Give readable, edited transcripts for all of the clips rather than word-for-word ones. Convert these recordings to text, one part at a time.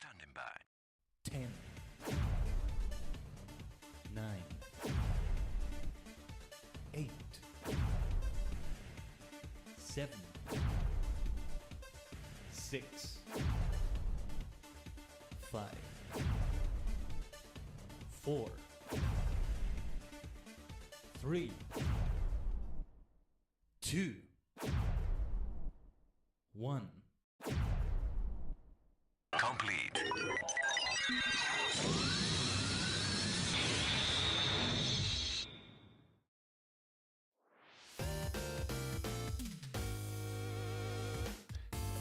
Standing by. 10, 9, 8, 7, 6, 5, 4, 3, 2, 1. Complete.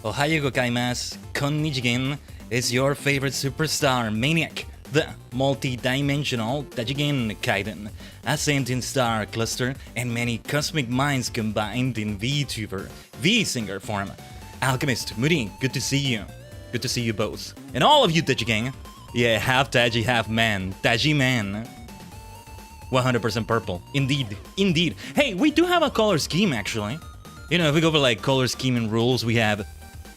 Ohayou gozaimasu, Tajigen is your favorite superstar, Maniac, the multi-dimensional Tajigen Khaiden, a sentient star cluster and many cosmic minds combined in VTuber, V-singer form. Alchemist, Muri, good to see you. Good to see you both. And all of you Tajigen. Yeah, half Taji, half man. Taji man. 100% purple. Indeed, indeed. Hey, we do have a color scheme actually. You know, if we go for like color scheme and rules, we have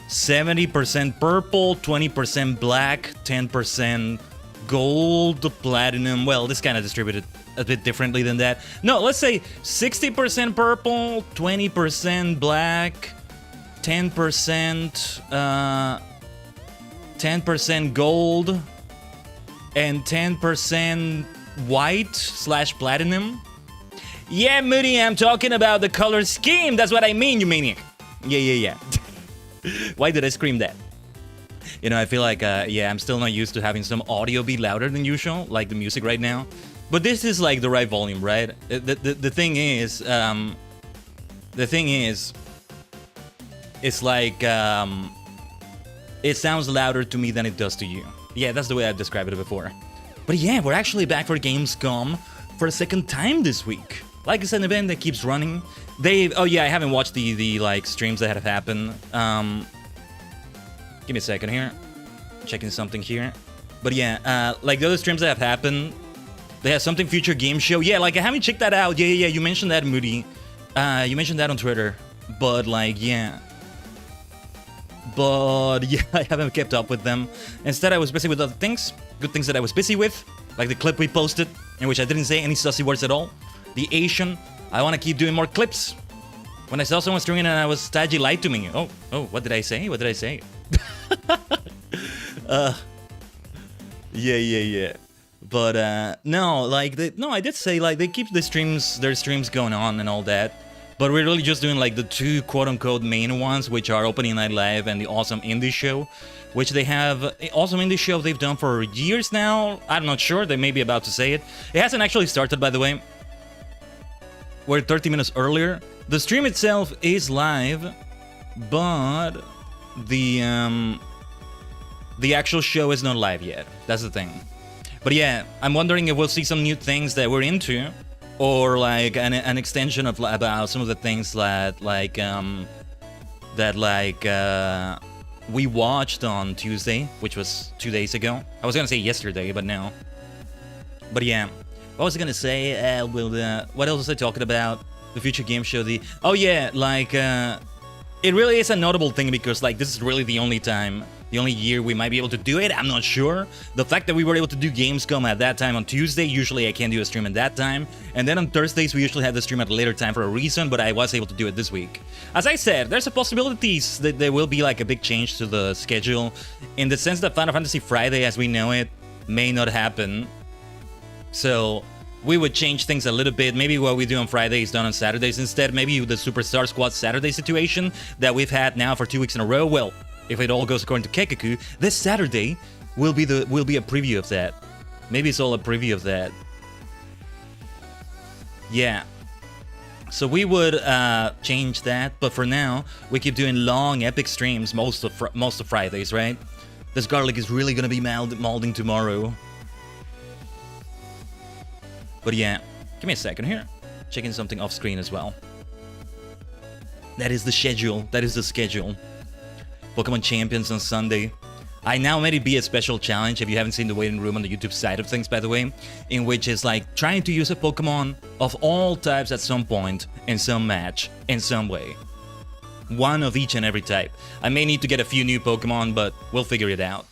70% purple, 20% black, 10% gold, platinum. Well, this kind of distributed a bit differently than that. No, let's say 60% purple, 20% black, 10% gold, and 10% white / platinum. Yeah, Moody, I'm talking about the color scheme. That's what I mean, you maniac. Yeah. Why did I scream that? You know, I feel like, yeah, I'm still not used to having some audio be louder than usual, like the music right now. But this is like the right volume, right? The thing is, it's like, it sounds louder to me than it does to you. Yeah, that's the way I've described it before. But yeah, we're actually back for Gamescom for a second time this week. Like it's an event that keeps running. Oh yeah, I haven't watched the like streams that have happened. Give me a second here. Checking something here. But yeah, like the other streams that have happened, they have something future game show. Yeah, like I haven't checked that out. Yeah, you mentioned that, Moody. You mentioned that on Twitter. But like, yeah. But yeah, I haven't kept up with them. Instead, I was busy with other things. Good things that I was busy with. Like the clip we posted, in which I didn't say any sussy words at all. The Asian. I want to keep doing more clips. When I saw someone streaming and I was Taji lied to me. Oh, what did I say? What did I say? Yeah. But no, like I did say like they keep their streams going on and all that. But we're really just doing like the two quote-unquote main ones, which are Opening Night Live and the Awesome Indie Show, which they have. Awesome Indie Show they've done for years now. I'm not sure. They may be about to say it. It hasn't actually started, by the way. We're 30 minutes earlier. The stream itself is live, but the actual show is not live yet. That's the thing. But yeah, I'm wondering if we'll see some new things that we're into. Or like an extension of about some of the things that we watched on Tuesday, which was 2 days ago. I was gonna say yesterday, but no. But yeah, what was I gonna say? What else was I talking about? The future game show. Oh yeah, like it really is a notable thing because like this is really the only time. The only year we might be able to do it, I'm not sure. The fact that we were able to do Gamescom at that time on Tuesday, usually I can't do a stream at that time. And then on Thursdays, we usually have the stream at a later time for a reason, but I was able to do it this week. As I said, there's a possibility that there will be like a big change to the schedule, in the sense that Final Fantasy Friday, as we know it, may not happen. So we would change things a little bit. Maybe what we do on Friday is done on Saturdays instead. Maybe the Superstar Squad Saturday situation that we've had now for 2 weeks in a row. Well, if it all goes according to Keikaku, this Saturday will be a preview of that. Maybe it's all a preview of that. Yeah. So we would change that, but for now we keep doing long epic streams most of Fridays, right? This garlic is really gonna be molding tomorrow. But yeah, give me a second here. Checking something off screen as well. That is the schedule. That is the schedule. Pokemon Champions on Sunday. I now made it be a special challenge, if you haven't seen the waiting room on the YouTube side of things, by the way, in which it's like trying to use a Pokemon of all types at some point, in some match, in some way. One of each and every type. I may need to get a few new Pokemon, but we'll figure it out.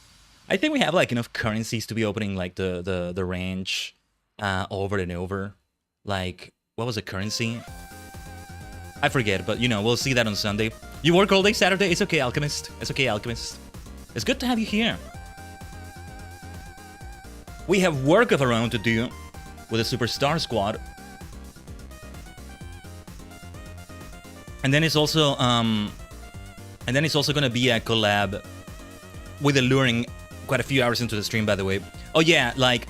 I think we have like enough currencies to be opening like the range over and over. Like, what was the currency? I forget, but you know, we'll see that on Sunday. You work all day Saturday? It's okay, Alchemist. It's okay, Alchemist. It's good to have you here. We have work of our own to do with the Superstar Squad. And then it's also gonna be a collab with Alluring quite a few hours into the stream, by the way. Oh yeah, like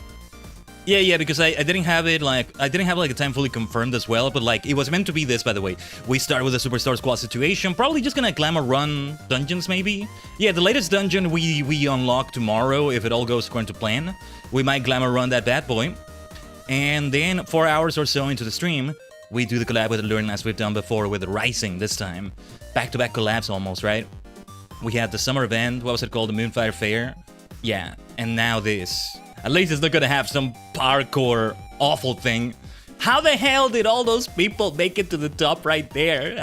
yeah, because I didn't have it like a time fully confirmed as well, but like it was meant to be this, by the way. We start with a Superstar Squad situation, probably just gonna glamour run dungeons maybe. Yeah, the latest dungeon we unlock tomorrow if it all goes according to plan. We might glamour run that bad boy. And then 4 hours or so into the stream, we do the collab with Alluring as we've done before with Rising this time. Back-to-back collabs almost, right? We had the summer event, what was it called? The Moonfire Fair? Yeah, and now this. At least it's not gonna have some parkour awful thing. How the hell did all those people make it to the top right there?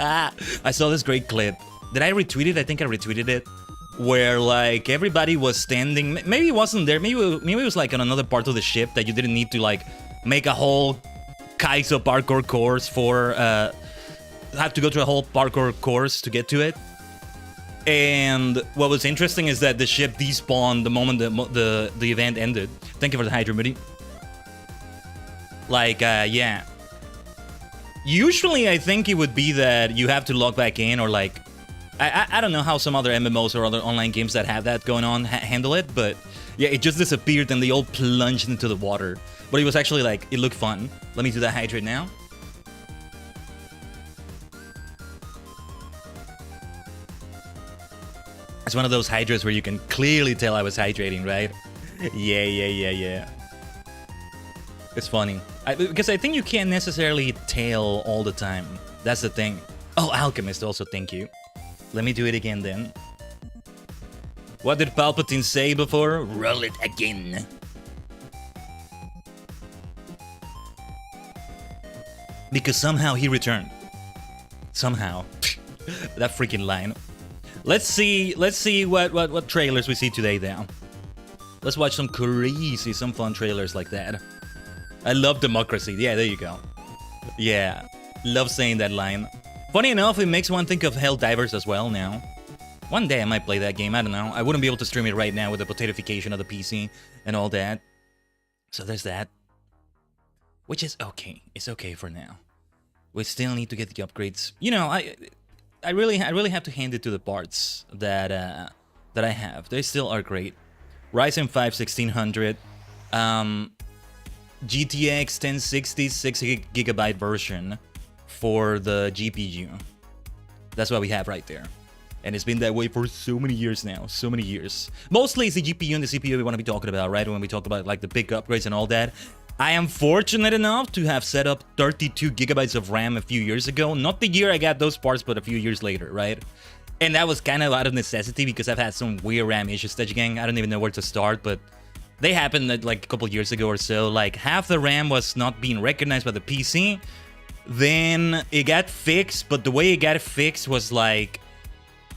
I saw this great clip. Did I retweet it? I think I retweeted it. Where like everybody was standing, maybe it wasn't there, maybe it was like on another part of the ship that you didn't need to like make a whole Kaizo parkour course for, have to go through a whole parkour course to get to it. And what was interesting is that the ship despawned the moment the event ended. Thank you for the Hydra Moody. Like, yeah. Usually I think it would be that you have to log back in or like, I don't know how some other MMOs or other online games that have that going on handle it, but yeah, it just disappeared and they all plunged into the water. But it was actually like, it looked fun. Let me do that hydrate now. It's one of those hydras where you can clearly tell I was hydrating, right? Yeah. It's funny. Because I think you can't necessarily tell all the time. That's the thing. Oh, Alchemist also, thank you. Let me do it again then. What did Palpatine say before? Roll it again. Because somehow he returned. Somehow. That freaking line. Let's see what trailers we see today then. Let's watch some fun trailers like that. I love democracy. Yeah, there you go. Yeah. Love saying that line. Funny enough, it makes one think of Helldivers as well now. One day I might play that game, I don't know. I wouldn't be able to stream it right now with the potatoification of the PC and all that. So there's that. Which is okay. It's okay for now. We still need to get the upgrades. You know, I really have to hand it to the parts that I have. They still are great. Ryzen 5 1600, GTX 1060 6GB version for the GPU. That's what we have right there. And it's been that way for so many years now. So many years. Mostly it's the GPU and the CPU we want to be talking about, right? When we talk about like the big upgrades and all that. I am fortunate enough to have set up 32GB of RAM a few years ago. Not the year I got those parts, but a few years later, right? And that was kind of out of necessity because I've had some weird RAM issues, Tajigen. I don't even know where to start, but they happened like a couple years ago or so. Like half the RAM was not being recognized by the PC. Then it got fixed, but the way it got fixed was like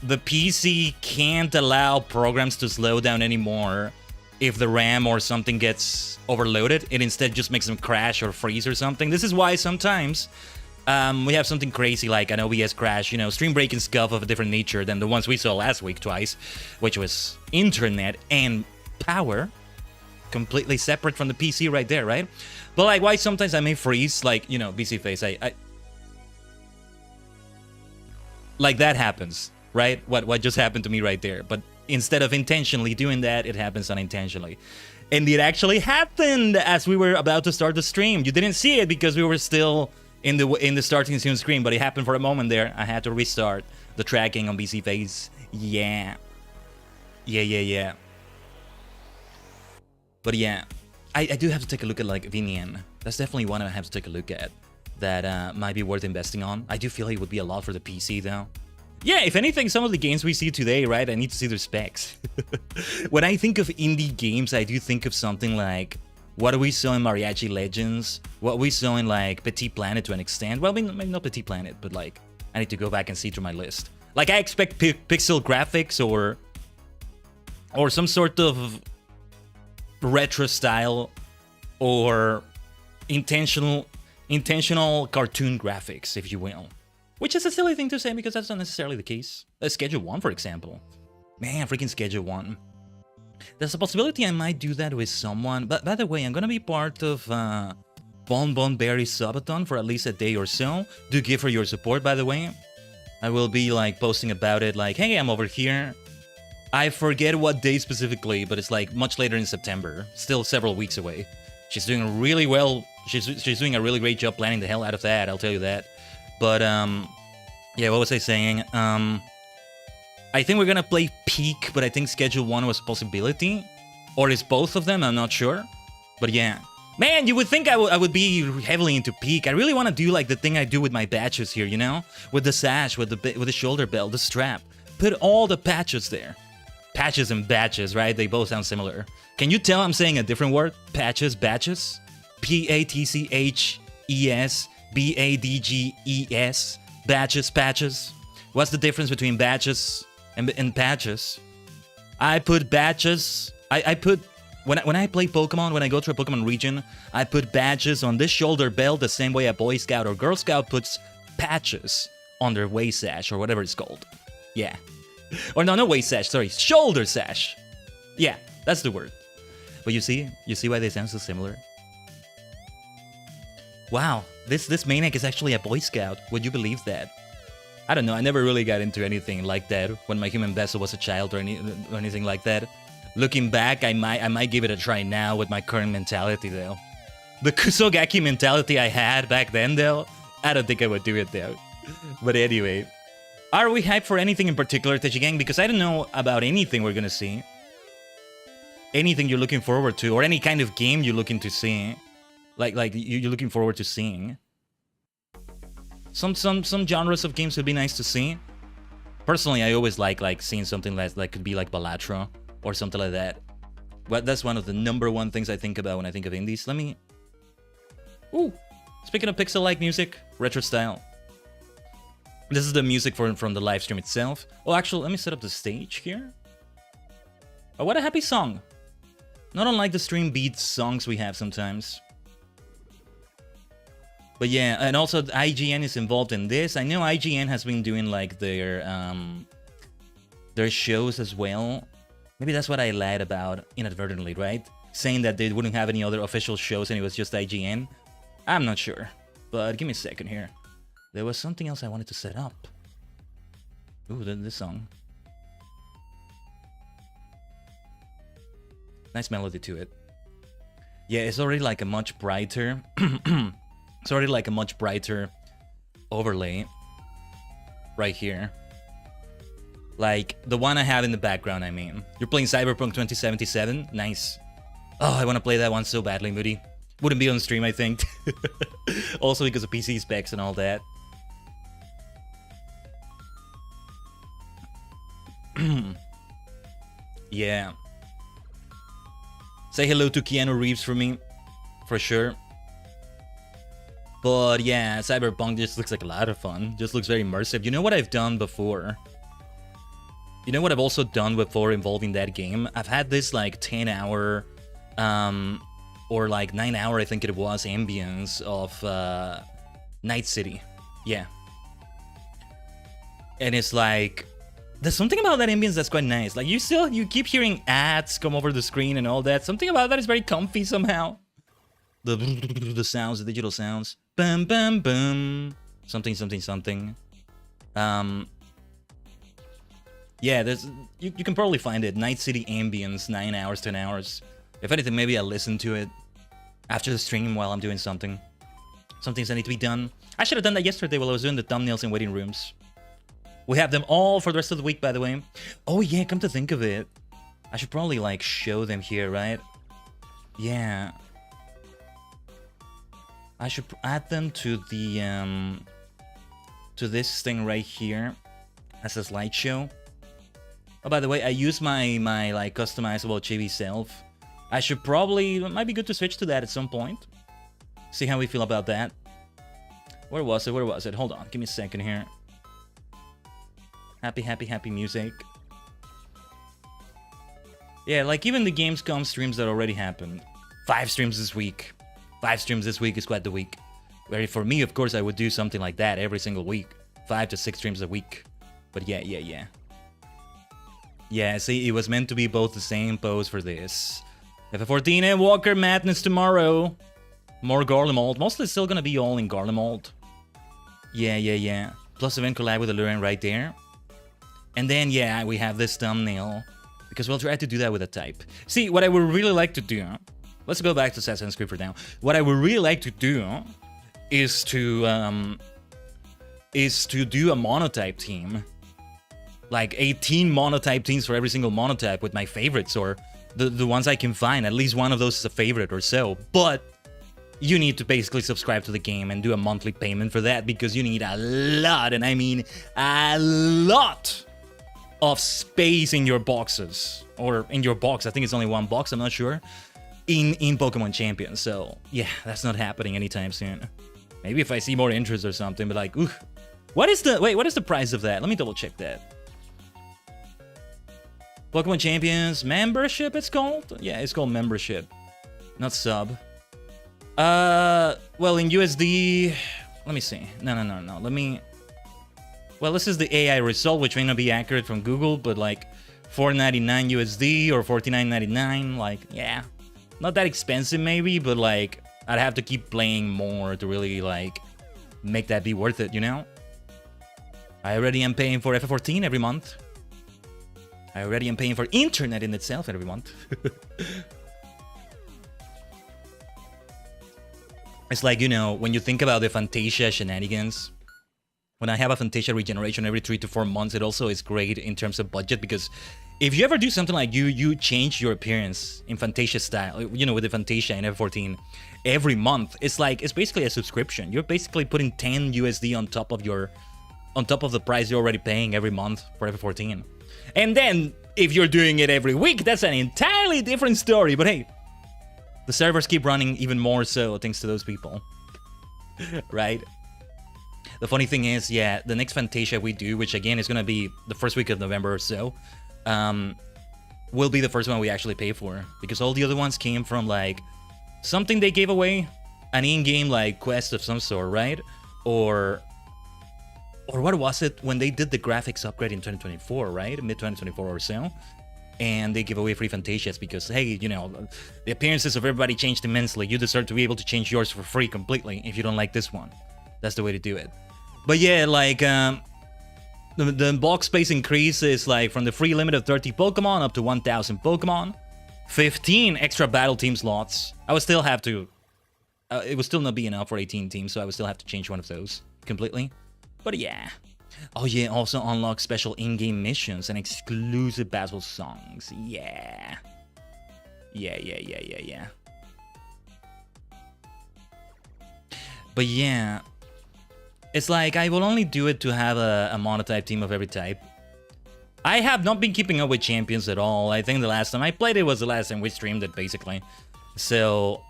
the PC can't allow programs to slow down anymore if the RAM or something gets overloaded. It instead just makes them crash or freeze or something. This is why sometimes we have something crazy like an OBS crash, you know, stream breaking stuff of a different nature than the ones we saw last week twice, which was internet and power. Completely separate from the PC right there, right? But like why sometimes I may freeze, like, you know, BC face, I like that happens, right? What just happened to me right there. But instead of intentionally doing that, it happens unintentionally. And it actually happened as we were about to start the stream. You didn't see it because we were still in the starting soon screen, but it happened for a moment there. I had to restart the tracking on BC face. Yeah. But yeah, I do have to take a look at like Vinian. That's definitely one I have to take a look at that might be worth investing on. I do feel it would be a lot for the PC though. Yeah, if anything, some of the games we see today, right, I need to see their specs. When I think of indie games, I do think of something like what we saw in Mariachi Legends, what we saw in like Petit Planet to an extent. Well, maybe not Petit Planet, but like I need to go back and see through my list. Like I expect pixel graphics or some sort of retro style or intentional cartoon graphics, if you will. Which is a silly thing to say because that's not necessarily the case. Schedule 1, for example. Man, freaking Schedule 1. There's a possibility I might do that with someone. But by the way, I'm gonna be part of Bon Bon Berry Subathon for at least a day or so. Do give her your support, by the way. I will be like posting about it like, hey, I'm over here. I forget what day specifically, but it's like much later in September. Still several weeks away. She's doing really well. She's doing a really great job planning the hell out of that, I'll tell you that. But, yeah, what was I saying? I think we're gonna play Peak, but I think Schedule 1 was a possibility. Or is both of them? I'm not sure. But yeah. Man, you would think I would be heavily into Peak. I really want to do like the thing I do with my badges here, you know? With the sash, with the shoulder belt, the strap. Put all the patches there. Patches and badges, right? They both sound similar. Can you tell I'm saying a different word? Patches, badges? P-A-T-C-H-E-S, B-A-D-G-E-S. Badges, patches. What's the difference between badges and patches? I put badges. I put when I play Pokemon, when I go to a Pokemon region, I put badges on this shoulder belt the same way a Boy Scout or Girl Scout puts patches on their waist sash or whatever it's called. Yeah. Or no, not waist sash, sorry, shoulder sash. Yeah, that's the word. But you see why they sound so similar? Wow, this Maniac is actually a Boy Scout. Would you believe that? I don't know, I never really got into anything like that when my human vessel was a child or anything like that. Looking back, I might give it a try now with my current mentality though. The Kusogaki mentality I had back then though, I don't think I would do it though. But anyway, are we hyped for anything in particular, Tajigen? Because I don't know about anything we're gonna see. Anything you're looking forward to, or any kind of game you're looking to see. Like you're looking forward to seeing. Some genres of games would be nice to see. Personally, I always like seeing something that could be like Balatro or something like that. But that's one of the #1 things I think about when I think of indies. Let me... Ooh! Speaking of pixel-like music, retro style. This is the music from the live stream itself. Oh, actually, let me set up the stage here. Oh, what a happy song. Not unlike the stream beats songs we have sometimes. But yeah, and also IGN is involved in this. I know IGN has been doing like their shows as well. Maybe that's what I lied about inadvertently, right? Saying that they wouldn't have any other official shows and it was just IGN. I'm not sure, but give me a second here. There was something else I wanted to set up. Ooh, this song. Nice melody to it. Yeah, it's already like a much brighter... It's already like a much brighter overlay right here. Like the one I have in the background, I mean. You're playing Cyberpunk 2077? Nice. Oh, I want to play that one so badly, Moody. Wouldn't be on stream, I think. Also because of PC specs and all that. Yeah. Say hello to Keanu Reeves for me. For sure. But yeah, Cyberpunk just looks like a lot of fun. Just looks very immersive. You know what I've done before? You know what I've also done before involving that game? I've had this like 10-hour or like 9-hour, I think it was, ambience of Night City. Yeah. And it's like, there's something about that ambience that's quite nice. Like you keep hearing ads come over the screen and all that. Something about that is very comfy somehow. The sounds, the digital sounds. Bum bum bum. Something, something, something. Yeah, there's you can probably find it. Night City ambience, 9 hours, 10 hours. If anything, maybe I'll listen to it after the stream while I'm doing something. Some things that need to be done. I should have done that yesterday while I was doing the thumbnails in waiting rooms. We have them all for the rest of the week, by the way. Oh yeah, come to think of it. I should probably like show them here, right? Yeah. I should add them to the to this thing right here as a slideshow. Oh, by the way, I use my like customizable chibi self. I should probably, it might be good to switch to that at some point. See how we feel about that. Where was it? Where was it? Hold on, give me a second here. Happy, happy, happy music. Yeah, like even the Gamescom streams that already happened. 5 streams this week. 5 streams this week is quite the week. Where for me, of course, I would do something like that every single week. 5 to 6 streams a week. But yeah. Yeah, see, it was meant to be both the same pose for this. FF14 and Walker Madness tomorrow. More Garlemald. Mostly still gonna be all in Garlemald. Yeah. Plus event collab with Alluring right there. And then, yeah, we have this thumbnail. Because we'll try to do that with a type. See, what I would really like to do... Let's go back to Assassin's Creed for now. What I would really like to do is to do a monotype team. Like 18 monotype teams for every single monotype with my favorites, or the ones I can find. At least one of those is a favorite or so. But you need to basically subscribe to the game and do a monthly payment for that, because you need a lot, and I mean a lot, of space in your boxes. Or in your box, I think it's only one box, I'm not sure. In Pokemon Champions, so yeah, that's not happening anytime soon. Maybe if I see more interest or something, but like, ooh. What is the price of that? Let me double check that. Pokemon Champions membership, it's called? Yeah, it's called membership, not sub. Well, in USD, let me see. No. Let me. Well, this is the AI result, which may not be accurate from Google, but like $4.99 USD or $49.99. Like, yeah, not that expensive maybe, but like I'd have to keep playing more to really like make that be worth it, you know? I already am paying for FF14 every month. I already am paying for internet in itself every month. It's like, you know, when you think about the Fantasia shenanigans, when I have a Fantasia regeneration every 3 to 4 months, it also is great in terms of budget, because if you ever do something like you change your appearance in Fantasia style, you know, with the Fantasia in F14 every month, it's like, it's basically a subscription. You're basically putting 10 USD on top of the price you're already paying every month for F14. And then if you're doing it every week, that's an entirely different story. But hey, the servers keep running even more so thanks to those people. Right? The funny thing is, yeah, the next Fantasia we do, which again is gonna be the first week of November or so, will be the first one we actually pay for, because all the other ones came from like something they gave away, an in-game like quest of some sort, right? Or what was it when they did the graphics upgrade in 2024, right? Mid 2024 or so, and they give away free Fantasias because, hey, you know, the appearances of everybody changed immensely. You deserve to be able to change yours for free completely if you don't like this one. That's the way to do it. But yeah, like the box space increase is like from the free limit of 30 Pokemon up to 1,000 Pokemon, 15 extra battle team slots. I would still have to, it would still not be enough for 18 teams, so I would still have to change one of those completely. But yeah. Oh yeah, also unlock special in-game missions and exclusive battle songs. Yeah. Yeah. But yeah, it's like I will only do it to have a monotype team of every type. I have not been keeping up with champions at all. I think the last time I played it was the last time we streamed it, basically. So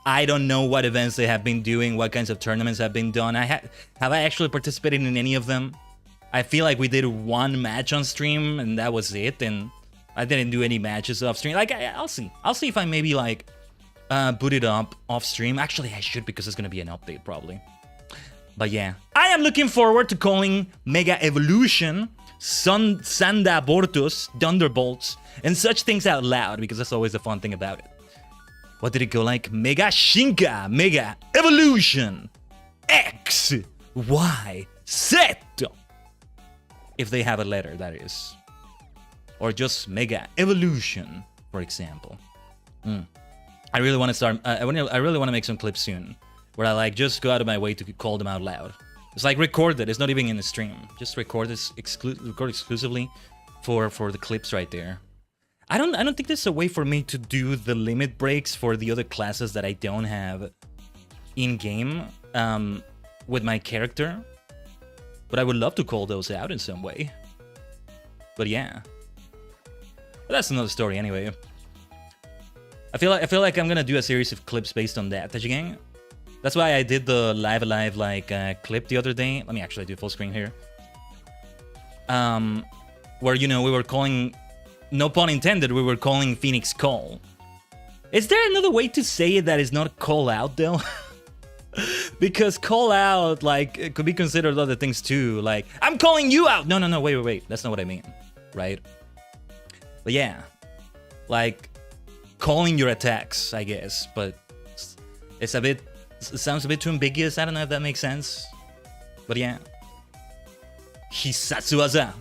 I don't know what events they have been doing, what kinds of tournaments have been done. Have I actually participated in any of them? I feel like we did one match on stream and that was it, and I didn't do any matches off stream. Like, I'll see if I maybe like boot it up off stream. Actually, I should, because it's gonna be an update probably. But yeah, I am looking forward to calling Mega Evolution, Sandabortus, Thunderbolts, and such things out loud, because that's always the fun thing about it. What did it go like? Mega Shinka, Mega Evolution, X, Y, Z. If they have a letter, that is. Or just Mega Evolution, for example. I really want to start, I really want to make some clips soon, where I like just go out of my way to call them out loud. It's like record it, it's not even in the stream. Just record this, record exclusively for the clips right there. I don't think there's a way for me to do the limit breaks for the other classes that I don't have in-game with my character. But I would love to call those out in some way. But yeah. But that's another story anyway. I feel like I'm gonna do a series of clips based on that, Tajigen. That's why I did the Live Alive like clip the other day. Let me actually do full screen here. Where, you know, we were calling no pun intended, we were calling Phoenix Call. Is there another way to say it that is not call out though? Because call out, like, it could be considered other things too. Like, I'm calling you out. No, wait. That's not what I mean, right? But yeah, like calling your attacks, I guess. But it sounds a bit too ambiguous. I don't know if that makes sense. But yeah, Hisatsuwaza.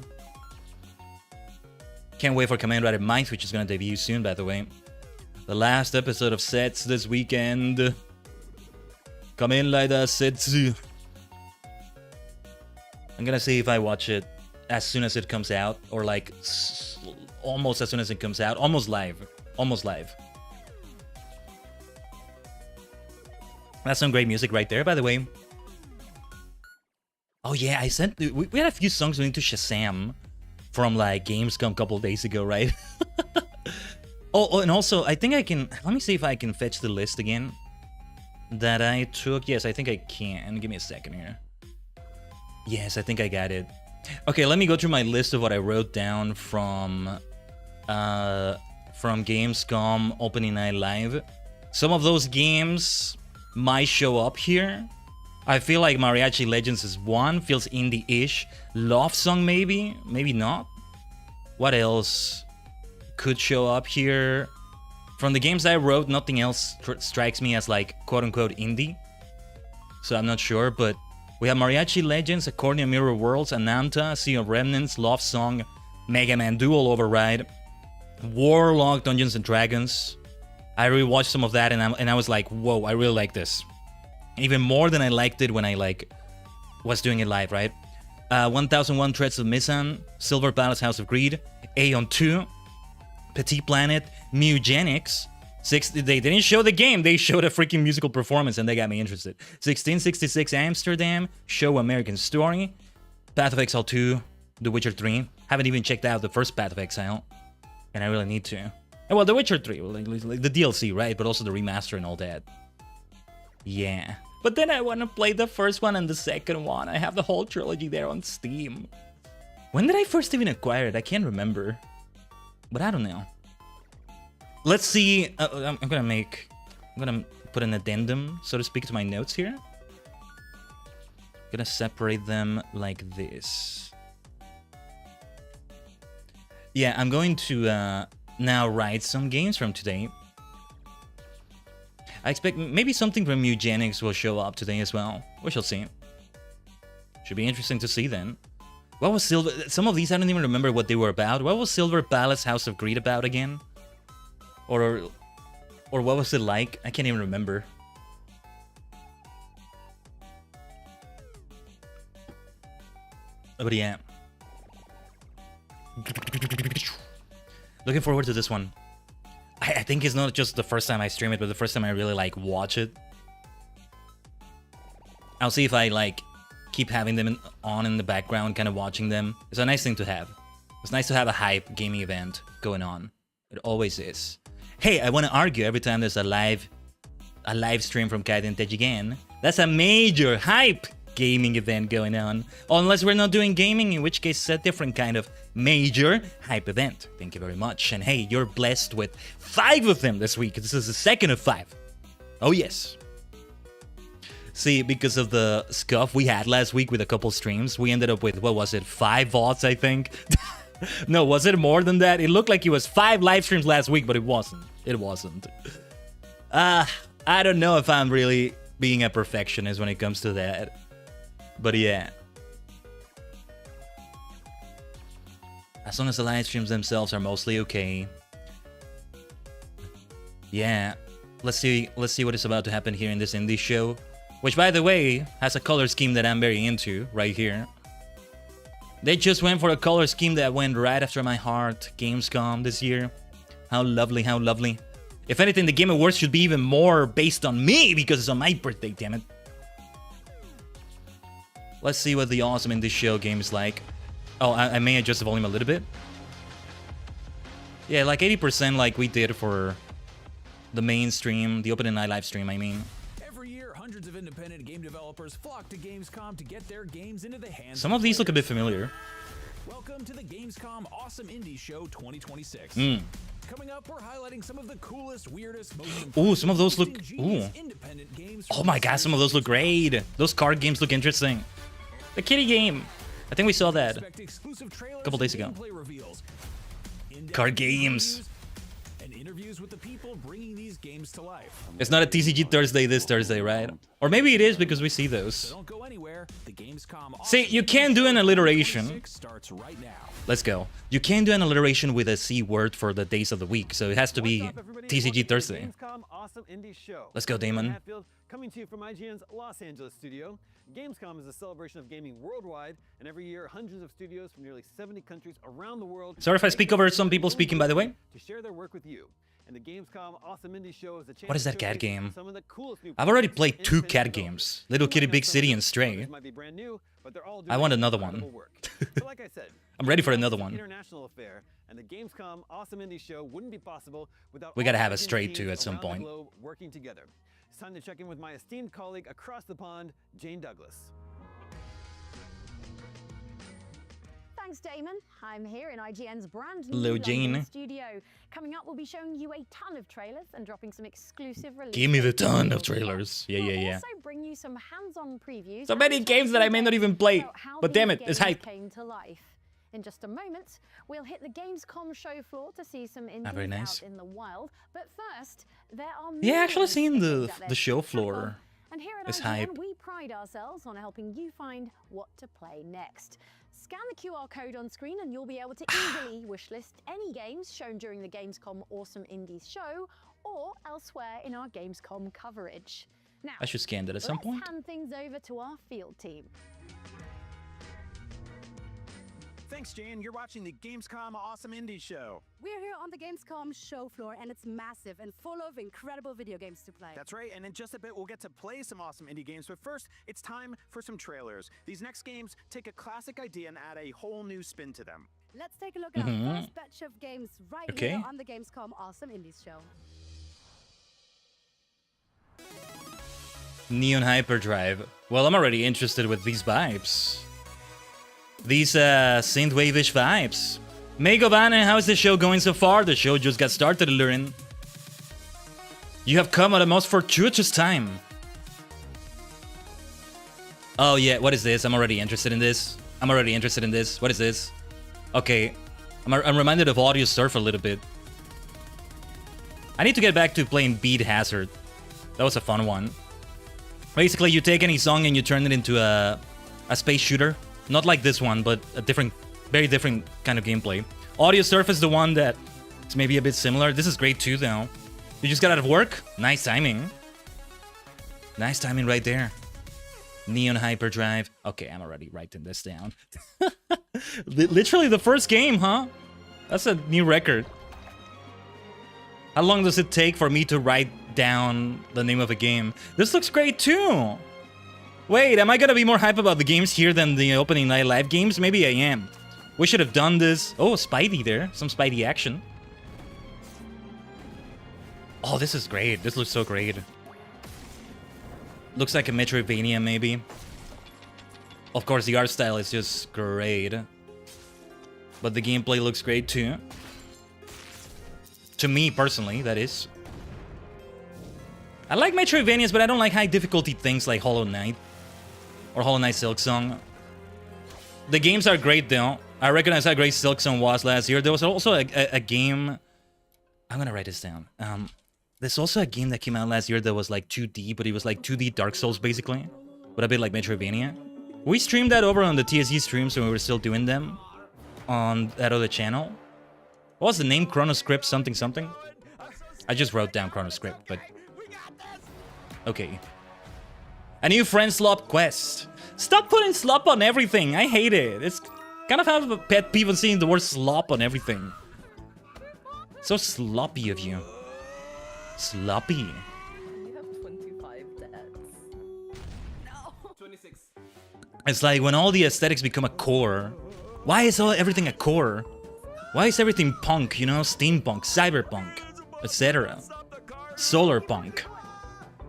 Can't wait for Kamen Rider Minds, which is gonna debut soon, by the way. The last episode of Sets this weekend. Kamen Rider Setsu. I'm gonna see if I watch it as soon as it comes out, or like almost as soon as it comes out, almost live. That's some great music right there, by the way. Oh yeah, we had a few songs we need to Shazam from like Gamescom a couple days ago, right? oh, and also I think I can. Let me see if I can fetch the list again that I took. Yes, I think I can. Give me a second here. Yes, I think I got it. Okay, let me go through my list of what I wrote down from Gamescom Opening Night Live. Some of those games might show up here. I feel like Mariachi Legends is one, feels indie-ish. Love Song maybe, maybe not. What else could show up here? From the games I wrote, nothing else strikes me as like quote-unquote indie. So I'm not sure, but we have Mariachi Legends, Accordion Mirror Worlds, Ananta, Sea of Remnants, Love Song, Mega Man Duel Override, Warlock Dungeons and Dragons. I rewatched some of that and I was like, whoa, I really like this. Even more than I liked it when I like was doing it live, right? 1001 Threads of Misan, Silver Palace House of Greed, Aeon 2, Petit Planet, Mugenics. They didn't show the game, they showed a freaking musical performance and they got me interested. 1666 Amsterdam, Show American Story, Path of Exile 2, The Witcher 3. Haven't even checked out the first Path of Exile, and I really need to. And well, The Witcher 3, like the DLC, right? But also the remaster and all that. Yeah. But then I want to play the first one and the second one. I have the whole trilogy there on Steam. When did I first even acquire it? I can't remember. But I don't know. Let's see. I'm gonna put an addendum, so to speak, to my notes here. I'm gonna separate them like this. Yeah, I'm going to now write some games from today. I expect maybe something from Eugenics will show up today as well. We shall see. Should be interesting to see then. What was Silver... Some of these I don't even remember what they were about. What was Silver Palace House of Greed about again? Or what was it like? I can't even remember. But yeah. Looking forward to this one. I think it's not just the first time I stream it, but the first time I really like watch it. I'll see if I like keep having them on in the background, kind of watching them. It's a nice thing to have. It's nice to have a hype gaming event going on. It always is. Hey, I want to argue every time there's a live stream from Khaiden and Tajigen. That's a major hype gaming event going on. Unless we're not doing gaming, in which case it's a different kind of major hype event. Thank you very much. And hey, you're blessed with 5 of them this week. This is the second of 5. Oh yes. See, because of the scuff we had last week with a couple streams, we ended up with, what was it, 5 VODs, I think? No, was it more than that? It looked like it was 5 live streams last week, but it wasn't. It wasn't. I don't know if I'm really being a perfectionist when it comes to that. But yeah. As long as the live streams themselves are mostly okay. Yeah. Let's see what is about to happen here in this indie show. Which, by the way, has a color scheme that I'm very into right here. They just went for a color scheme that went right after my heart, Gamescom this year. How lovely, how lovely. If anything, the Game Awards should be even more based on me because it's on my birthday, damn it. Let's see what the awesome in this show game is like. Oh, I may adjust the volume a little bit. Yeah, like 80% like we did for the main stream, the opening night live stream, I mean. Every year, hundreds of independent game developers flock to Gamescom to get their games into the hands. Some of these look a bit familiar. Welcome to the Gamescom Awesome Indie Show 2026. Coming up, we're highlighting some of the coolest, weirdest, most Ooh, some of those look... ingenious Ooh. independent games. Oh my god, some of those look great. Those card games look interesting. The kitty game. I think we saw that a couple days ago. Card games. And interviews with the people bringing these games to life. It's not a TCG Thursday this Thursday, right? Or maybe it is because we see those. So don't go anywhere. The Gamescom See, you can do an alliteration. starts right now. Let's go. You can do an alliteration with a C word for the days of the week, so it has to be TCG Thursday. Gamescom Awesome Indie Show. Let's go, Damon. Hatfield, coming to you from IGN's Los Angeles studio. Gamescom is a celebration of gaming worldwide, and every year hundreds of studios from nearly 70 countries around the world. Sorry if I speak over some people speaking, by the way. To share their work with you. And the Gamescom Awesome Indie Show is a chance What is to that cat showcase game? some of the coolest new I've already projects played and 2 independent cat developers. games. Little Kitty, Big City, and Stray. Might be brand new, but they're all I doing want another incredible one. work. But like I said, I'm ready for Gamescom another is an one. international affair, and the Gamescom Awesome Indie Show wouldn't be possible without We all gotta the have a IGN Stray teams too at some around the point. globe working together. It's time to check in with my esteemed colleague across the pond, Jane Douglas. Thanks, Damon. I'm here in IGN's brand Hello, new Jane. London studio. Coming up, we'll be showing you a ton of trailers and dropping some exclusive releases. Give me the ton of as well. trailers. Yeah, We'll yeah, yeah. also bring you some hands-on previews. So and many talk games that I may not even play. about how But damn these it, it's games hype. Came to life. In just a moment, we'll hit the Gamescom show floor to see some indies very nice. out in the wild. But first, there are Yeah, actually millions seeing of the games out there the to show check floor. on. And here at is IGN, hype. we pride ourselves on helping you find what to play next. Scan the QR code on screen and you'll be able to easily wishlist any games shown during the Gamescom Awesome Indies show or elsewhere in our Gamescom coverage. Now, I should scan that at some let's point. hand things over to our field team. Thanks, Jane. You're watching the Gamescom Awesome Indie Show. We're here on the Gamescom show floor, and it's massive and full of incredible video games to play. That's right, and in just a bit, we'll get to play some awesome indie games. But first, it's time for some trailers. These next games take a classic idea and add a whole new spin to them. Let's take a look at our first batch of games right Okay. here on the Gamescom Awesome Indies show. Neon Hyperdrive. Well, I'm already interested with these vibes. These synthwave-ish vibes. Megovana, how's the show going so far? The show just got started, Lurin. You have come at a most fortuitous time. Oh yeah, what is this? I'm already interested in this. I'm already interested in this. What is this? Okay, I'm reminded of Audio Surf a little bit. I need to get back to playing Beat Hazard. That was a fun one. Basically, you take any song and you turn it into a space shooter. Not like this one, but a different, very different kind of gameplay. Audio Surf is the one that is maybe a bit similar. This is great too, though. You just got out of work? Nice timing. Nice timing right there. Neon Hyperdrive. Okay, I'm already writing this down. Literally the first game, huh? That's a new record. How long does it take for me to write down the name of a game? This looks great too. Wait, am I gonna be more hype about the games here than the opening night live games? Maybe I am. We should have done this. Oh, Spidey there. Some Spidey action. Oh, this is great. This looks so great. Looks like a Metroidvania, maybe. Of course, the art style is just great. But the gameplay looks great too. To me, personally, that is. I like Metroidvanias, but I don't like high difficulty things like Hollow Knight. Or Hollow Knight Silksong. The games are great though. I recognize how great Silksong was last year. There was also a game... I'm gonna write this down. There's also a game that came out last year that was like 2D, but it was like 2D Dark Souls basically. But a bit like Metroidvania. We streamed that over on the TSE streams when we were still doing them. On that other channel. What was the name? Chronoscript something something? I just wrote down Chronoscript, but... Okay. A new friend slop quest. Stop putting slop on everything. I hate it. It's kind of have a pet peeve of seeing the word slop on everything. So sloppy of you. Sloppy. You have 25 deaths. No. 26. It's like when all the aesthetics become a core. Why is everything a core? Why is everything punk, you know? Steampunk, cyberpunk, etc. Solar punk.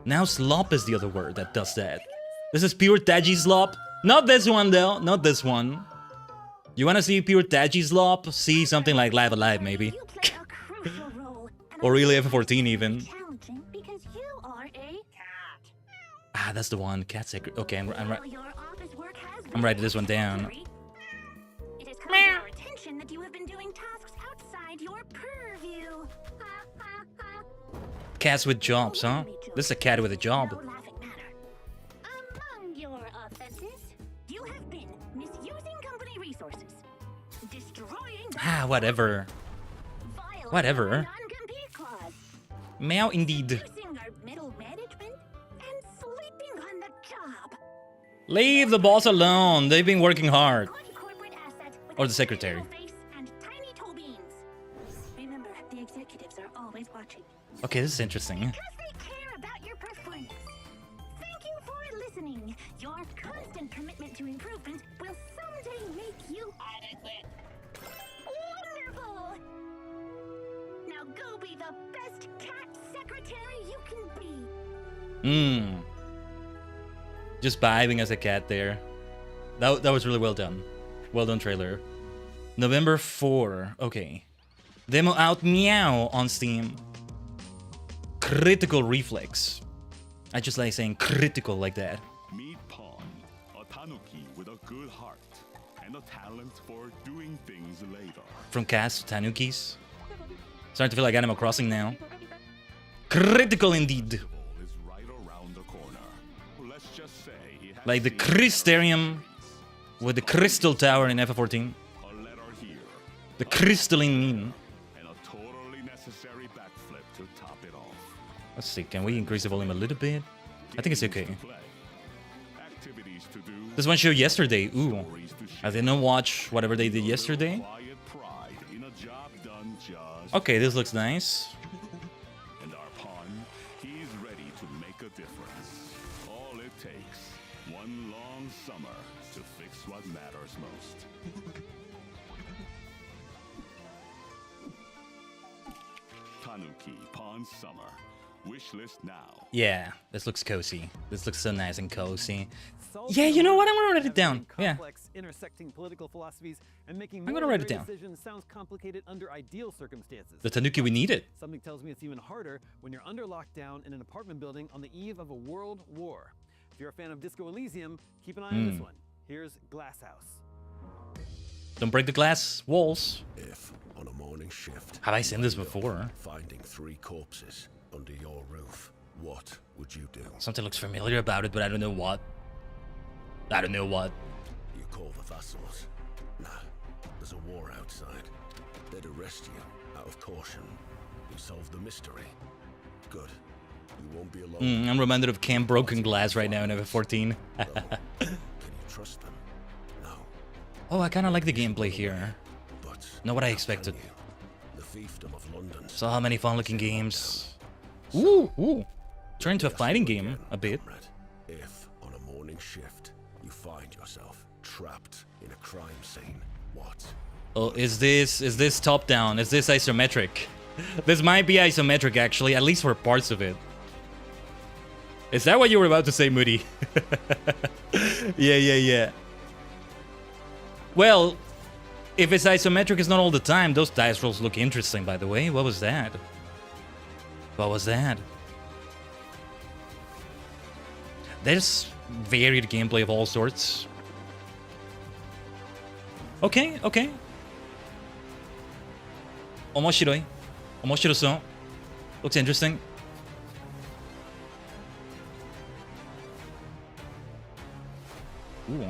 Now slop is the other word that does that. This is pure Taji slop. Not this one though, not this one. You wanna see pure Taji slop? See something like Live Alive, maybe. You play a crucial role, and Or I really find F14 it even. challenging because you are a cat. Ah, that's the one. Cat secret. Okay, I'm While your office work has been writing this one down. satisfactory, it has come to our attention that you have been doing tasks outside your purview. Ha, ha, ha. Cats with jobs, huh? This is a cat with a No job. laughing matter. Among your offenses, you have been misusing company resources, destroying Ah, whatever. violating Whatever. our non-compete clause, Meow indeed. abusing our middle management, and sleeping on the job. Leave the boss alone. They've been working hard. Good corporate asset with Or a the secretary. single face and tiny toe beans. Remember, the executives are always watching. Okay, this is interesting. Because they care about your performance. Thank you for listening. Your constant commitment to improvement will someday make you adequate. Wonderful! Now go be the best cat secretary you can be. Just vibing as a cat there. That was really well done. Well done trailer. November 4. Okay. Demo out meow on Steam. Critical reflex. I just like saying critical like that. Meet Pawn, a tanuki with a good heart and a talent for doing things later. From cats to tanukis. Starting to feel like Animal Crossing now. Critical indeed. Is right around the corner. Let's just say he has Like the seen Crystarium with the Crystal Tower in FF14. a letter here The crystalline mean. and a totally necessary backflip to top it off. Let's see, can we increase the volume a little bit? I think it's okay. Games to play, activities to do, This one showed yesterday. Ooh. stories to I share. didn't watch whatever they did yesterday. Quiet pride in a job done just Okay, this looks nice. and our pawn, he's ready to make a difference. All it takes, one long summer to fix what matters most. Tanuki Pawn Summer. Wish list now. Yeah, this looks cozy. This looks so nice and cozy. Solving Yeah, you know what? I'm dilemmas, gonna write it down. navigating Yeah. complex, intersecting political philosophies and making I'm gonna write it military down. decisions sounds complicated under ideal circumstances. The Tanuki we needed. Something tells me it's even harder when you're under lockdown in an apartment building on the eve of a world war. If you're a fan of Disco Elysium, keep an eye on this one. Here's Glass House. Don't break the glass walls. If, on a morning shift, Have I seen this before? finding 3 corpses under your roof, what would you do? Something looks familiar about it, but I don't know what. I don't know what. You call the vassals. Nah, there's a war outside. They'd arrest you out of caution. You solve the mystery. Good. You won't be alone. I'm reminded of Camp Broken Glass right now in FF14. Can you trust them? No. Oh, I kind of like the gameplay here. But Not what I I'm expected. telling you, the fiefdom of London. Saw how many fun-looking games. Ooh. Turn into a fighting game a bit. Comrade, if on a morning shift you find yourself trapped in a crime scene, what? Oh, is this top down? Is this isometric? This might be isometric actually, at least for parts of it. Is that what you were about to say, Moody? Yeah. Well, if it's isometric, it's not all the time. Those dice rolls look interesting, by the way. What was that? What was that? There's varied gameplay of all sorts. Okay. Omoshiroi. Omoshiro-so. Looks interesting. Ooh.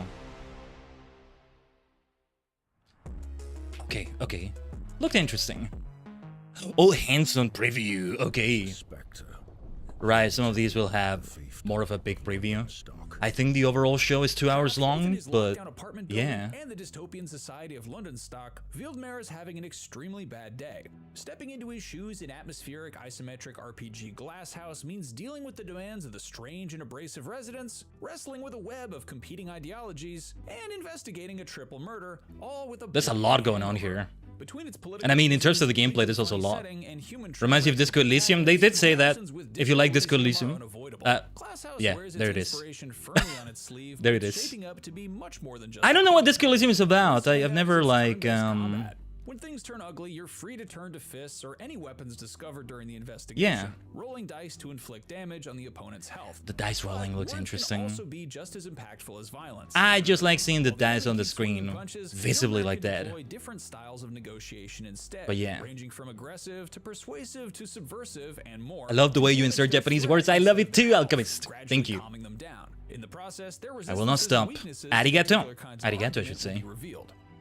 Okay. Looked interesting. Oh, hands-on preview. Okay. Spectre. Right, some of these will have more of a big preview. I think the overall show is 2 hours long, but yeah. And the dystopian society of London stock, Wildmare is having an extremely bad day. Stepping into his shoes in atmospheric isometric RPG Glasshouse means dealing with the demands of the strange and abrasive residents, wrestling with a web of competing ideologies, and investigating a triple murder, all with a There's a lot going on here. Between its And I mean, in terms of the gameplay, there's also a lot. Reminds you of Disco Elysium. They did say that, if you like Disco Elysium. Yeah, there it is. There it is. I don't know what Disco Elysium is about. I've never, like, When things turn ugly, you're free to turn to fists or any weapons discovered during the investigation, rolling dice to inflict damage on the opponent's health. The dice rolling looks interesting. Can also be just as impactful as violence. I just like seeing the dice on the screen visibly like that. Different styles of negotiation instead, but yeah, ranging from aggressive to persuasive to subversive and more. I love the way you insert Japanese words. I love it too, Alchemist. Thank you. In the process, I will not stop. Arigato. Arigato, I should say.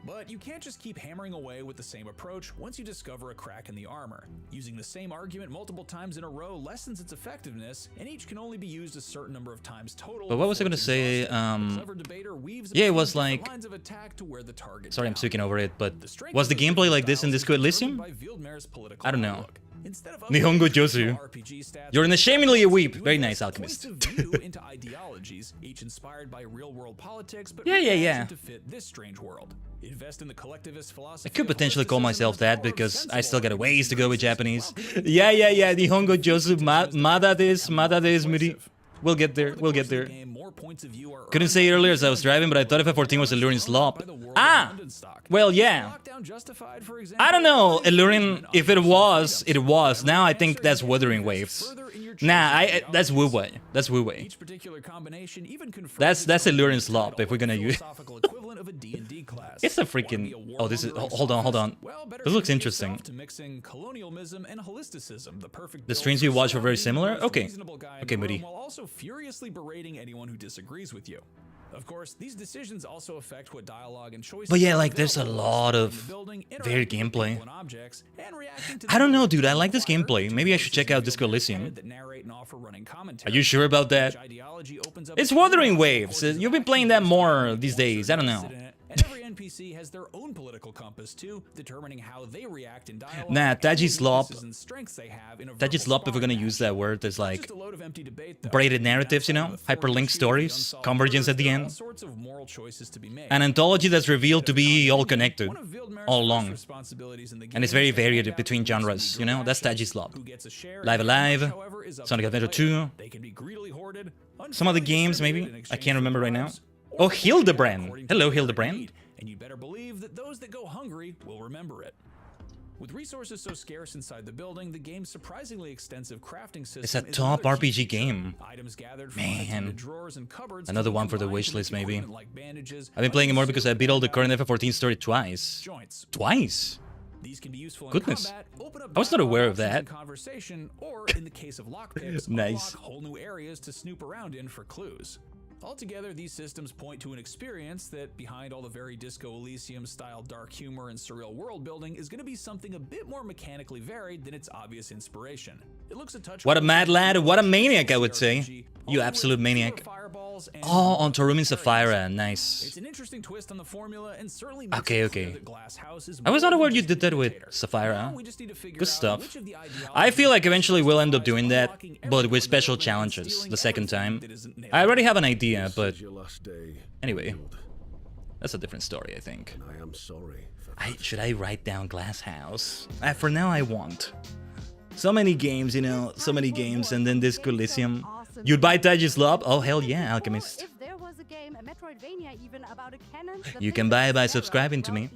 But you can't just keep hammering away with the same approach once you discover a crack in the armor. Using the same argument multiple times in a row lessens its effectiveness, and each can only be used a certain number of times total. But what was I gonna say? Yeah, it was like... Sorry, I'm speaking over it, but was the gameplay like this in Disco Elysium? I don't know. Nihongo Josu. You're an ashamedly a weep. Very nice, Alchemist. Each inspired by real-world politics, but yeah. to fit this strange world. Invest in the collectivist philosophy. I could potentially call myself that because I still got a ways to go with Japanese. Yeah. Nihongo Josu, mada desu, muri. We'll get there. Couldn't say earlier as I was driving, but I thought FF14 was alluring slop. Ah! Well, yeah. I don't know, alluring, if it was, it was. Now I think that's Wuthering Waves. Nah, that's Wu-Wei. That's Wu-Wei. That's alluring slop, if we're gonna use... It's a freaking... Oh, this is... Hold on. This looks interesting. The streams you watch were very similar? Okay, Moody. Also furiously berating anyone who disagrees with you. Of course, these decisions also affect what dialogue and choices. But yeah, like there's a lot of varied gameplay. I don't know, dude. I like this gameplay. Maybe I should check out Disco Elysium. Are you sure about that? It's Wuthering Waves. You've been playing that more these days. I don't know. Every NPC has their own political compass too, determining how they react in dialogue. Nah, Taji Slop, if we're gonna use that word, there's like braided narratives, you know, hyperlinked stories, convergence at the end, an anthology that's revealed to be all connected, all along, and it's very varied between genres, you know. That's Taji Slop. Live Alive, Sonic Adventure 2, some other games maybe I can't remember right now. Oh, Hildebrand! Hello, Hildebrand. And you better believe that those that go hungry will remember it. With resources so scarce inside the building, the game's surprisingly extensive crafting system. It's a top RPG game. Man, drawers and cupboards, another one for the wishlist maybe. I've been playing it more because I beat all the current FF14 story twice. Twice? These can be useful goodness, in combat, open up I was not aware of that. Conversation, or in the case of lockpicks, nice. Unlock whole new areas to snoop around in for clues. Altogether, these systems point to an experience that, behind all the very Disco Elysium-style dark humor and surreal world building, is going to be something a bit more mechanically varied than its obvious inspiration. It looks a touch. What a mad lad! What a maniac, I would say. You absolute maniac. Oh, on Torumi Sapphira, nice. It's an interesting twist on the formula, and certainly okay. I was not aware you did that with Sapphira. Good stuff. I feel like eventually we'll end up doing that, but with special challenges the second time. I already have an idea, but anyway, that's a different story, I think. Should I write down Glass House? For now, I won't. So many games, you know, so many games, and then Disco Elysium. You'd buy Taji Slop? Oh, hell yeah, Alchemist. If there was a game, a Metroidvania even, about a cannon, you can buy it by subscribing to me.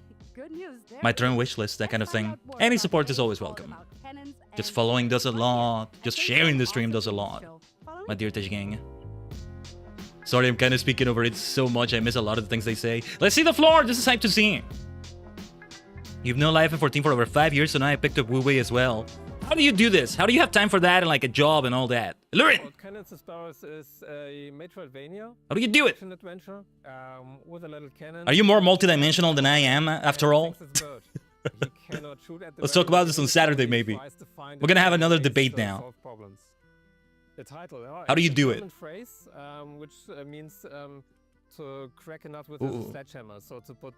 My turn wishlist, that kind of thing. Any support is always welcome. Just following does a lot. Just sharing the stream does a lot. My dear Tajigen. Sorry, I'm kind of speaking over it so much, I miss a lot of the things they say. Let's see the floor! This is hype to see. You've known Life FF14 for over 5 years, so now I picked up Wu-Wei as well. How do you do this? How do you have time for that and like a job and all that? Lurin! Cannons and Sparrows is a Metroidvania. How do you do it? Adventure, with a little cannon. Are you more multidimensional than I am, after all? Let's talk about this on Saturday, maybe. We're gonna have another debate now. The title, how do you do it? Phrase, which means to crack a nut with a sledgehammer, so to put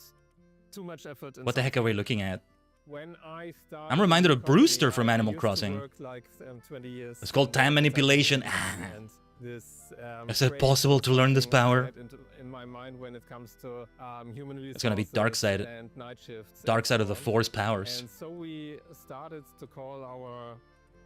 too much effort in. What the heck are we looking at? when I started, I'm reminded of Brewster from I Animal used to Crossing. work like 20 years It's called time manipulation. and this, Is it phrase possible to learn this something I power? had in my mind when it comes to human resources. It's gonna be dark side. and night shifts. Dark and side so of the on. Force powers. And so we started to call our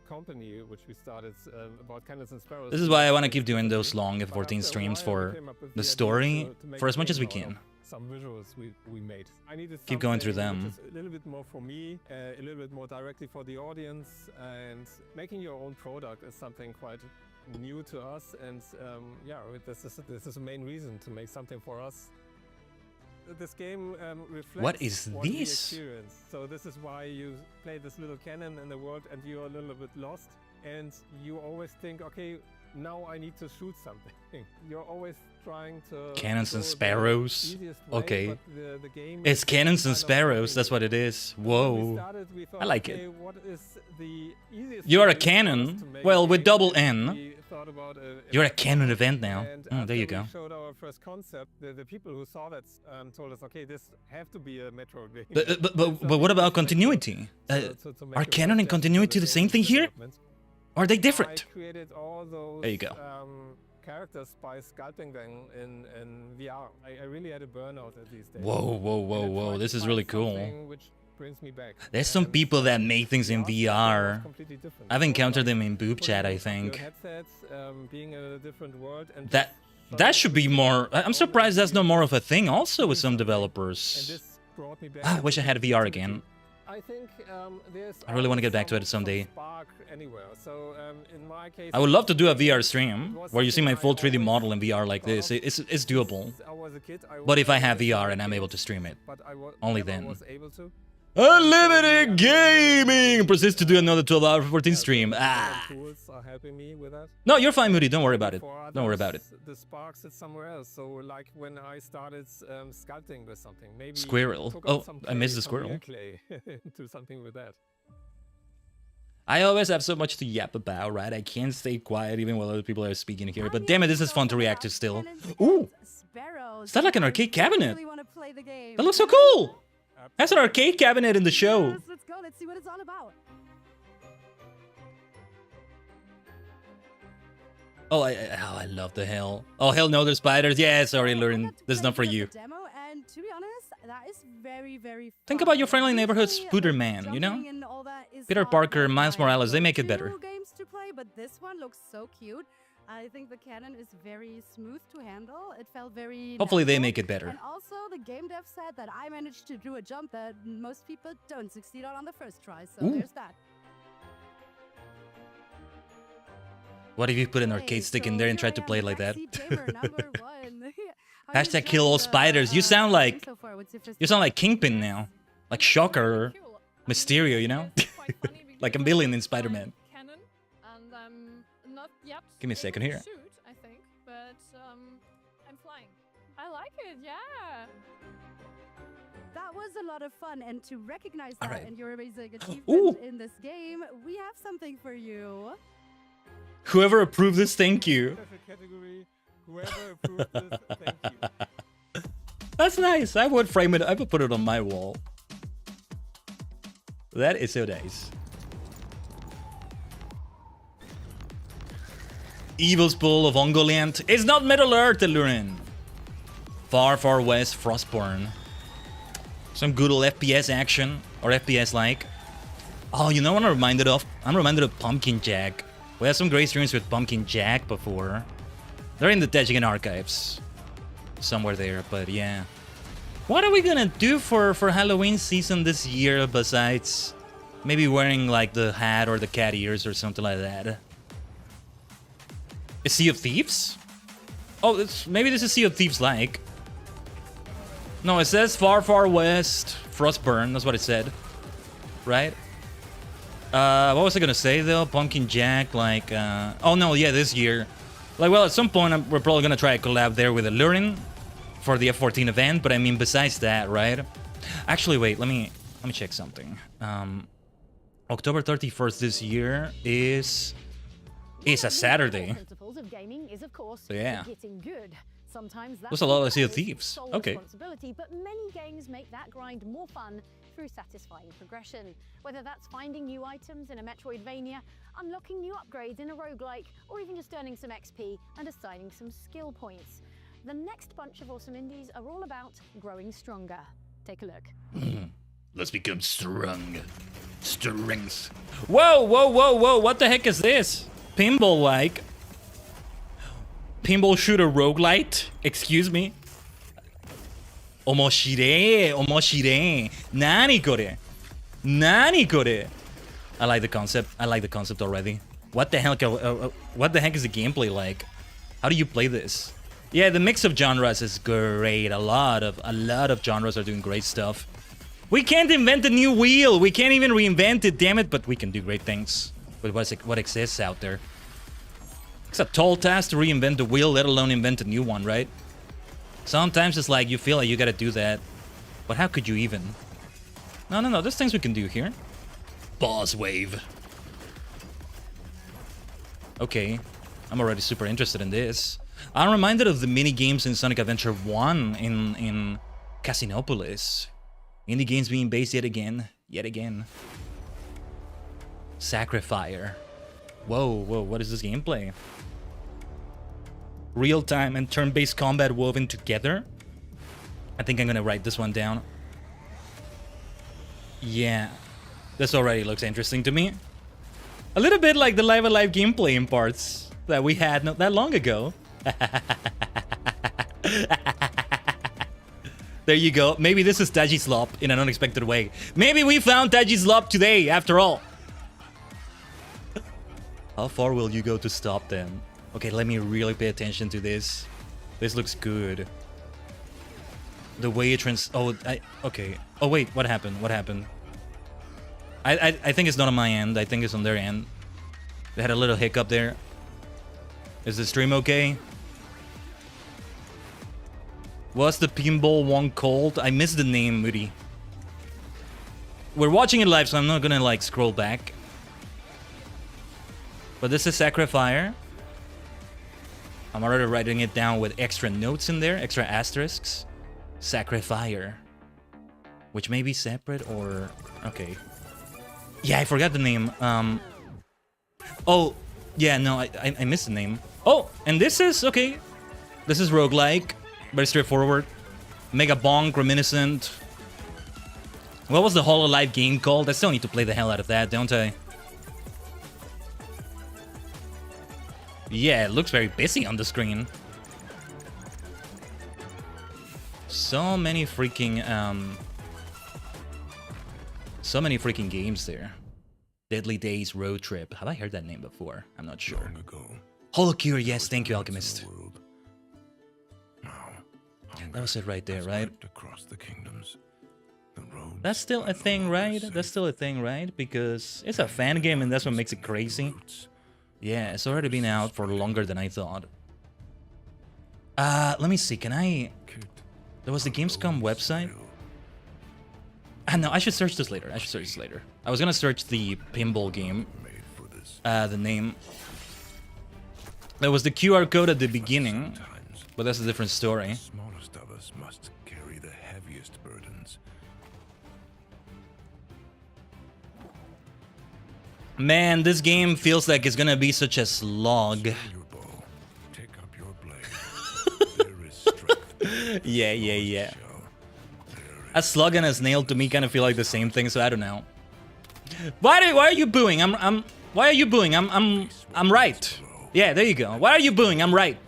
company, which we started about Cannons and Sparrows. This is why I want to keep doing those long F14 streams for the story for as much as we can. Some visuals we made. I needed Keep going through something them. which is a little bit more for me, a little bit more directly for the audience, and making your own product is something quite new to us. And yeah, this is the main reason to make something for us. This game reflects What is what we this? experience. So this is why you play this little cannon in the world and you're a little bit lost, and you always think, okay, now I need to shoot something. You're always trying to Cannons and go the sparrows. easiest way, Okay. but the game It's is cannons and kind of sparrows. something That's what it is. Whoa. we thought, I like okay, it. what is the easiest You are a way for us to cannon. make Well, a with game? double And N. we thought about You're a canon event now. and There you after go. we showed our first concept, the people who saw that told us, okay, this have to be a Metro game. But what about continuity? to make Are a canon and first continuity the same thing here? development. Are they I different? created all those There you go. characters by sculpting them in VR. I really had a burnout at these days. Whoa, whoa, whoa, And I whoa. tried This to is find really cool. something which brings me back. There's some And people that make things in the art style VR. was completely different. I've So, encountered like, them in boob putting chat, I on your think. headsets, being in a different world, and That just that should be more. I'm surprised that's not more of a thing also with some and developers. this brought me back I to wish I had VR again. I think there's I really want to always get back to it some someday. spark anywhere. So in my case, I would love to do a VR stream where you see my full 3D model in VR like this. It's doable. I was a kid, But if I have VR and I'm able to stream it, but I only never then. was able to. Unlimited Gaming proceeds to do another 12-hour 14 stream. Ah. Tools are helping me with that. No, you're fine, Moody. Don't worry about it. For Don't worry about it. others, the spark sits somewhere else. So like when I started sculpting with something, maybe Squirrel. took out Oh, some I missed the clay, some squirrel. real clay, do something with that. I always have so much to yap about, right? I can't stay quiet even while other people are speaking here. But damn it, this is fun to react to still. Ooh! Is that like an arcade cabinet? That looks so cool! That's an arcade cabinet in the show. Yes, let's go. Let's see what it's all about. Oh, I love the hell. Oh, hell no, there's spiders. Yeah, sorry, Lurin. This is not for you. Demo, and to be honest, that is very, very Think fun. about your friendly neighborhood Usually, Spooder like, Man, you know? jumping and all that is Peter not Parker, one of Miles my Morales, they make it go-to better. games to play, but this one looks so cute. I think the cannon is very smooth to handle. It felt very Hopefully they natural. make it better. And also, the game dev said that I managed to do a jump that most people don't succeed on the first try. So Ooh. there's that. What if you put an arcade stick in there and tried to play it like that? Hashtag kill all spiders. You sound like Kingpin now, like Shocker, Mysterio, you know, like a villain in Spider-Man. Cannon, and not yet. Give me a second here. Shoot, I think, but I'm flying. I like it, yeah. That was a lot of fun, and to recognize that Alright. and your amazing achievement Ooh. in this game, we have something for you. Whoever approved this, thank you. Category, whoever approved this, thank you. That's nice. I would frame it. I would put it on my wall. That is so nice. Evil's Bull of Ongoland. It's not Middle Earth, Lurin. Far, far west, Frostborn. Some good old FPS action, or FPS-like. Oh, you know what I'm reminded of? I'm reminded of Pumpkin Jack. We had some great streams with Pumpkin Jack before. They're in the Tajigen archives. Somewhere there, but yeah. What are we gonna do for Halloween season this year besides maybe wearing like the hat or the cat ears or something like that? Is Sea of Thieves? Oh, maybe this is Sea of Thieves like. No, it says Far, Far West, Frostburn. That's what it said. Right? What was I gonna say though? Pumpkin Jack, like, oh no, yeah, this year. Like, well, at some point we're probably gonna try a collab there with Lurin for the F14 event, but I mean, besides that, right? Actually, wait, let me check something. October 31st this year is a Saturday. Principles of gaming is, of course, So, yeah. getting good. Sometimes There's a lot of Sea of Thieves. sole Okay. responsibility, but many games make that grind more fun, through satisfying progression. Whether that's finding new items in a Metroidvania, unlocking new upgrades in a roguelike, or even just earning some XP and assigning some skill points. The next bunch of awesome indies are all about growing stronger. Take a look. Let's become strong. Strength. Whoa, whoa, whoa, whoa, what the heck is this? Pinball-like. Pinball shooter roguelite? Excuse me? Omoshirei, omoshirei. Nani kore? Nani kore? I like the concept. I like the concept already. What the heck? What the heck is the gameplay like? How do you play this? Yeah, the mix of genres is great. A lot of genres are doing great stuff. We can't invent a new wheel. We can't even reinvent it. Damn it! But we can do great things with what exists out there. It's a tall task to reinvent the wheel, let alone invent a new one, right? Sometimes it's like you feel like you gotta do that. But how could you even? No, no, no. There's things we can do here. Boss wave. Okay. I'm already super interested in this. I'm reminded of the mini games in Sonic Adventure 1 in Casinopolis. Indie games being based yet again. Sacrifier. Whoa, whoa, what is this gameplay? Real-time and turn-based combat woven together? I think I'm gonna write this one down. Yeah. This already looks interesting to me. A little bit like the Live Alive gameplay in parts that we had not that long ago. There you go. Maybe this is Tajislop in an unexpected way. Maybe we found Tajislop today, after all. How far will you go to stop them? Okay, let me really pay attention to this. This looks good. The way it okay. Oh wait, what happened? What happened? I think it's not on my end. I think it's on their end. They had a little hiccup there. Is the stream okay? Was the pinball one called? I missed the name, Moody. We're watching it live, so I'm not gonna like scroll back. But this is Sacrifier. I'm already writing it down with extra notes in there, extra asterisks. Sacrifier. Which may be separate or... Okay. Yeah, I forgot the name. Oh, yeah, no, I missed the name. Oh, and this is... Okay. This is roguelike. Very straightforward. Mega Bonk, reminiscent. What was the Hololive game called? I still need to play the hell out of that, don't I? Yeah, it looks very busy on the screen. So many freaking games there. Deadly Days Road Trip. Have I heard that name before? I'm not sure. Holocure, yes, thank you, Alchemist. That was it right there, right? That's still a thing, right? That's still a thing, right? Because it's a fan game and that's what makes it crazy. Yeah, it's already been out for longer than I thought. Let me see, can I... There was the Gamescom website. No, I should search this later. I was gonna search the pinball game. The name. There was the QR code at the beginning, but that's a different story. The smallest of us must carry the heaviest burdens. Man, this game feels like it's gonna be such a slog. Yeah. A slug and a snail to me kind of feel like the same thing, so I don't know. Why are you booing? Why are you booing? I'm right. Yeah, there you go. Why are you booing? I'm right.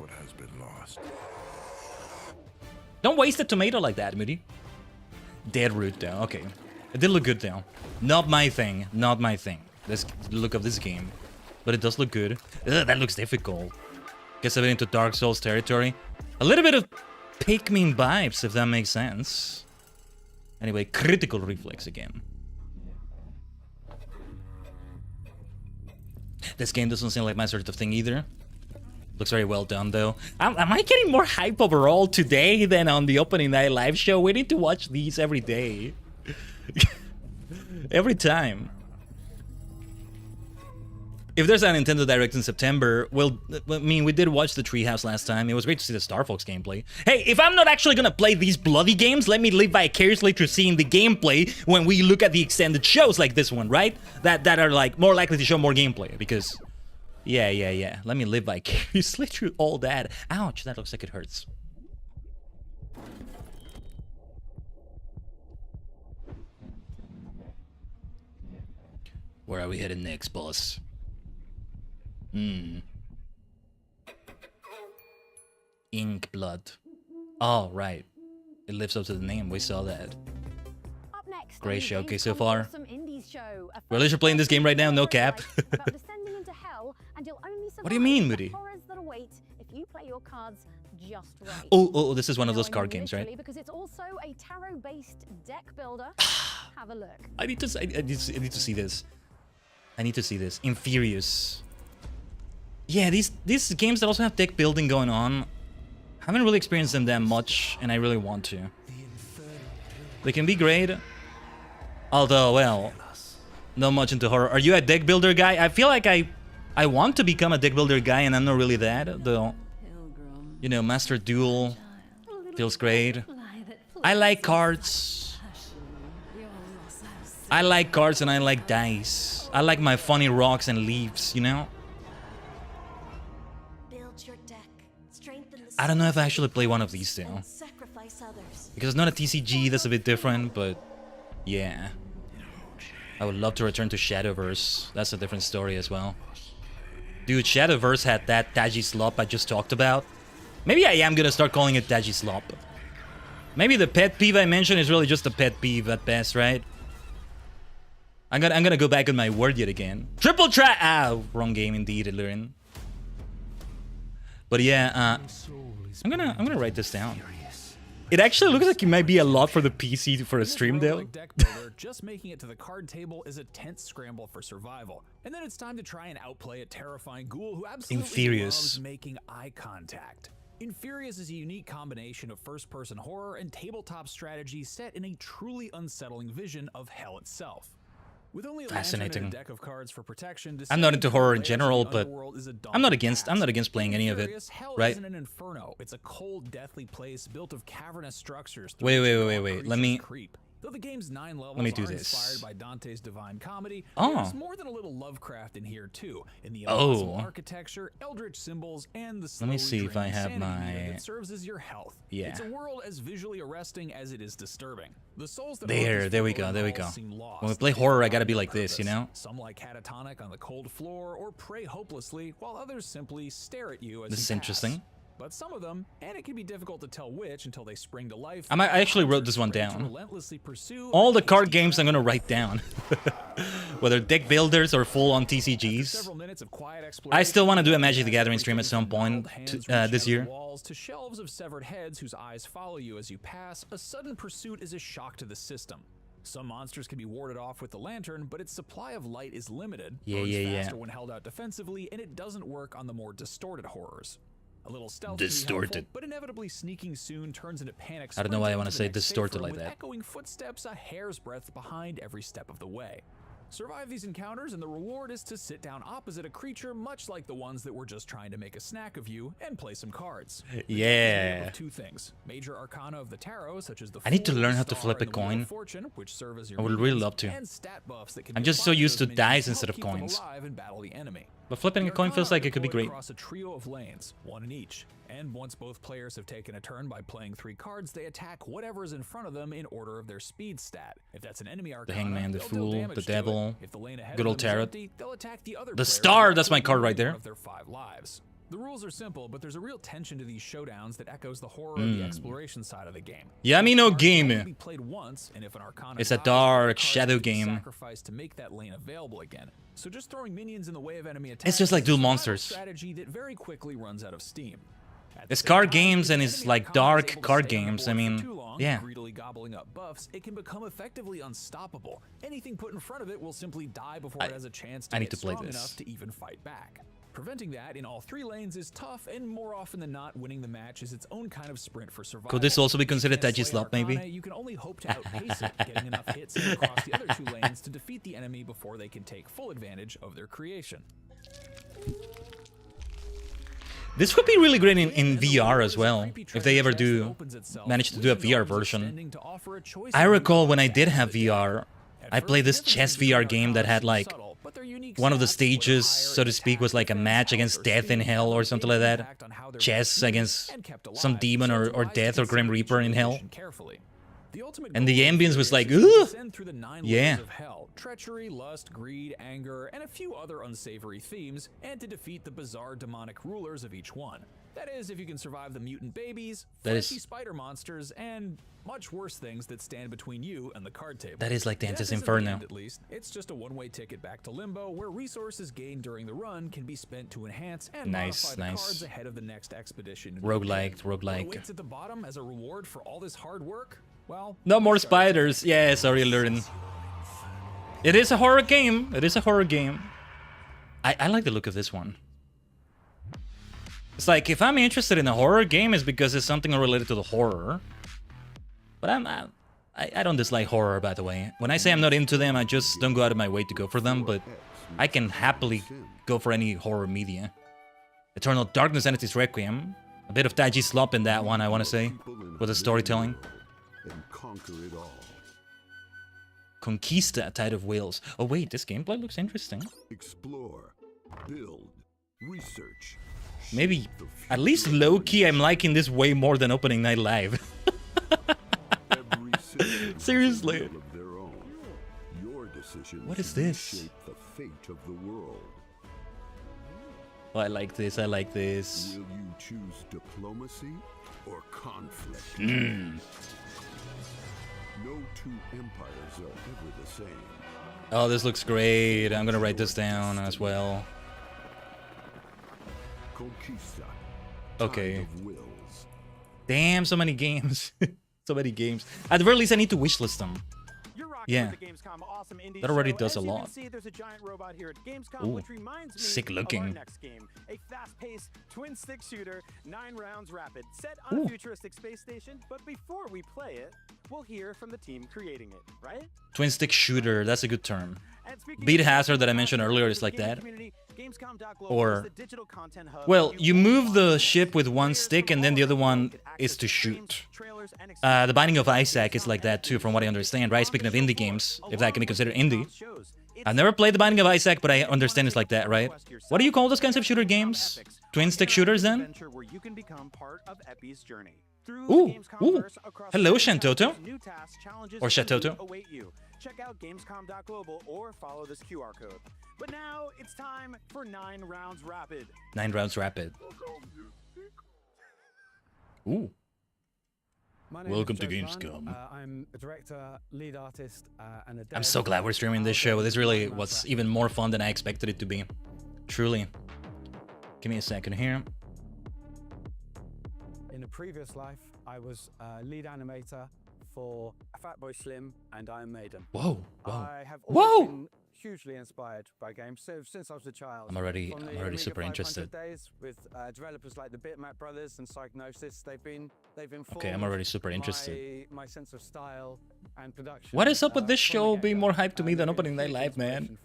Don't waste a tomato like that, Moody. Dead root though. Okay. It did look good though. Not my thing. Not my thing. This look of this game. But it does look good. Ugh, that looks difficult. Guess I've been into Dark Souls territory. A little bit of Pikmin vibes, if that makes sense. Anyway, critical reflex again. This game doesn't seem like my sort of thing either. Looks very well done though. Am I getting more hype overall today than on the opening night live show? We need to watch these every day. Every time. if there's a Nintendo Direct in September, well, I mean, we did watch the Treehouse last time. It was great to see the Star Fox gameplay. Hey, if I'm not actually gonna play these bloody games, let me live vicariously through seeing the gameplay when we look at the extended shows like this one, right? That are like more likely to show more gameplay, because yeah. Let me live vicariously through all that. Ouch, that looks like it hurts. Where are we headed next, boss? Ink blood. Oh, right. It lives up to the name. We saw that. Up next, Great the showcase so Gamescom far. Awesome Indies show. We're literally playing this game right now, no cap. About descending into hell, and you'll only What do you mean, survive Moody? the horrors that await if you play your cards just right. Oh, this is one of those No, I card mean games, literally, right? Because it's also a tarot-based deck builder. Have a look. I need to see this. I need to see this. Infurious. Yeah, these games that also have deck building going on, haven't really experienced them that much, and I really want to. They can be great, although, well, not much into horror. Are you a deck builder guy? I feel like I want to become a deck builder guy, and I'm not really that, though. You know, Master Duel feels great. I like cards. I like cards and I like dice. I like my funny rocks and leaves, you know? I don't know if I actually play one of these two. Because it's not a TCG, that's a bit different, but yeah. I would love to return to Shadowverse. That's a different story as well. Dude, Shadowverse had that Taji Slop I just talked about. Maybe I am gonna start calling it Taji Slop. Maybe the pet peeve I mentioned is really just a pet peeve at best, right? I'm gonna go back on my word yet again. Triple try. Ah, wrong game indeed, Illyrian. But yeah, I'm gonna write this down. It actually looks like it might be a lot for the PC for a stream though. Deck builder, just making it to the card table is a tense scramble for survival, and then it's time to try and outplay a terrifying ghoul who absolutely loves making eye contact. Infurious is a unique combination of first-person horror and tabletop strategy set in a truly unsettling vision of hell itself. With only a lantern and a deck of cards for protection, I'm not into horror in general, but I'm not against playing any of it, right? Isn't an inferno. It's a cold, deathly place built of cavernous structures. Wait. Let me Though the game's 9 levels do are this. inspired by Dante's Divine Comedy, Oh. there's more than a little Lovecraft in here too, in the impossible architecture, eldritch symbols, and the Let me see if I have sanity my that serves as your health. Yeah. It's a world as visually arresting as it is disturbing. The souls that there we go. When we play horror, I gotta be like this, you know? Some lie catatonic on the cold floor or pray hopelessly, while others simply stare at you as This you is pass. interesting. But some of them, and it can be difficult to tell which until they spring to life. I actually wrote this one down. Relentlessly pursue All the card games I'm gonna write down. Whether deck builders or full-on TCGs. I still want to do a Magic the Gathering stream at some point this year. Walls to shelves of severed heads whose eyes follow you as you pass, a sudden pursuit is a shock to the system. Some monsters can be warded off with the lantern, but its supply of light is limited. Burns faster when held out defensively, and it doesn't work on the more distorted horrors. A little stealth distorted, helpful, but inevitably sneaking soon turns into panic. I don't know why I want to say the next distorted safe room like with that. Echoing footsteps a hair's breadth behind every step of the way. Survive these encounters, and the reward is to sit down opposite a creature much like the ones that were just trying to make a snack of you and play some cards. Yeah. Two things: major arcana of the tarot, such as the I need to Fool, learn how to Star, flip a and the Wheel of coin. Fortune, which serve as your I would really minions, love to. and stat buffs that can I'm be just so applied used to those minions dice help instead of keep them coins. alive and battle the enemy. But flipping a coin feels like it could be great. Across a trio of lanes, one in each. And once both players have taken a turn by playing 3 cards, they attack whatever is in front of them in order of their speed stat. If that's an enemy arcana, The Hangman, the they'll deal Fool, damage the to it. Devil, If the lane ahead good of old them is Tarot. empty, they'll attack the other The player Star, who that's my card right eliminated there. one of their 5 lives. The rules are simple, but there's a real tension to these showdowns that echoes the horror of the exploration side of the game. Yami no Cards can only game. be played once, and if an arcana It's a dies, dark cards shadow have to be game. sacrificed to make that lane available again. So just throwing minions in the way of enemy attacks It's just like is a Duel survival Monsters. strategy that very quickly runs out of steam. At the It's same card time, games if and the it's enemy like arcana is dark able to card stay on the games. board I for mean, too long, yeah. greedily gobbling up buffs, it can become effectively unstoppable. Anything put in front of it will simply die before it has a chance to I get need to play strong this. enough to even fight back. Preventing that in all 3 lanes is tough, and more often than not, winning the match is its own kind of sprint for survival. Could this also be considered If you Taji can't slay Slop, maybe? Arcana, you can only hope to outpace it, getting enough hits in across the other 2 lanes to defeat the enemy before they can take full advantage of their creation. This would be really great in VR as well, if they ever do manage to do a VR version. I recall when I did have VR, I played this chess VR game that had like one of the stages, so to speak, was like a match against death in hell or something like that. Chess against some demon or death or Grim Reaper in hell. And the ambience was like, ugh! Yeah. Treachery, lust, greed, anger, and a few other unsavory themes, and to defeat the bizarre demonic rulers of each one. That is, if you can survive the mutant babies, fleshy spider monsters, and much worse things that stand between you and the card table. That is like Dante's Death isn't Inferno. the end, at least. It's just a one-way ticket back to Limbo, where resources gained during the run can be spent to enhance and modify the cards ahead of the next expedition. Roguelike. What awaits at the bottom as a reward for all this hard work? Well, no more spiders. Yeah, sorry, Lurin. It is a horror game. It is a horror game. I like the look of this one. It's like, if I'm interested in a horror game, it's because it's something related to the horror. But I don't dislike horror, by the way. When I say I'm not into them, I just don't go out of my way to go for them, but I can happily go for any horror media. Eternal Darkness Entity's Requiem. A bit of Taiji slop in that one, I want to say, with the storytelling. And conquer it all. Conquista, Tide of Whales. Oh wait, this gameplay looks interesting. Explore, build, research. Maybe, at least low-key, I'm liking this way more than Opening Night Live. Seriously. What is this? The fate of the world. Oh, I like this, I like this. Will you choose diplomacy or conflict? No two empires are ever the same. Oh, this looks great. I'm gonna write this down as well. Conquista. Okay. Damn, so many games. So many games. At the very least, I need to wishlist them. Yeah. That already does a lot. Ooh, sick looking. A fast-paced twin-stick shooter, 9 rounds rapid, set on a futuristic space station. But before we play it, we'll hear from the team creating it, right? Twin-stick shooter, that's a good term. Beat Hazard that I mentioned earlier is like that. Or, well, you move the ship with one stick and then the other one is to shoot. The Binding of Isaac is like that too, from what I understand, right? Speaking of indie games, if that can be considered indie. I've never played The Binding of Isaac, but I understand it's like that, right? What do you call those kinds of shooter games? Twin-stick shooters, then? Ooh, ooh. Hello, Shantoto. Or Shatoto. Check out Gamescom.global or follow this QR code. But now it's time for 9 rounds rapid. 9 rounds rapid. Ooh. Welcome to Gamescom. I'm a director, lead artist, and a dev. I'm so glad we're streaming this show. This really was even more fun than I expected it to be. Truly. Give me a second here. In a previous life, I was lead animator for Fatboy Slim and Iron Maiden. Whoa, whoa. I have always been hugely inspired by games since I was a child. I'm already super interested. Days with developers like the Bitmap Brothers and Psygnosis, they've been okay, I'm already super interested. My sense of style and production. What is up with this show being more hyped to me than Opening Night Live, man?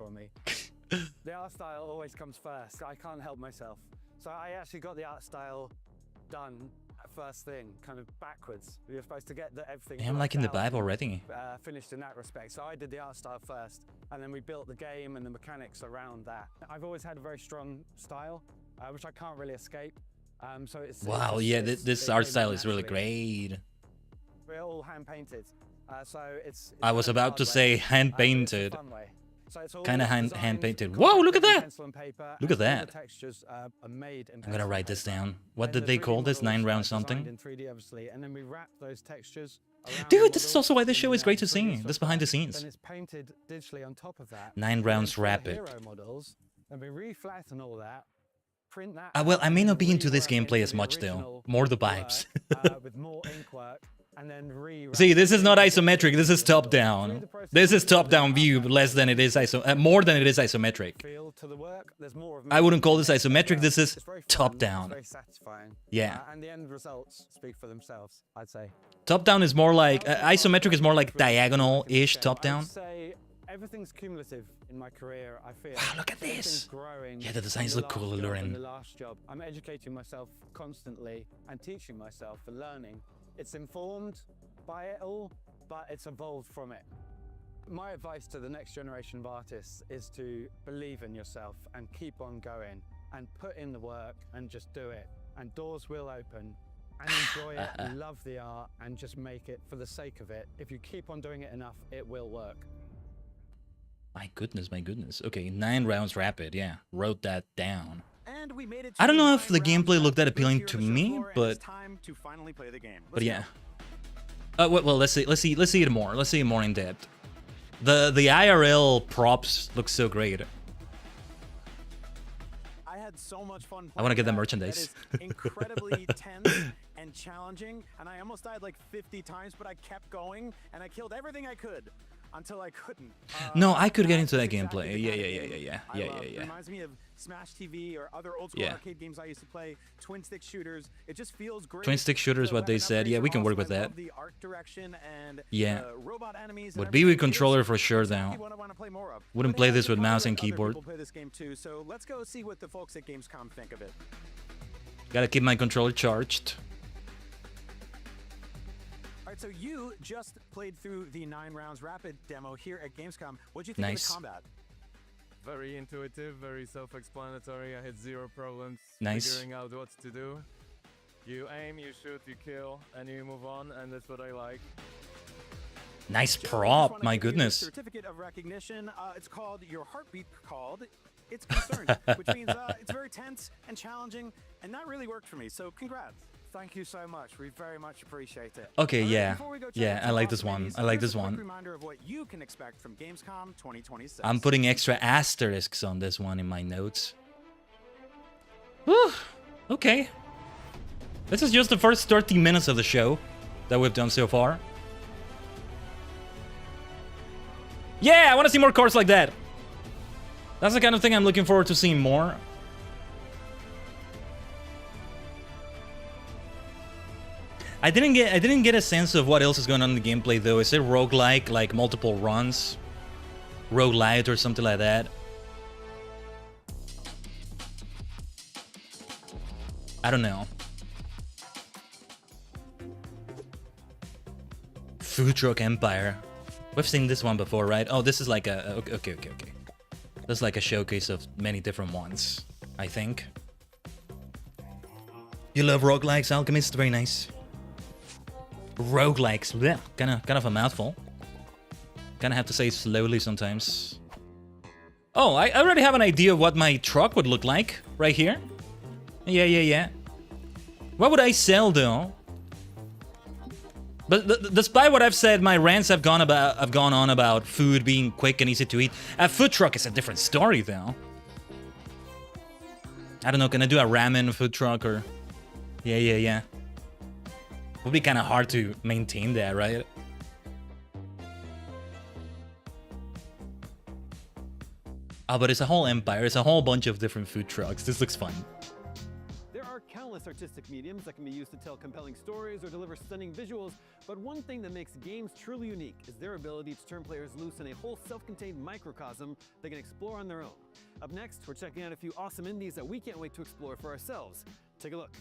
The art style always comes first. I can't help myself. So I actually got the art style done first thing, kind of backwards. You're supposed to get everything. I'm liking the vibe already. Finished in that respect. So I did the art style first, and then we built the game and the mechanics around that. I've always had a very strong style, which I can't really escape. So it's wow, yeah, this art style is really great. We're all hand painted, so it's I was about to say hand painted. Kind of hand painted. Whoa, look at that! Look at that. I'm gonna write this down. What did they call this? 9 round something? Dude, this is also why this show is great to see. This behind the scenes. 9 rounds rapid. Well, I may not be into this gameplay as much though. More the vibes. See, this is not isometric, this is top-down. This is top-down view, less than it is more than it is isometric. I wouldn't call this isometric, this is top-down. Yeah. And the end results speak for themselves, I'd say. Top-down is more like isometric is more like diagonal-ish top-down. everything's cumulative in my career, I feel. Wow, look at Everything's this. growing. Yeah, the designs from look cool, last job alluring. and the last job. I'm educating myself constantly and teaching myself and learning. It's informed by it all, but it's evolved from it. My advice to the next generation of artists is to believe in yourself and keep on going and put in the work and just do it. And doors will open. And enjoy it, love the art, and just make it for the sake of it. If you keep on doing it enough, it will work. My goodness, my goodness. Okay, 9 rounds rapid. Yeah, wrote that down. And we made it I don't to know if 9 the rounds gameplay looked that rapid. appealing Here to on the show me, floor, and but it's time to finally play the game. but Let's yeah. go. Well, let's see it more. Let's see it more in depth. The IRL props look so great. I had so much fun. I want to get the playing that. merchandise. That is incredibly tense and challenging, and I almost died like 50 times, but I kept going, and I killed everything I could until I couldn't. No, I could get into that That's gameplay. exactly the kind of Yeah. game I love. It Yeah. reminds me of Smash TV or other old school Yeah. arcade games I used to play. Twin stick shooters. It just feels great. Twin stick shooter is The what they weapon said. upgrades Yeah, are we can work awesome. with I that. love the art direction and Yeah. robot enemies. Would and be with everything. It is controller for sure exactly though. what I want to play more of. Wouldn't But play hey, this I with can mouse probably and let other keyboard. people play this game too, so let's go see what the folks at Gamescom think of it. Gotta keep my controller charged. All right, so you just played through the 9 rounds rapid demo here at Gamescom. What'd you think Nice. of the combat? Very intuitive, very self-explanatory. I had zero problems Nice. figuring out what to do. You aim, you shoot, you kill, and you move on, and that's what I like. Nice Joe, I just prop, wanna my give you a goodness. certificate of recognition. It's called Your Heartbeat Called. It's concerned, which means it's very tense and challenging, and that really worked for me. So congrats. Thank you so much. We very much appreciate it. Okay, All right, yeah. before we go check Yeah, out I some like this awesome one. indies, I like here's this a quick one. reminder of what you can expect from Gamescom 2026. I'm putting extra asterisks on this one in my notes. Whew. Okay. This is just the first 30 minutes of the show that we've done so far. Yeah, I want to see more cars like that. That's the kind of thing I'm looking forward to seeing more. I didn't get a sense of what else is going on in the gameplay though. Is it roguelike, like multiple runs? Roguelite or something like that? I don't know. Food Truck Empire. We've seen this one before, right? Oh, this is like a... Okay. This is like a showcase of many different ones, I think. You love roguelikes, Alchemist? Very nice. Roguelikes. Yeah, kind of a mouthful. Kinda have to say slowly sometimes. Oh, I already have an idea of what my truck would look like right here. Yeah. What would I sell though? But despite what I've said, my rants have gone on about food being quick and easy to eat. A food truck is a different story though. I don't know, can I do a ramen food truck or... Yeah. Would be kind of hard to maintain that, right? Oh, but it's a whole empire. It's a whole bunch of different food trucks. This looks fun. There are countless artistic mediums that can be used to tell compelling stories or deliver stunning visuals, but one thing that makes games truly unique is their ability to turn players loose in a whole self-contained microcosm they can explore on their own. Up next, we're checking out a few awesome indies that we can't wait to explore for ourselves. Take a look.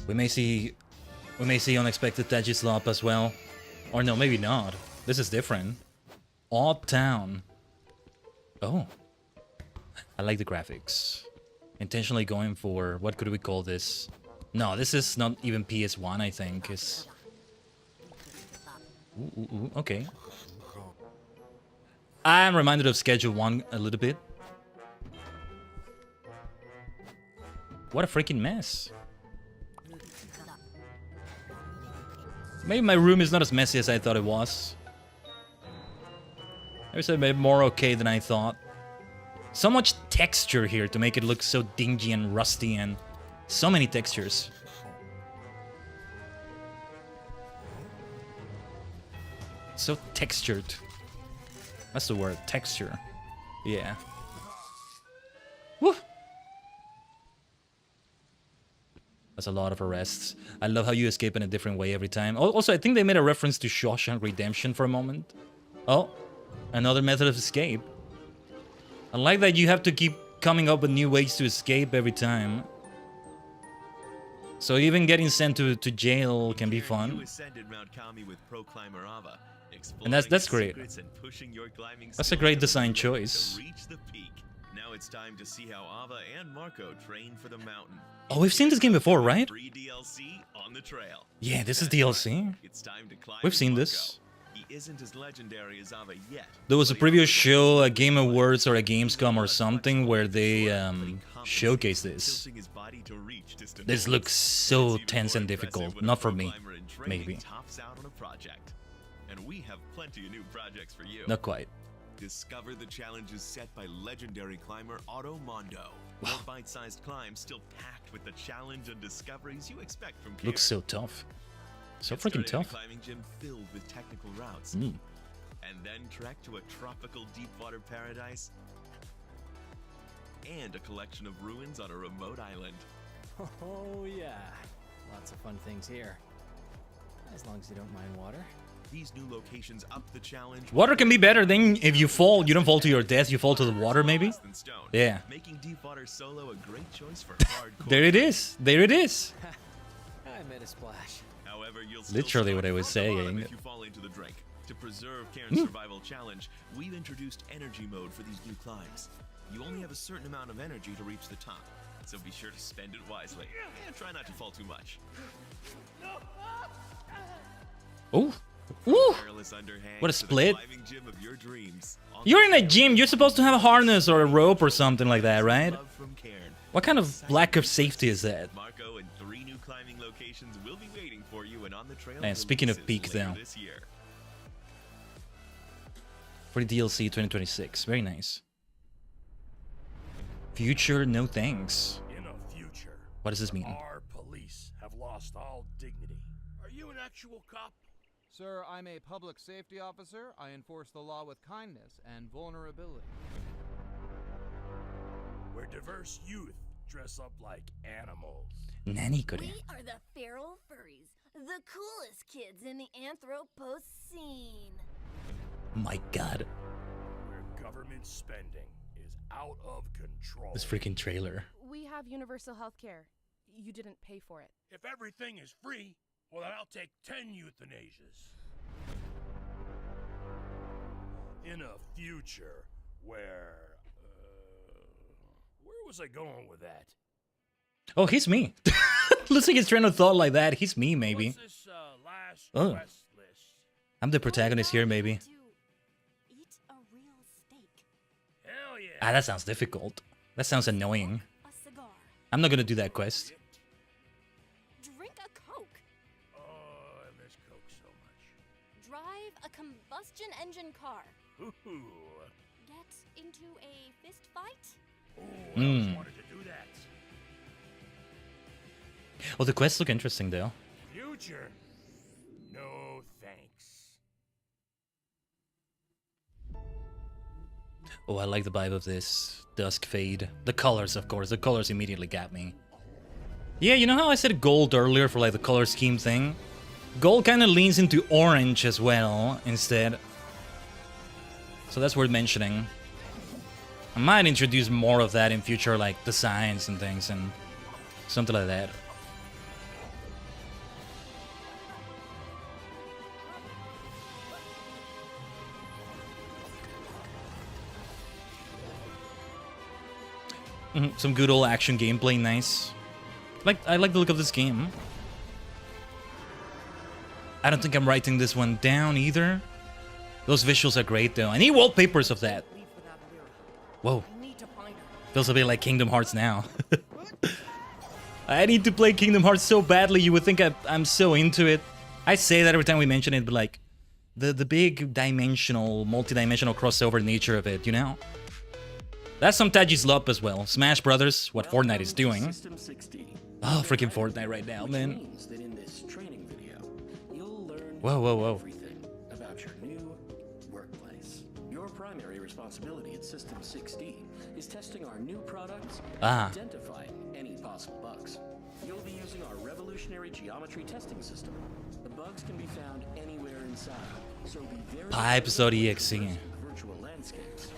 We may see unexpected Tajigen as well. Or no, maybe not. This is different. Odd Town. Oh. I like the graphics. Intentionally going for... What could we call this? No, this is not even PS1, I think. It's... Ooh, okay. I'm reminded of Schedule 1 a little bit. What a freaking mess. Maybe my room is not as messy as I thought it was. I was maybe more okay than I thought. So much texture here to make it look so dingy and rusty and so many textures. So textured. That's the word, texture. Yeah. Woo! That's a lot of arrests. I love how you escape in a different way every time. Also, I think they made a reference to Shawshank Redemption for a moment. Oh, Another method of escape. I like that you have to keep coming up with new ways to escape every time. So even getting sent to jail can be fun. And that's great. That's a great design choice. Now it's time to see how Ava and Marco train for the mountain. Oh, we've seen this game before, right? Free DLC on the trail. Yeah, this is DLC. It's time to climb We've seen Marco. this. He isn't as legendary as Ava yet. There was a previous show, a Game Awards or a Gamescom or something, where they showcased this. This looks so tense and difficult. Not for me, maybe. Tops out on a project. And we have plenty of new projects for you. Not quite. Discover the challenges set by legendary climber Otto Mondo. More bite-sized climbs still packed with the challenge and discoveries you expect from Khaiden. Looks so tough. So Get freaking started in a tough. climbing gym filled with technical routes. Mm. And then trek to a tropical deep water paradise and a collection of ruins on a remote island. Oh yeah, lots of fun things here. As long as you don't mind water. These new locations up the challenge. Water can be better than if you fall. You don't fall to your death. You fall to the water, maybe. Yeah. Making deep water solo a great choice for hardcore. There it is. There it is. I made a splash. However, you'll Literally what I was saying. if you fall into the drink. To preserve Kharin's survival challenge, we've introduced energy mode for these new climbs. You only have a certain amount of energy to reach the top, so be sure to spend it wisely and try not to fall too much. Oh. Ooh. What a split. You're in a gym. You're supposed to have a harness or a rope or something like that, right? What kind of lack of safety is that? Marco and 3 new climbing locations will be waiting for you and on the trail. And speaking of peaks now. For the DLC 2026. Very nice. Future, no thanks. In a future, what does this mean? Our police have lost all dignity. Are you an actual cop? Sir, I'm a public safety officer. I enforce the law with kindness and vulnerability. Where diverse youth dress up like animals. Nanny We are the feral furries, the coolest kids in the Anthropos scene. My god. Where government spending is out of control. This freaking trailer. We have universal health care. You didn't pay for it. If everything is free, well, then I'll take 10 euthanasias. In a future where was I going with that? Oh, he's me. Looks like his train of thought like that. He's me, maybe. What's this, last Oh. quest list? I'm the protagonist here, maybe. Hell yeah. Ah, that sounds difficult. That sounds annoying. I'm not gonna do that quest. Drink a Coke. Oh, I miss Coke so much. Drive a combustion engine car. Ooh. Get into a fist fight. Ooh, I always wanted to do that. Oh, the quests look interesting, though. Future? No thanks. Oh, I like the vibe of this. Dusk fade. The colors, of course. The colors immediately got me. Yeah, you know how I said gold earlier for like the color scheme thing? Gold kind of leans into orange as well, instead. So that's worth mentioning. I might introduce more of that in future, like designs and things and something like that. Some good old action gameplay, nice. I like the look of this game. I don't think I'm writing this one down either. Those visuals are great though. I need wallpapers of that. Whoa. Feels a bit like Kingdom Hearts now. I need to play Kingdom Hearts so badly, you would think I'm so into it. I say that every time we mention it, but like, the big dimensional, multi-dimensional crossover nature of it, you know? That's some Taji's love as well. Smash Brothers, what Fortnite is doing. Oh, freaking Fortnite right now, man. Whoa, whoa, whoa. About your new workplace. Your primary responsibility at System 60 is testing our new products and identifying any possible bugs. You'll be using our revolutionary geometry testing system. The bugs can be found anywhere inside, so be very Pipes.exe. landscapes.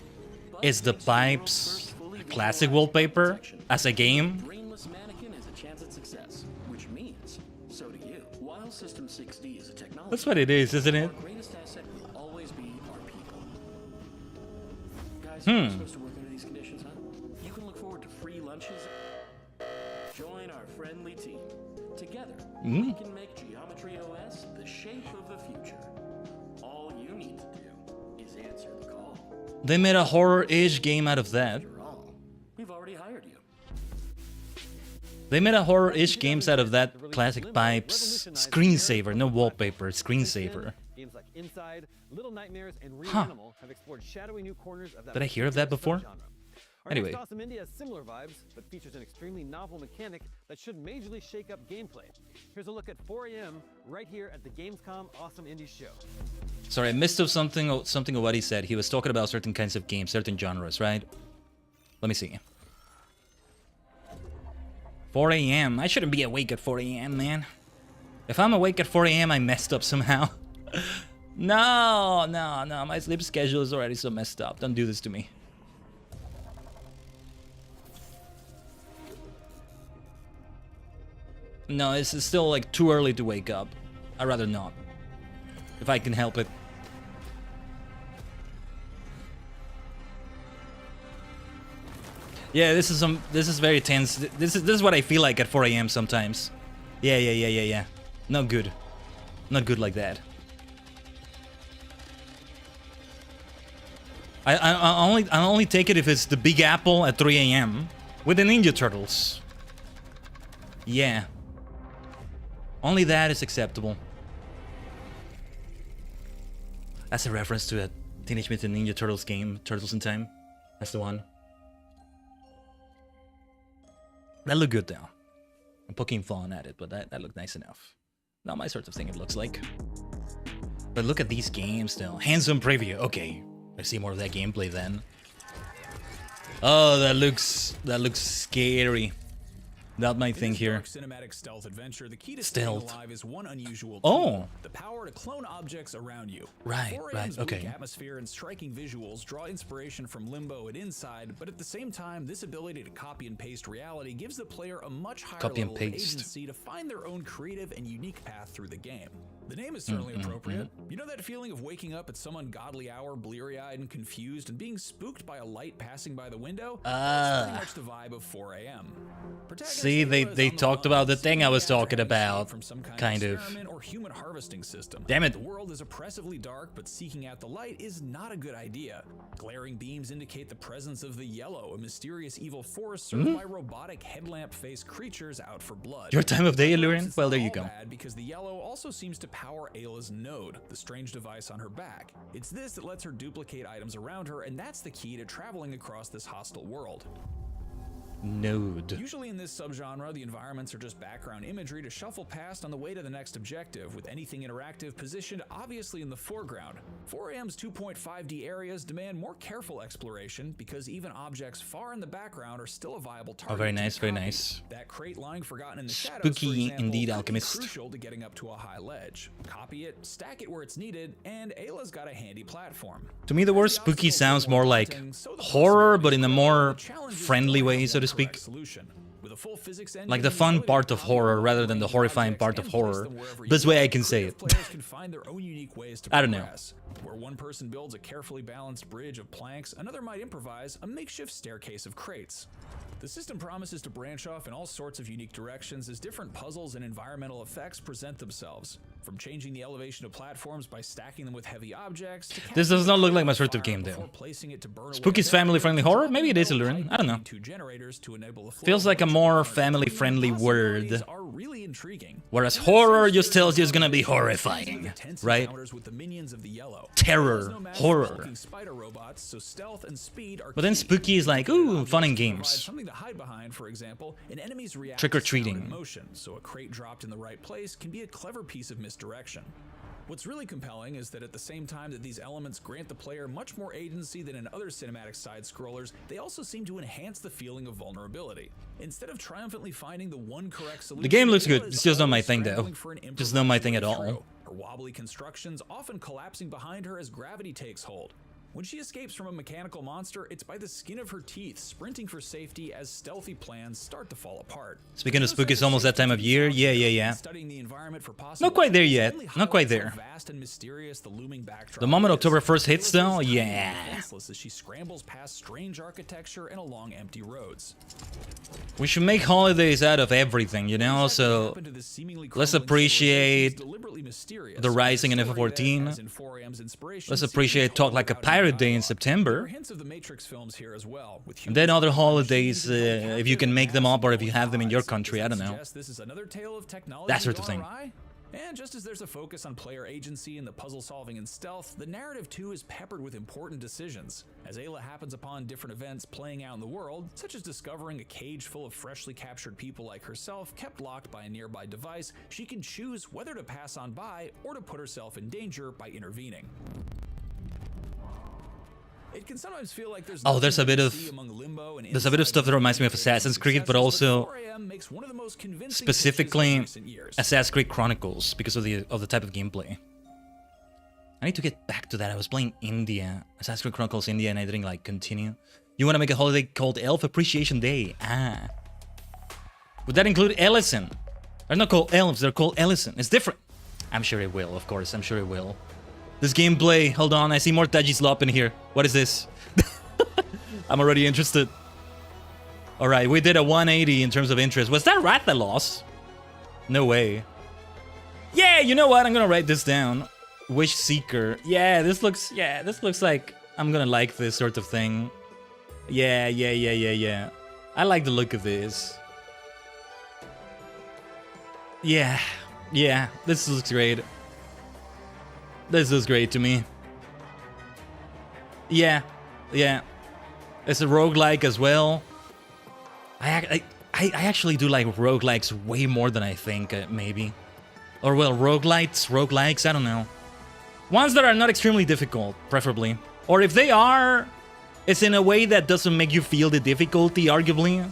Is the pipes classic wallpaper as a game? Brainless Mannequin has a chance at success, which means so do you. While System 6D is a technology, That's what it is, isn't it? our greatest asset will always be our people. Guys, you're supposed to work under these conditions, huh? You can look forward to free lunches. Join our friendly team. Together, we can make Geometry OS the shape of the future. All you need to do is answer the call. They made a horror-ish game out of that. We've already hired you. They made a horror-ish games out of that classic pipes screensaver, no wallpaper, screensaver. Games like Inside, Little Nightmares, and Reanimal have explored shadowy new corners of that. Did I hear of that before? Our Anyway. next Awesome Indie has similar vibes, but features an extremely novel mechanic that should majorly shake up gameplay. Here's a look at 4 AM right here at the Gamescom Awesome Indie show. Sorry, I missed of something of what he said. He was talking about certain kinds of games, certain genres, right? Let me see. 4 AM. I shouldn't be awake at 4 AM, man. If I'm awake at 4 AM, I messed up somehow. No. My sleep schedule is already so messed up. Don't do this to me. No, it's still like too early to wake up. I'd rather not. If I can help it. Yeah, this is very tense. This is what I feel like at 4 AM sometimes. Yeah. Not good. Not good like that. I only take it if it's the Big Apple at 3 AM with the Ninja Turtles. Yeah. Only that is acceptable. That's a reference to a Teenage Mutant Ninja Turtles game, Turtles in Time. That's the one. That looked good though. I'm poking fun at it, but that looked nice enough. Not my sort of thing, it looks like. But look at these games though. Hands-on preview. Okay, I see more of that gameplay then. Oh, that looks scary. Not my thing here. Cinematic stealth adventure, the key to Stealth. staying alive is one unusual Oh. tool, the power to clone objects around you. Right, 4 right, AM's okay. bleak atmosphere and striking visuals draw inspiration from Limbo and Inside, but at the same time, this ability to copy and paste reality gives the player a much higher Copy and level of paste. agency to find their own creative and unique path through the game. The name is certainly appropriate. You know that feeling of waking up at some ungodly hour, bleary-eyed and confused, and being spooked by a light passing by the window? That's pretty much the vibe of 4 AM. See, they talked about the thing I was talking about, kind of. Or human harvesting system. Damn it. The world is oppressively dark, but seeking out the light is not a good idea. Glaring beams indicate the presence of the Yellow, a mysterious evil force served by robotic headlamp-faced creatures out for blood. Your time of day, Illyrian? It's Well, there not you all go. bad because the Yellow also seems to power Ayla's node, the strange device on her back. It's this that lets her duplicate items around her, and that's the key to traveling across this hostile world. Node. Usually in this subgenre, the environments are just background imagery to shuffle past on the way to the next objective, with anything interactive positioned obviously in the foreground. 4 AM's 2.5D areas demand more careful exploration because even objects far in the background are still a viable target. Oh, very to be nice, very copied. nice. That crate lying forgotten in the shadows, Spooky for example, indeed, could be Alchemist. crucial to getting up to a high ledge. Copy it, stack it where it's needed, and Ayla's got a handy platform. To me, the word spooky sounds more like horror, but in a more friendly way, so to speak. With a full physics engine, Like the fun part of horror rather than the horrifying part of horror. Best way I can say it. players can find their own unique ways to I don't know. progress. Where one person builds a carefully balanced bridge of planks, another might improvise a makeshift staircase of crates. The system promises to branch off in all sorts of unique directions as different puzzles and environmental effects present themselves. From changing the elevation of platforms by stacking them with heavy objects, to This does not look like my sort of game, though. Spooky's family-friendly horror? Maybe it is, Illyrian. I don't know. Feels like a more family-friendly word. are really intriguing. Whereas horror just tells you it's gonna be horrifying, right? With the minions of the Yellow. Terror, horror. Spider robots, so stealth and speed are But then Spooky is like, ooh, fun and games. something to hide behind, for example, an enemy's reaction Trick-or-treating. motion, so a crate dropped in the right place can be a clever piece of misdirection. What's really compelling is that at the same time that these elements grant the player much more agency than in other cinematic side-scrollers, they also seem to enhance the feeling of vulnerability. Instead of triumphantly finding the one correct solution, The game looks good. Ayla is It's just not my always thing, though. scrambling for an Just not my thing at improvised way all. through. Her wobbly constructions often collapsing behind her as gravity takes hold. When she escapes from a mechanical monster, it's by the skin of her teeth, sprinting for safety as stealthy plans start to fall apart. Speaking of spooky, it's almost that time of year. Yeah. Studying the environment for possible Not quite there yet. Not quite there. Vast and mysterious the looming backdrop. The moment October 1st hits, though, yeah. As she scrambles past strange architecture and along empty roads. We should make holidays out of everything, you know? So let's appreciate the Rising in FF14. Let's appreciate Talk Like a Pirate Day in September. And then other holidays, if you can make them up or if you have them in your country, I don't know. That sort of thing. And just as there's a focus on player agency and the puzzle solving and stealth, the narrative too is peppered with important decisions. As Ayla happens upon different events playing out in the world, such as discovering a cage full of freshly captured people like herself kept locked by a nearby device, she can choose whether to pass on by or to put herself in danger by intervening. It can sometimes feel like there's a bit of stuff that reminds me of Assassin's Creed, but also specifically Assassin's Creed Chronicles because of the type of gameplay. I need to get back to that. I was playing India, Assassin's Creed Chronicles India, and I didn't like continue. You want to make a holiday called Elf Appreciation Day? Ah, would that include Ellison? They're not called elves; they're called Ellison. It's different. I'm sure it will, of course. I'm sure it will. This gameplay, hold on, I see more Taji slop in here. What is this? I'm already interested. Alright, we did a 180 in terms of interest. Was that Rathalos? No way. Yeah, you know what? I'm gonna write this down. Wish Seeker. Yeah, this looks like I'm gonna like this sort of thing. Yeah. I like the look of this. Yeah, this looks great. This is great to me. Yeah. It's a roguelike as well. I actually do like roguelikes way more than I think, maybe. Or well, roguelikes, I don't know. Ones that are not extremely difficult, preferably. Or if they are, it's in a way that doesn't make you feel the difficulty, arguably.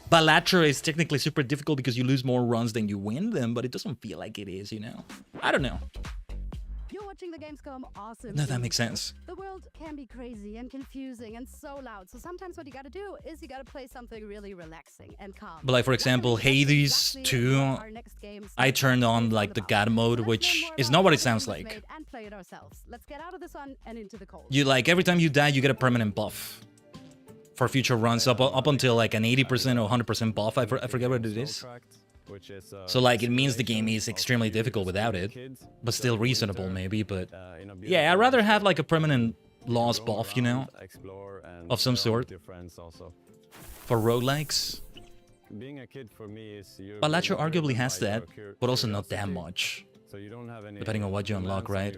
Balatra is technically super difficult because you lose more runs than you win them, but it doesn't feel like it is, you know? I don't know. You're watching the Gamescom Awesome. No, that makes sense. The world can be crazy and confusing and so loud, so sometimes what you gotta do is you gotta play something really relaxing and calm. But like, for example, Hades 2, I turned on like the God mode, which is not what it sounds like. And play it ourselves. Let's get out of the sun and into the cold. You like, every time you die, you get a permanent buff. For future runs, up until like an 80% or 100% buff, I forget what it is. So like, it means the game is extremely difficult without it, but still reasonable maybe, but yeah, I'd rather have like a permanent loss buff, you know, of some sort. For roguelikes. Balatra arguably has that, but also not that much. Depending on what you unlock, right?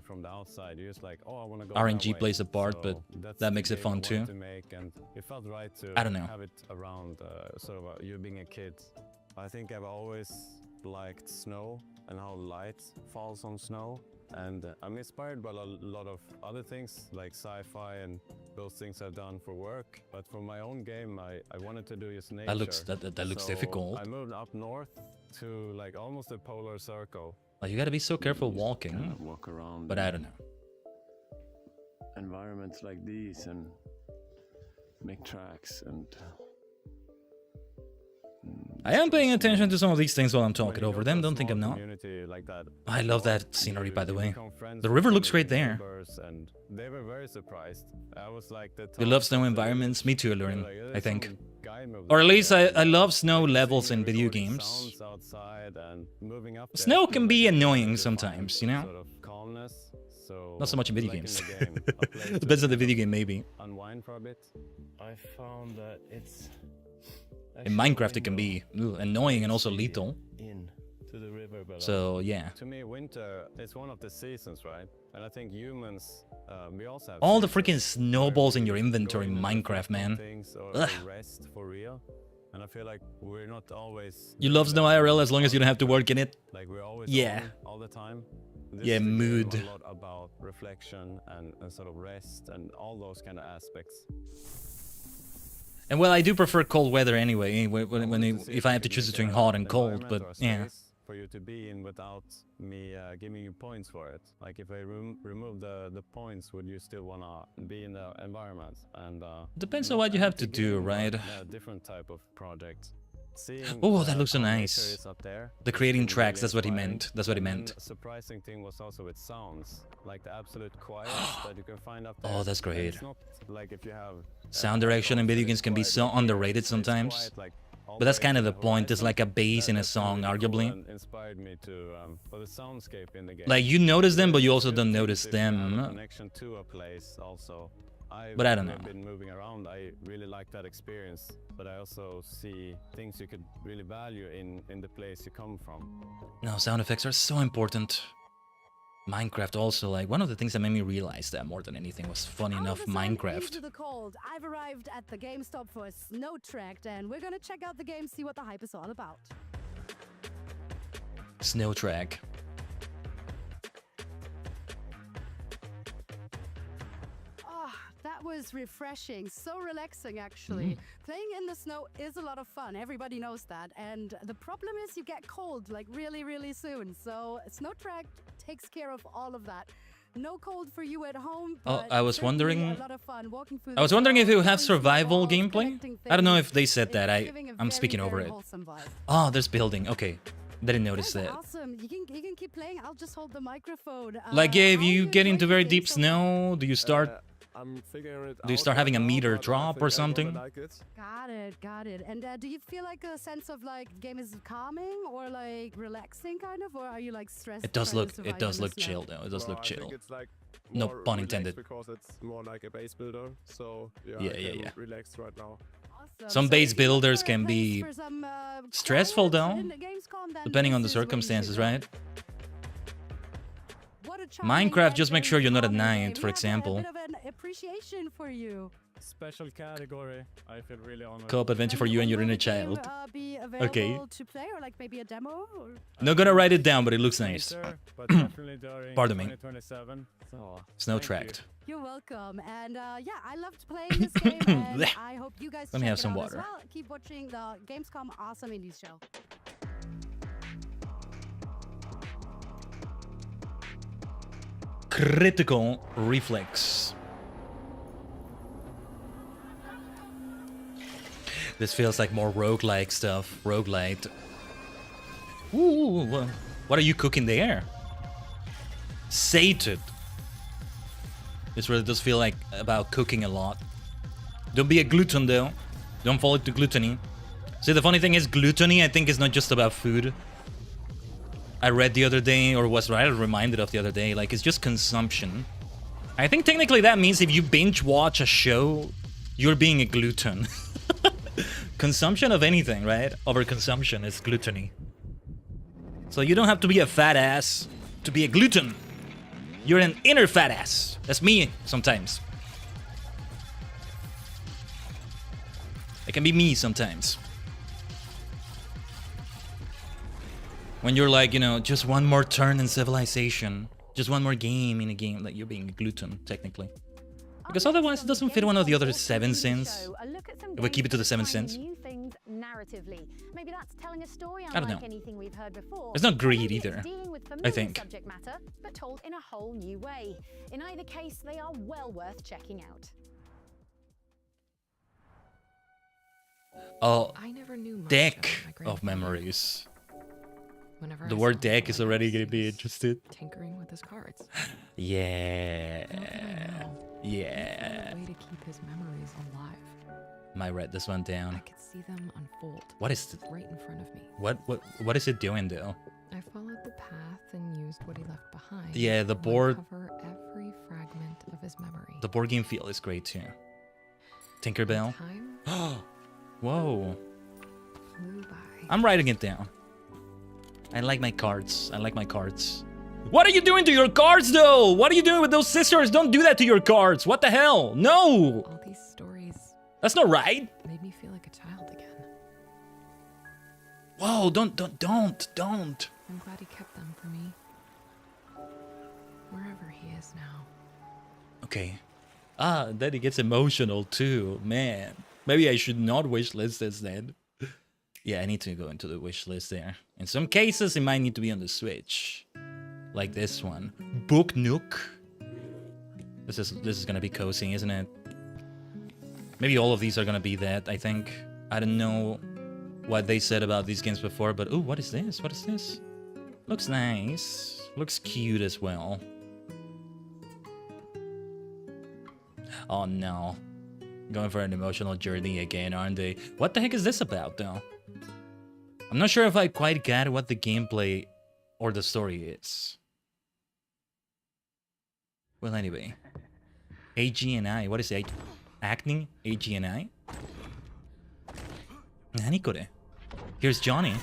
RNG plays a part, but that makes it fun too. I don't know. I think I've always liked snow and how light falls on snow, and I'm inspired by a lot of other things like sci-fi and those things I've done for work. But for my own game, I wanted to do just nature. That looks difficult. I moved up north to like almost a polar circle. Like, you gotta be so careful walking. Walk around. But I don't know. Environments like these and make tracks and. I am paying attention to some of these things while I'm talking over them, don't think I'm not. I love that scenery, by the way. The river looks great there. They were very surprised. I was like, you love snow environments? Me too, Lurin, I think. Or at least I love snow levels in video games. Snow can be annoying sometimes, you know? Not so much in video games. Depends on the video game, maybe. Unwind for a bit. I found that it's... In Minecraft, it can be annoying and also lethal. So, yeah. To me, winter is one of the seasons, right? And I think humans, we also have all the freaking snowballs in your inventory in Minecraft, man. Rest for real. And I feel like we're not always. You love snow IRL as long as you don't have to work in it. Like we're always all the time. Yeah, mood. A lot about reflection and sort of rest and all those kind of aspects. And well, I do prefer cold weather anyway, if I have to choose between hot and cold, but yeah. for you to be in without me giving you points for it. Like if I remove the points, would you still wanna be in the environment? And depends on what you have to do, right? A different type of project. Oh, that looks so nice. Up there, the creating tracks, that's what he meant. That's what he meant. A surprising thing was also with sounds, like the absolute quiet that you can find up there. Oh, that's great. It's not like if you have sound direction in video games can be so underrated sometimes. But that's kind of the point. There's like a bass in a song, arguably. Inspired me to for the soundscape in the game. Like you notice them, but you also don't notice them. Connection to a place also. But I don't know. I've been moving around. I really like that experience, but I also see things you could really value in the place you come from. No, sound effects are so important. Minecraft also, like, one of the things that made me realize that more than anything was, funny enough, Minecraft. Into the cold. I've arrived at the GameStop for a snow track, and we're gonna check out the game, see what the hype is all about. Snow track. That was refreshing, so relaxing actually. Playing in the snow is a lot of fun, everybody knows that. And the problem is you get cold like really soon. So Snow Track takes care of all of that. No cold for you at home. Oh, I was wondering. A lot of fun walking through I was wondering if it would have survival gameplay. I don't know if they said that. I'm speaking over it. Oh, there's building. Okay. Didn't notice that. Awesome. You can keep playing. I'll just hold the microphone. Like, yeah, if you get into very deep snow, do you start... I'm figuring it out. Do you start having a meter drop or something? Got it. And do you feel like a sense of like the game is calming or like relaxing kind of, or are you like stressed? It does look chill though. It does look chill. I think it's like no pun intended. Because it's more like a base builder, so yeah. I'm relaxed right now. Awesome. Some base builders can be stressful though, depending on the circumstances, right? Minecraft, just make sure you're not at night, for example. A bit of an appreciation for you. Special category. I feel really honored. Co-op adventure for you and your inner child. Okay. To play or like maybe a demo? Or? Not gonna write it down, but it looks nice. Sir, but definitely during Pardon me. 2027. So, Snow tracked. You're welcome. And yeah, I loved playing this game. And I hope you guys Let me have some water. As well. Keep watching the Gamescom Awesome Indies show. Critical reflex. This feels like more roguelike stuff. Roguelite. Ooh, what are you cooking there? Sated. This really does feel like about cooking a lot. Don't be a glutton though. Don't fall into gluttony. See, the funny thing is gluttony I think is not just about food. I read the other day, or was reminded of the other day, like, it's just consumption. I think technically that means if you binge watch a show, you're being a glutton. Consumption of anything, right? Overconsumption is gluttony. So you don't have to be a fat ass to be a glutton. You're an inner fat ass. That's me sometimes. It can be me sometimes. When you're like, you know, just one more turn in civilization, just one more game in a game, like you're being a glutton, technically. Because otherwise it doesn't fit one of the other 7 sins. If we keep it to the 7 sins. Narratively. Maybe that's telling a story I don't know. unlike anything we've heard before. It's not greed Maybe either, it's dealing with I familiar think. subject matter, but told in a whole new way. In either case, they are well worth checking out. Oh, I never knew much deck about my of memories. Whenever The I word saw deck him, is I already was gonna be interested. tinkering with his cards. Yeah. How can I know? Yeah. A way to keep his memories alive. Might write this one down. I could see them unfold. What is right in front of me? What is it doing though? I followed the path and used what he left behind. Yeah, the to board. uncover every fragment of his memory. The board game feel is great too. Tinkerbell. Time Whoa. flew by. I'm writing it down. I like my cards. I like my cards. What are you doing to your cards though? What are you doing with those scissors? Don't do that to your cards. What the hell? No. All these stories That's not right. made me feel like a child again. Whoa, don't. I'm glad he kept them for me. Wherever he is now. Okay. Ah, then it gets emotional too. Man. Maybe I should not wishlist this then. Yeah, I need to go into the wish list there. In some cases, it might need to be on the Switch. Like this one. Book Nook. This is gonna be cozy, isn't it? Maybe all of these are gonna be that, I think. I don't know what they said about these games before, but ooh, what is this? What is this? Looks nice. Looks cute as well. Oh no. Going for an emotional journey again, aren't they? What the heck is this about, though? I'm not sure if I quite get what the gameplay or the story is. Well, anyway. AG&I. What is it? Acne? AG&I? Nani kore? Here's Johnny.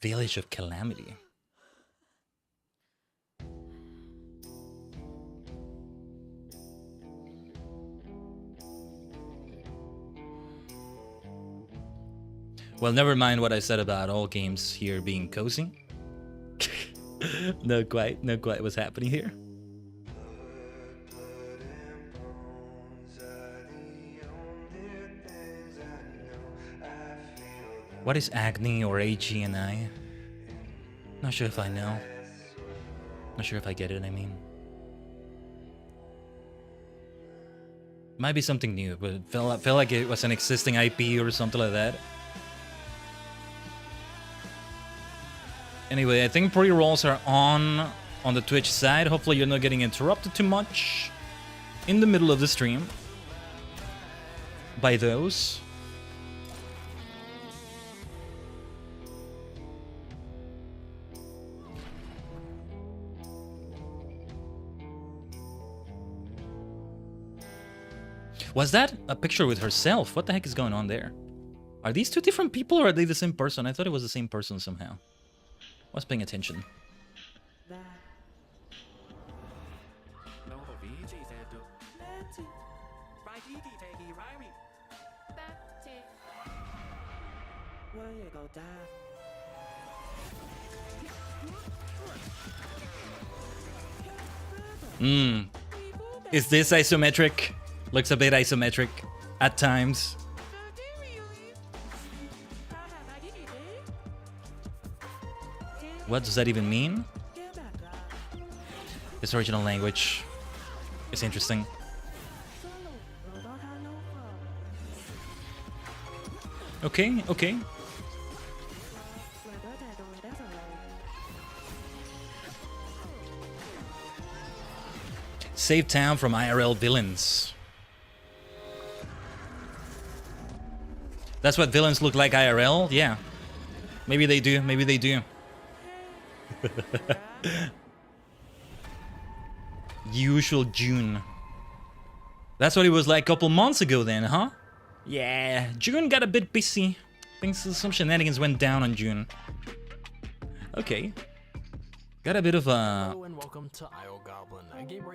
Village of Calamity. Well, never mind what I said about all games here being cozy. Not quite what's happening here. What is Agni or AG&I? Not sure if I know. Not sure if I get it, I mean. Might be something new, but it felt like it was an existing IP or something like that. Anyway, I think pre-rolls are on the Twitch side. Hopefully you're not getting interrupted too much in the middle of the stream by those. Was that a picture with herself? What the heck is going on there? Are these two different people or are they the same person? I thought it was the same person somehow. I was paying attention. Is this isometric? Looks a bit isometric at times. What does that even mean? This original language is interesting. Okay, okay. Save town from IRL villains. That's what villains look like IRL? Yeah. Maybe they do, maybe they do. Usual June. That's what it was like a couple months ago then, huh? Yeah, June got a bit busy. Some shenanigans went down on June. Okay. Got a bit of a...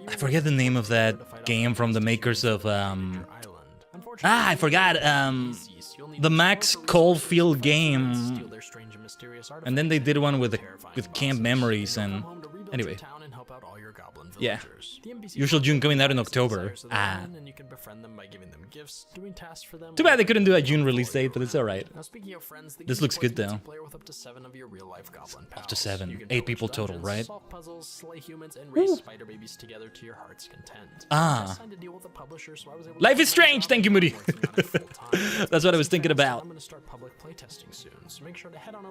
I forget the name of that game from the makers of... I forgot! The Max Caulfield game. And then they did one with Camp Memories and... Anyway. Yeah. Usual June coming out in October. Too bad they couldn't do a June release date, but it's alright. This looks good though. Up to 7. 8 people total, right? Ah. Life is Strange! Thank you, Moody! That's what I was thinking about.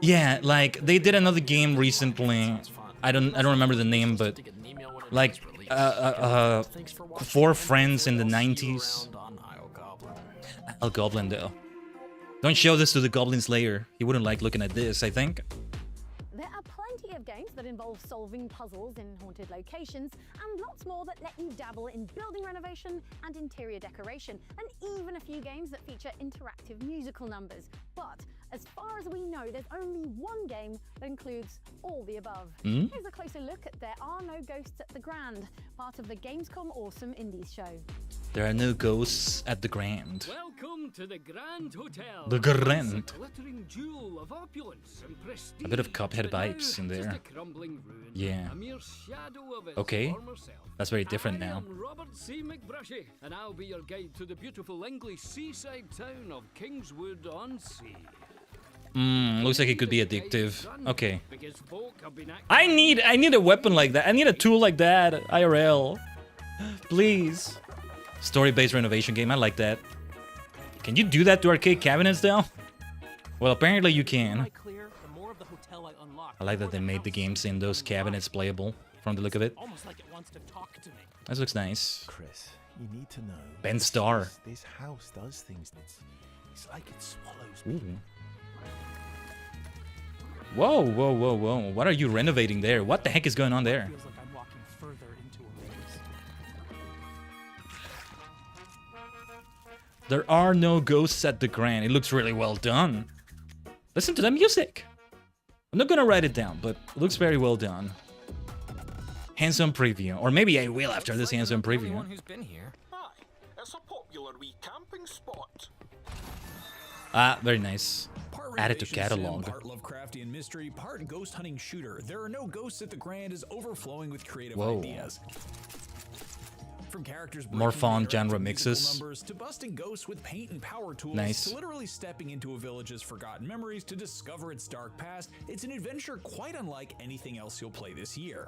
Yeah, like, they did another game recently. I don't remember the name, but like 4 friends in the 90s. I'll Goblin though. Don't show this to the Goblin Slayer. He wouldn't like looking at this, I think. There are plenty of games that involve solving puzzles in haunted locations, and lots more that let you dabble in building renovation and interior decoration, and even a few games that feature interactive musical numbers. But as far as we know, there's only one game that includes all the above. Here's a closer look at There Are No Ghosts at the Grand, part of the Gamescom Awesome Indies show. There are no ghosts at the Grand. Welcome to the Grand Hotel. The Grand. It's a glittering jewel of opulence and prestige. A bit of Cuphead but now vibes in just there. a crumbling ruin, Yeah. a mere shadow of its Okay. former self. That's very different I now. am Robert C. McBrushy, and I'll be your guide to the beautiful English seaside town of Kingswood-on-Sea. Looks like it could be addictive. Okay. Because folk have been acting I need a weapon like that. I need a tool like that. IRL. Please. Story-based renovation game. I like that. Can you do that to arcade cabinets though? Well, apparently you can. I like that they made the games in those cabinets playable from the look of it. Almost like it wants to talk to me. This looks nice. Chris, you need to know. Ben Starr. This house does things. It's like it swallows Ooh. me. Whoa, whoa, whoa, whoa. What are you renovating there? What the heck is going on there? Feels like I'm walking further into a maze. There are no ghosts at the Grand. It looks really well done. Listen to the music. I'm not gonna write it down, but it looks very well done. Hands-on preview. Or maybe I will after this hands-on preview. Who's been here? Hi, it's a popular wee camping spot. Ah, very nice. Added to Renovation sim, catalog. Part Lovecraftian mystery, part ghost hunting shooter. There are no ghosts at the Grand is overflowing with creative Whoa. ideas. From characters More breaking fun into genre musical mixes. numbers, to busting ghosts with paint and power tools, Nice. to literally stepping into a village's forgotten memories to discover its dark past, it's an adventure quite unlike anything else you'll play this year.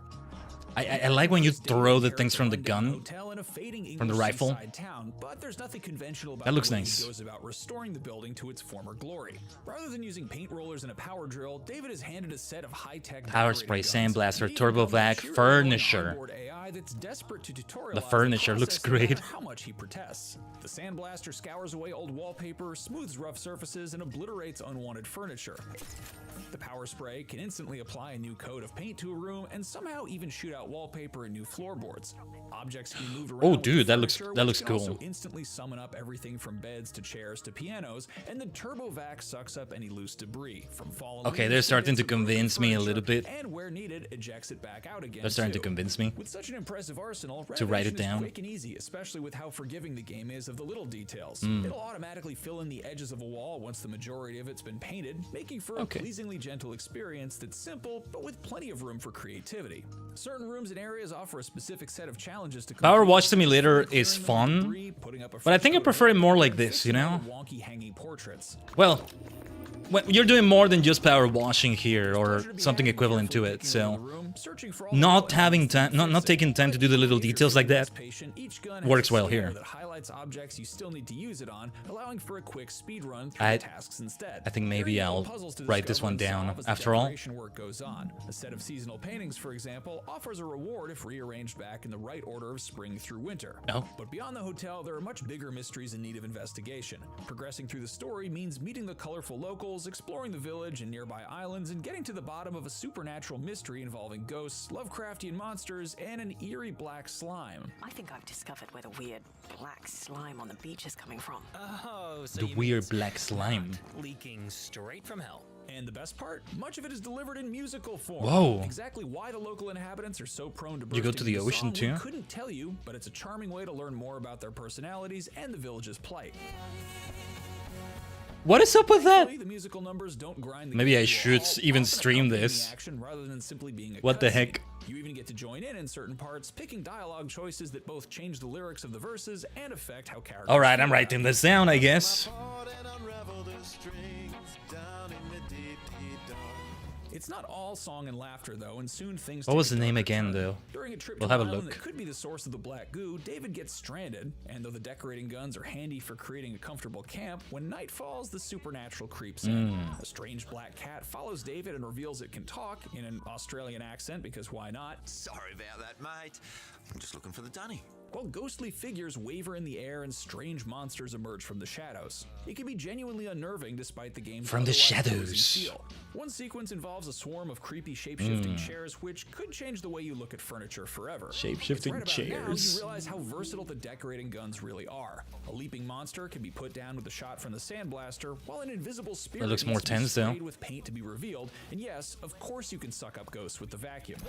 I like when you throw the things from the gun, Hotel in a fading from the English rifle. seaside town, but there's nothing conventional about That looks the way nice. he goes about restoring the building to its former glory. Rather than using paint rollers and a power drill, David is handed a set of high-tech Power spray, sandblaster, turbovac, furniture. onboard AI that's desperate to tutorialize The furniture looks process no matter great. how much he protests. The sandblaster scours away old wallpaper, smooths rough surfaces, and obliterates unwanted furniture. The power spray can instantly apply a new coat of paint to a room and somehow even shoot out wallpaper and new floorboards. Objects can be moved around. Oh, with dude, the that looks- furniture, that which looks can also cool. instantly summon up everything from beds to chairs to pianos, and the turbovac sucks up any loose debris from fallen Okay, leaves they're starting bits to of broken convince me a little furniture, bit. and where needed, ejects it back out again. They're starting to too. convince me With such an impressive arsenal, to write it renovation is down. quick and easy, especially with how forgiving the game is of the little details. Mm. It'll automatically fill in the edges of a wall once the majority of it's been painted, making for a Okay. pleasingly gentle experience that's simple, but with plenty of room for creativity. Certain rooms and areas offer a specific set of challenges to Power complete, Watch Simulator clearing is the fun, debris, putting up a but I think I fresh coat of prefer it paint, more like and this, you fixing know? the wonky hanging portraits. Well, you're doing more than just power washing here or something equivalent to it, so not having time, not taking time to do the little details like that Each gun has works a well scanner here. that highlights objects you still need to use it on, allowing for a quick speed run through I the tasks instead. think maybe There are I'll puzzles to write this discover one and down solve as the after all. decoration work goes on. A set of seasonal paintings, for example, offers a reward if rearranged back in the right order of spring through winter. Oh. But beyond the hotel, there are much bigger mysteries in need of investigation. Progressing through the story means meeting the colorful locals, exploring the village and nearby islands, and getting to the bottom of a supernatural mystery involving ghosts, Lovecraftian monsters, and an eerie black slime. I think I've discovered where the weird black slime on the beach is coming from. Oh, so The you weird mean black slime. leaking straight from hell. And the best part, much of it is delivered in musical form. Whoa. Exactly why the local inhabitants are so prone to You go bursting to the into ocean song, too? we couldn't tell you, but it's a charming way to learn more about their personalities and the village's plight. What is up with that? The musical numbers don't grind the Maybe I game to a should halt, even often stream accompanying this. the action rather than simply being a What the cutscene. heck? You even get to join in certain parts, picking dialogue choices that both change the lyrics of the verses and affect how characters All right, I'm feel. writing this down, I guess. It's not all song and laughter though, and soon things. What take was a the name darker again, turn. though? During a trip We'll to have a an island look. that could be the source of the black goo, David gets stranded, and though the decorating guns are handy for creating a comfortable camp, when night falls, the supernatural creeps in. Mm. A strange black cat follows David and reveals it can talk in an Australian accent because why not? Sorry about that, mate. I'm just looking for the dunny. while ghostly figures waver in the air and strange monsters emerge from the shadows. It can be genuinely unnerving despite the game's From the otherwise shadows. cozy feel. One sequence involves a swarm of creepy shape-shifting chairs, which could change the way you look at furniture forever. Shape-shifting Right about now, chairs. you realize how versatile the decorating guns really are. A leaping monster can be put down with a shot from the sandblaster, while an invisible spirit That looks more needs to be tense, though. sprayed with paint to be revealed. And yes, of course you can suck up ghosts with the vacuum.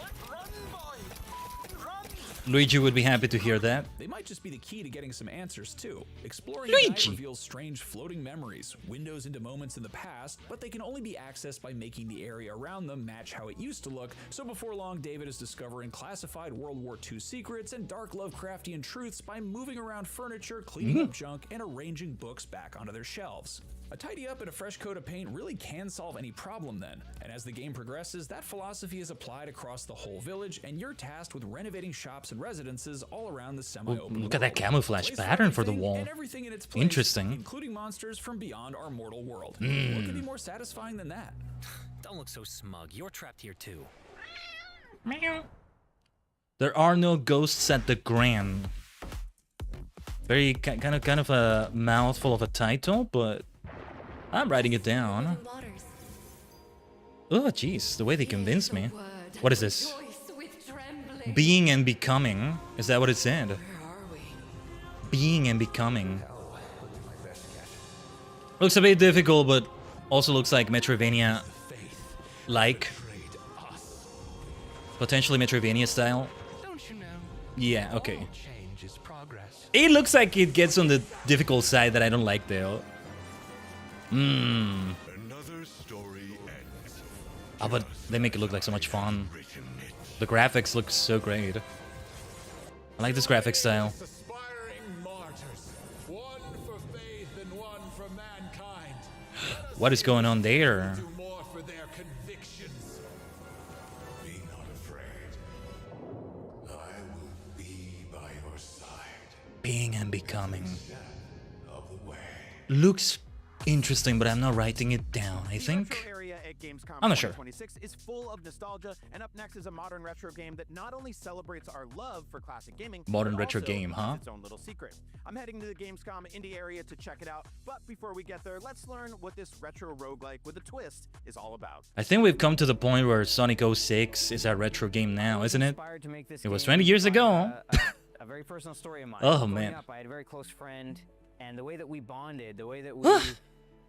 Luigi would be happy to hear that. They might just be the key to getting some answers too. Exploring Luigi. the night reveals strange floating memories, windows into moments in the past, but they can only be accessed by making the area around them match how it used to look. So before long, David is discovering classified World War II secrets and dark Lovecraftian truths by moving around furniture, cleaning up junk, and arranging books back onto their shelves. A tidy up and a fresh coat of paint really can solve any problem then, and as the game progresses, that philosophy is applied across the whole village, and you're tasked with renovating shops and residences all around the semi-open Look at that world. camouflage Place pattern for the everything wall. and everything in its place, Interesting. including monsters from beyond our mortal world. Mm. What could be more satisfying than that? Don't look so smug. You're trapped here too. There are no ghosts at the Grand. Very kind of a mouthful of a title, but I'm writing it down. Oh, jeez, the way they convinced me. What is this? Being and becoming. Is that what it said? Being and becoming. Looks a bit difficult, but also looks like Metroidvania-like. Potentially Metroidvania style. Yeah, okay. It looks like it gets on the difficult side that I don't like though. Another story ends. Oh, but they make it look like so much fun. The graphics look so great. I like this graphic style. What is going on there? Being and becoming. Looks interesting, but I'm not writing it down, I think. Gamescom I'm not sure. 2026 is full of nostalgia, and up next is a modern retro game that not only celebrates our love for classic gaming, Modern but retro also game, huh? has its own little secret. I'm heading to the Gamescom indie area to check it out, but before we get there, let's learn what this retro roguelike with a twist is all about. I think we've come to the point where Sonic 06 is a retro game now, isn't it? It was 20 years ago. A very personal story of mine. Oh, Growing man. up, I had a very close friend, and the way that we bonded, the way that we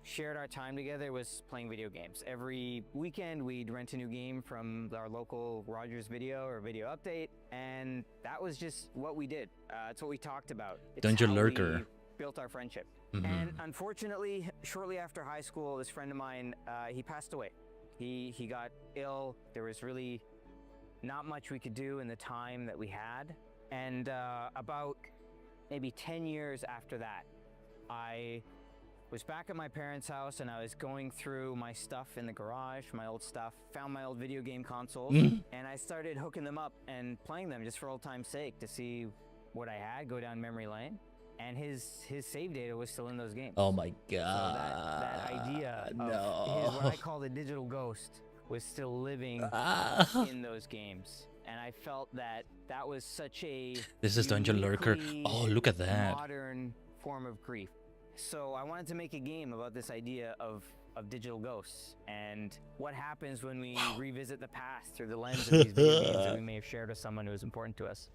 shared our time together was playing video games. Every weekend, we'd rent a new game from our local Rogers Video or Video Update, and that was just what we did. It's what we talked about. It's Dungeon how Lurker. we built our friendship. Mhm. And unfortunately, shortly after high school, this friend of mine, he passed away. He got ill. There was really not much we could do in the time that we had. And about maybe 10 years after that, I was back at my parents' house and I was going through my stuff in the garage, my old stuff, found my old video game consoles, and I started hooking them up and playing them just for old time's sake to see what I had, go down memory lane. And his save data was still in those games. Oh my god. So that idea of his, what I call the digital ghost, was still living in those games. And I felt that that was such a This is Dungeon Lurker. uniquely Oh, look at that. modern form of grief. So I wanted to make a game about this idea of digital ghosts and what happens when we revisit the past through the lens of these video games that we may have shared with someone who was important to us.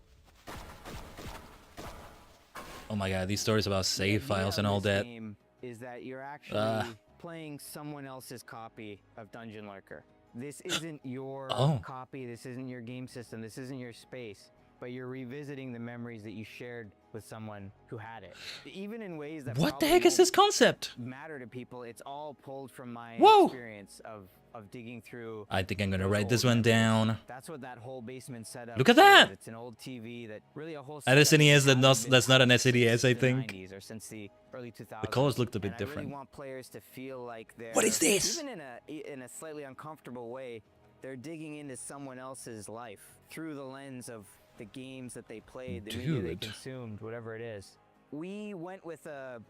Oh my god, these stories about save The files idea and of all this that. game is that you're actually playing someone else's copy of Dungeon Lurker. This isn't your copy, this isn't your game system, this isn't your space, but you're revisiting the memories that you shared with someone who had it. Even in ways that What the probably heck is won't this concept? matter to people, it's all pulled from my Whoa! experience of digging through. I think I'm gonna write this one down. That's what that whole basement setup Look at is. that! It's an old TV that really a whole At a setup SNES, that that's not an SNES, I the think. 90s or since the early 2000s. The colors looked a bit And I different. really want players to feel like they're What is this? even in a slightly uncomfortable way, they're digging into someone else's life through the lens of the games that they played, the media they Dude. consumed, whatever it is. We went with a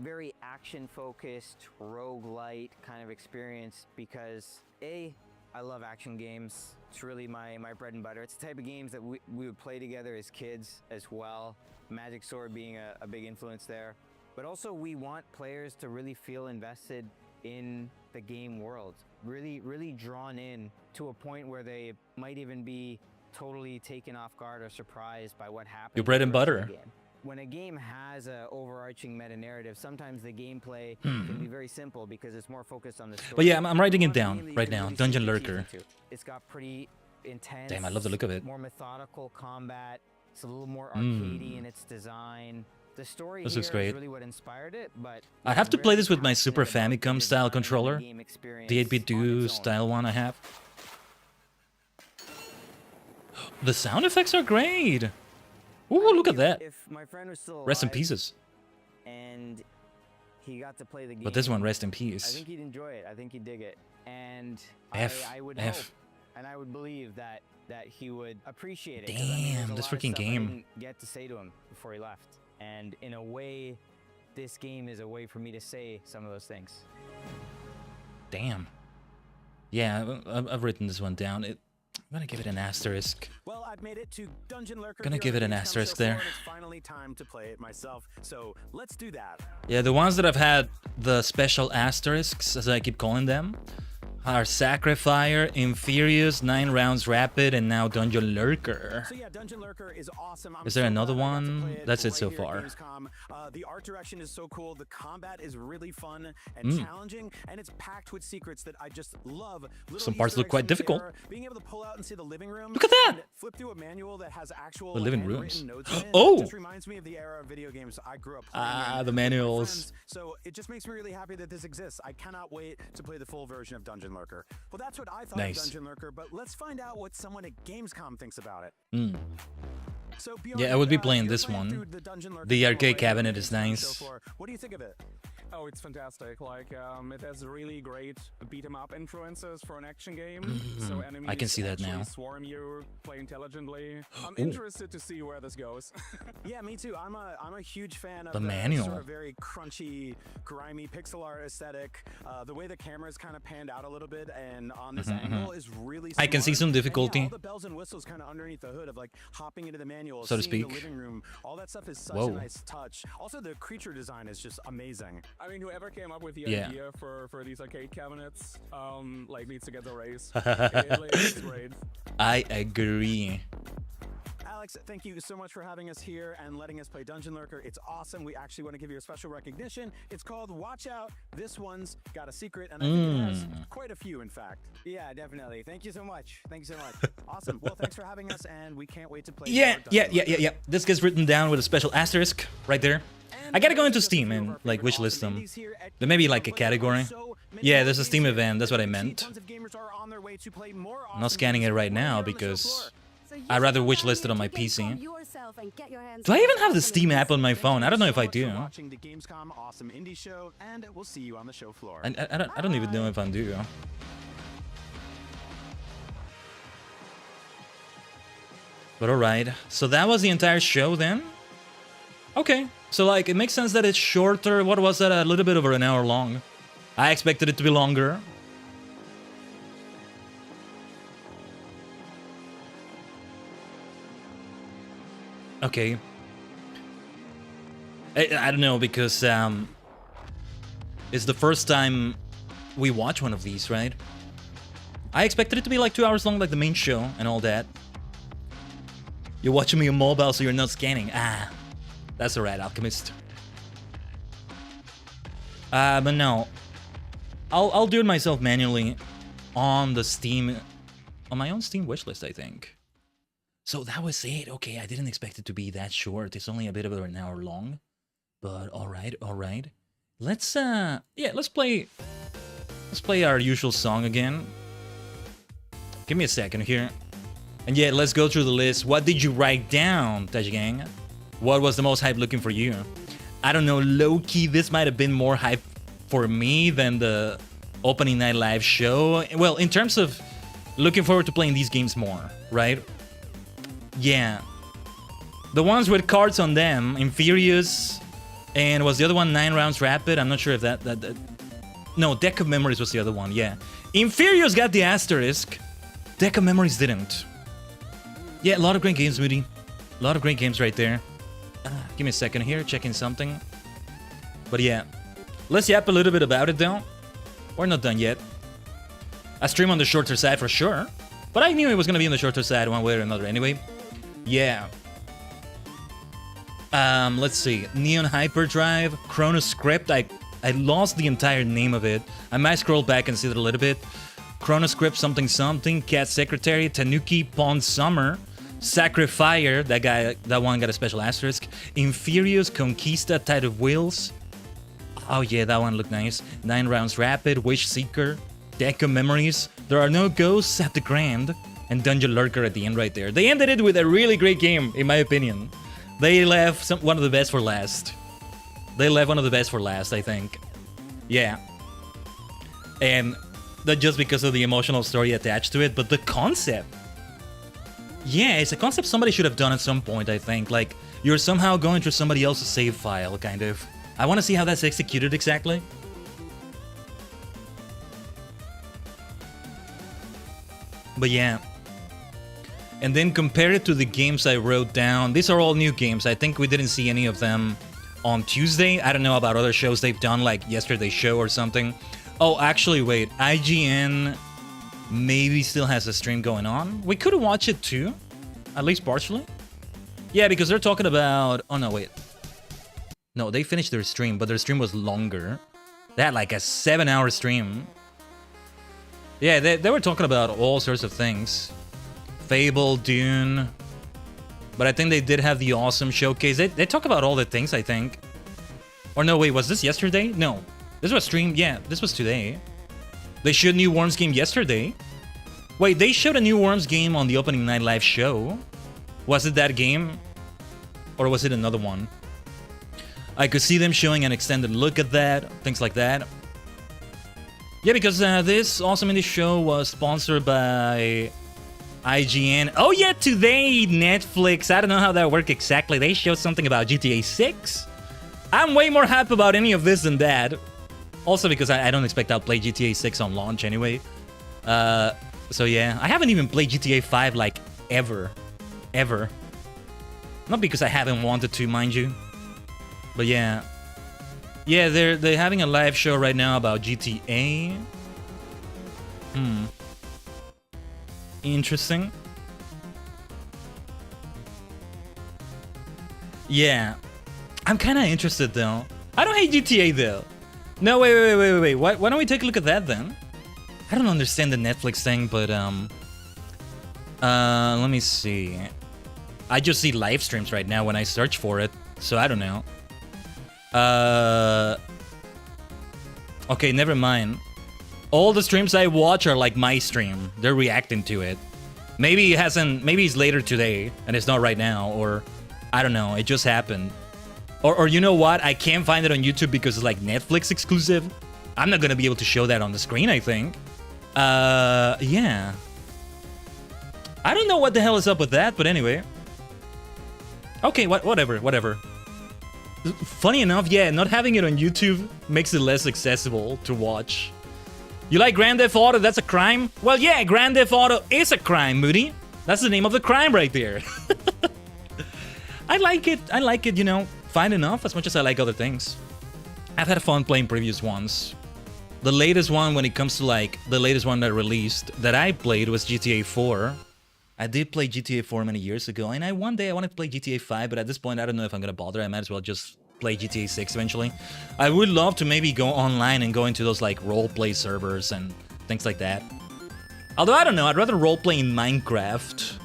very action-focused, roguelite kind of experience because A, I love action games. It's really my bread and butter. It's the type of games that we would play together as kids as well. Magic Sword being a big influence there. But also we want players to really feel invested in the game world. Really drawn in to a point where they might even be totally taken off guard or surprised by what happens. Your bread and butter. When a game has an overarching meta narrative, sometimes the gameplay can be very simple because it's more focused on the story. But yeah, I'm writing it down right now. Dungeon Lurker. It's got pretty intense. Damn, I love the look of it. More methodical combat. It's a little more arcadey in its design. The story This here looks great. is really what inspired it, but I have to play this with my Super Famicom style controller. The 8-bit do style one I have. The sound effects are great. Ooh, look at that. If my friend was still Rest in alive pieces. and he got to play the game, But this one, rest in I peace. think he'd enjoy it. I think he'd dig it. And I would F. hope and I would believe that he would appreciate it. 'cause, Damn, there's a this lot of freaking stuff I game. didn't get to say to him before he left. And in a way, this game is a way for me to say some of those things. Damn. Yeah, I've written this one down. I'm gonna give it an asterisk. Well, I've made it to Dungeon Lurker. Gonna here give on it an Gamescom asterisk so far, there. and It's finally time to play it myself. So let's do that. Yeah, the ones that I've had the special asterisks, as I keep calling them, are Sacrifier, Inferius, 9 Rounds Rapid, and now Dungeon Lurker. So yeah, Dungeon Lurker is awesome. I'm Is there so another glad I got to one? play it That's it right so here at far. Gamescom. The art direction is so cool. The combat is really fun and challenging, and it's packed with secrets that I just love. Little Some parts Easter look eggs quite from the difficult. era, being able to pull out and see the living room. Look at that! And flip through a manual that has actual The living handwritten rooms. notes in it. Oh! Just reminds me of the era of video games I grew up playing. Ah, in the with my manuals. friends. So it just makes me really happy that this exists. I cannot wait to play the full version of Dungeon Lurker. Well, that's what I thought Nice. of Dungeon Lurker, but let's find out what someone at Gamescom thinks about it. So Yeah, I would be playing you're this playing one. through the Dungeon Lurker The demo arcade right cabinet here is at Gamescom nice. so far. What do you think of it? Oh, it's fantastic. Like, it has really great beat-em-up influences for an action game. So enemies I can see that actually now. swarm you, play intelligently. I'm Ooh. interested to see where this goes. Yeah, me too. I'm a huge fan of The the manual. sort of very crunchy, grimy pixel art aesthetic. The way the camera's kind of panned out a little bit and on this angle is really I can see smart. some And yeah, difficulty. all the bells and whistles kind of underneath the hood of like hopping into the manual, So to seeing speak. the living room. All that stuff is such Whoa. a nice touch. Also, the creature design is just amazing. I mean, whoever came up with the Yeah. idea for these arcade cabinets, like, needs to get the raise. It's great. I agree. Alex, thank you so much for having us here and letting us play Dungeon Lurker. It's awesome. We actually want to give you a special recognition. It's called Watch Out. This one's got a secret, and I think it has quite a few, in fact. Yeah, definitely. Thank you so much. Thank you so much. Awesome. Well, thanks for having us, and we can't wait to play Yeah, more yeah, Dungeon yeah, Lurker. yeah, yeah. This gets written down with a special asterisk right there. I gotta go into Steam and like wishlist them. There may be like a category. Yeah, there's a Steam event. That's what I meant. I'm not scanning it right now because I'd rather wishlist it on my PC. Do I even have the Steam app on my phone? I don't know if I do. Watching the Gamescom Awesome Indie Show, and we'll see you on the show floor. I don't even know if I do. But alright, so that was the entire show then? Okay, so like it makes sense that it's shorter. What was that? A little bit over an hour long. I expected it to be longer. Okay. I don't know because it's the first time we watch one of these, right? I expected it to be like 2 hours long, like the main show and all that. You're watching me on mobile, so you're not scanning. Ah, that's alright, Alchemist. But no, I'll do it myself manually on the Steam, on my own Steam wishlist, I think. So that was it. Okay, I didn't expect it to be that short. It's only a bit over an hour long, but all right. Let's let's play our usual song again. Give me a second here. And yeah, let's go through the list. What did you write down, Tajigen? What was the most hype looking for you? I don't know, low-key, this might have been more hype for me than the opening night live show. Well, in terms of looking forward to playing these games more, right? Yeah. The ones with cards on them, Inferius, and was the other one 9 Rounds Rapid? I'm not sure if that No, Deck of Memories was the other one, yeah. Inferior's got the asterisk. Deck of Memories didn't. Yeah, a lot of great games, Moody. A lot of great games right there. Give me a second here, checking something. But yeah, let's yap a little bit about it though. We're not done yet. I stream on the shorter side for sure. But I knew it was gonna be on the shorter side one way or another anyway. Yeah. Let's see. Neon Hyperdrive, Chronoscript. I lost the entire name of it. I might scroll back and see it a little bit. Chronoscript something something, Cat Secretary, Tanuki, Pawn Summer, Sacrifier, that one got a special asterisk. Inferius, Conquista, Tide of Wheels. Oh yeah, that one looked nice. 9 Rounds Rapid, Wish Seeker, Deck of Memories, There Are No Ghosts at the Grand, and Dungeon Lurker at the end right there. They ended it with a really great game, in my opinion. They left one of the best for last. They left one of the best for last, I think. Yeah. And not just because of the emotional story attached to it, but the concept. Yeah, it's a concept somebody should have done at some point, I think. Like, you're somehow going through somebody else's save file, kind of. I want to see how that's executed exactly. But yeah. And then compare it to the games I wrote down. These are all new games. I think we didn't see any of them on Tuesday. I don't know about other shows they've done, like yesterday's show or something. Oh, actually, wait. IGN maybe still has a stream going on. We could watch it too, at least partially. Yeah, because they're talking about... Oh, no, wait. No, they finished their stream, but their stream was longer. They had like a 7-hour stream. Yeah, they were talking about all sorts of things. Fable, Dune. But I think they did have the awesome showcase. They talk about all the things, I think. Or no, wait, was this yesterday? No. This was streamed, yeah, this was today. They showed new Worms game yesterday. Wait, they showed a new Worms game on the opening night live show. Was it that game? Or was it another one? I could see them showing an extended look at that, things like that. Yeah, because this Awesome Indie show was sponsored by IGN. Oh yeah, today, Netflix. I don't know how that worked exactly. They showed something about GTA 6. I'm way more hype about any of this than that. Also because I don't expect I'll play GTA 6 on launch anyway. So yeah, I haven't even played GTA 5 like ever. Ever. Not because I haven't wanted to, mind you. But yeah. Yeah, they're having a live show right now about GTA. Interesting. Yeah. I'm kind of interested though. I don't hate GTA though. No, wait. Why don't we take a look at that then? I don't understand the Netflix thing, but let me see. I just see live streams right now when I search for it, so I don't know. Okay, never mind. All the streams I watch are like my stream. They're reacting to it. Maybe it's later today and it's not right now, or I don't know, it just happened. Or you know what? I can't find it on YouTube because it's like Netflix exclusive. I'm not gonna be able to show that on the screen, I think. Yeah. I don't know what the hell is up with that, but anyway. Okay, whatever. Funny enough, yeah, not having it on YouTube makes it less accessible to watch. You like Grand Theft Auto? That's a crime? Well, yeah, Grand Theft Auto is a crime, Moody. That's the name of the crime right there. I like it, you know, fine enough, as much as I like other things. I've had fun playing previous ones. The latest one, when it comes to, like, the latest one that released, that I played was GTA 4. I did play GTA 4 many years ago, and one day I wanted to play GTA 5, but at this point, I don't know if I'm gonna bother. I might as well just play GTA 6 eventually. I would love to maybe go online and go into those, like, roleplay servers and things like that. Although, I don't know, I'd rather roleplay in Minecraft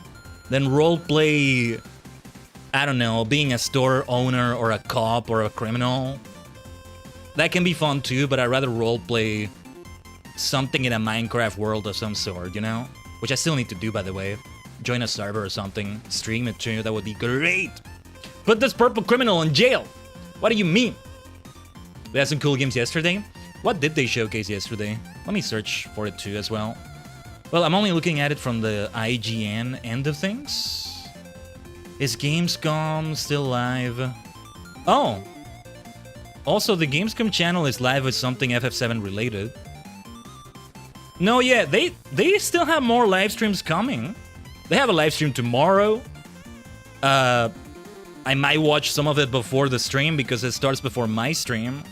than roleplay, I don't know, being a store owner or a cop or a criminal. That can be fun too, but I'd rather roleplay something in a Minecraft world of some sort, you know? Which I still need to do, by the way. Join a server or something, stream it too, that would be great. Put this purple criminal in jail. What do you mean? They had some cool games yesterday. What did they showcase yesterday? Let me search for it too as well. Well, I'm only looking at it from the IGN end of things. Is Gamescom still live? Oh. Also, the Gamescom channel is live with something FF7 related. No, yeah, they still have more live streams coming. They have a live stream tomorrow. I might watch some of it before the stream because it starts before my stream.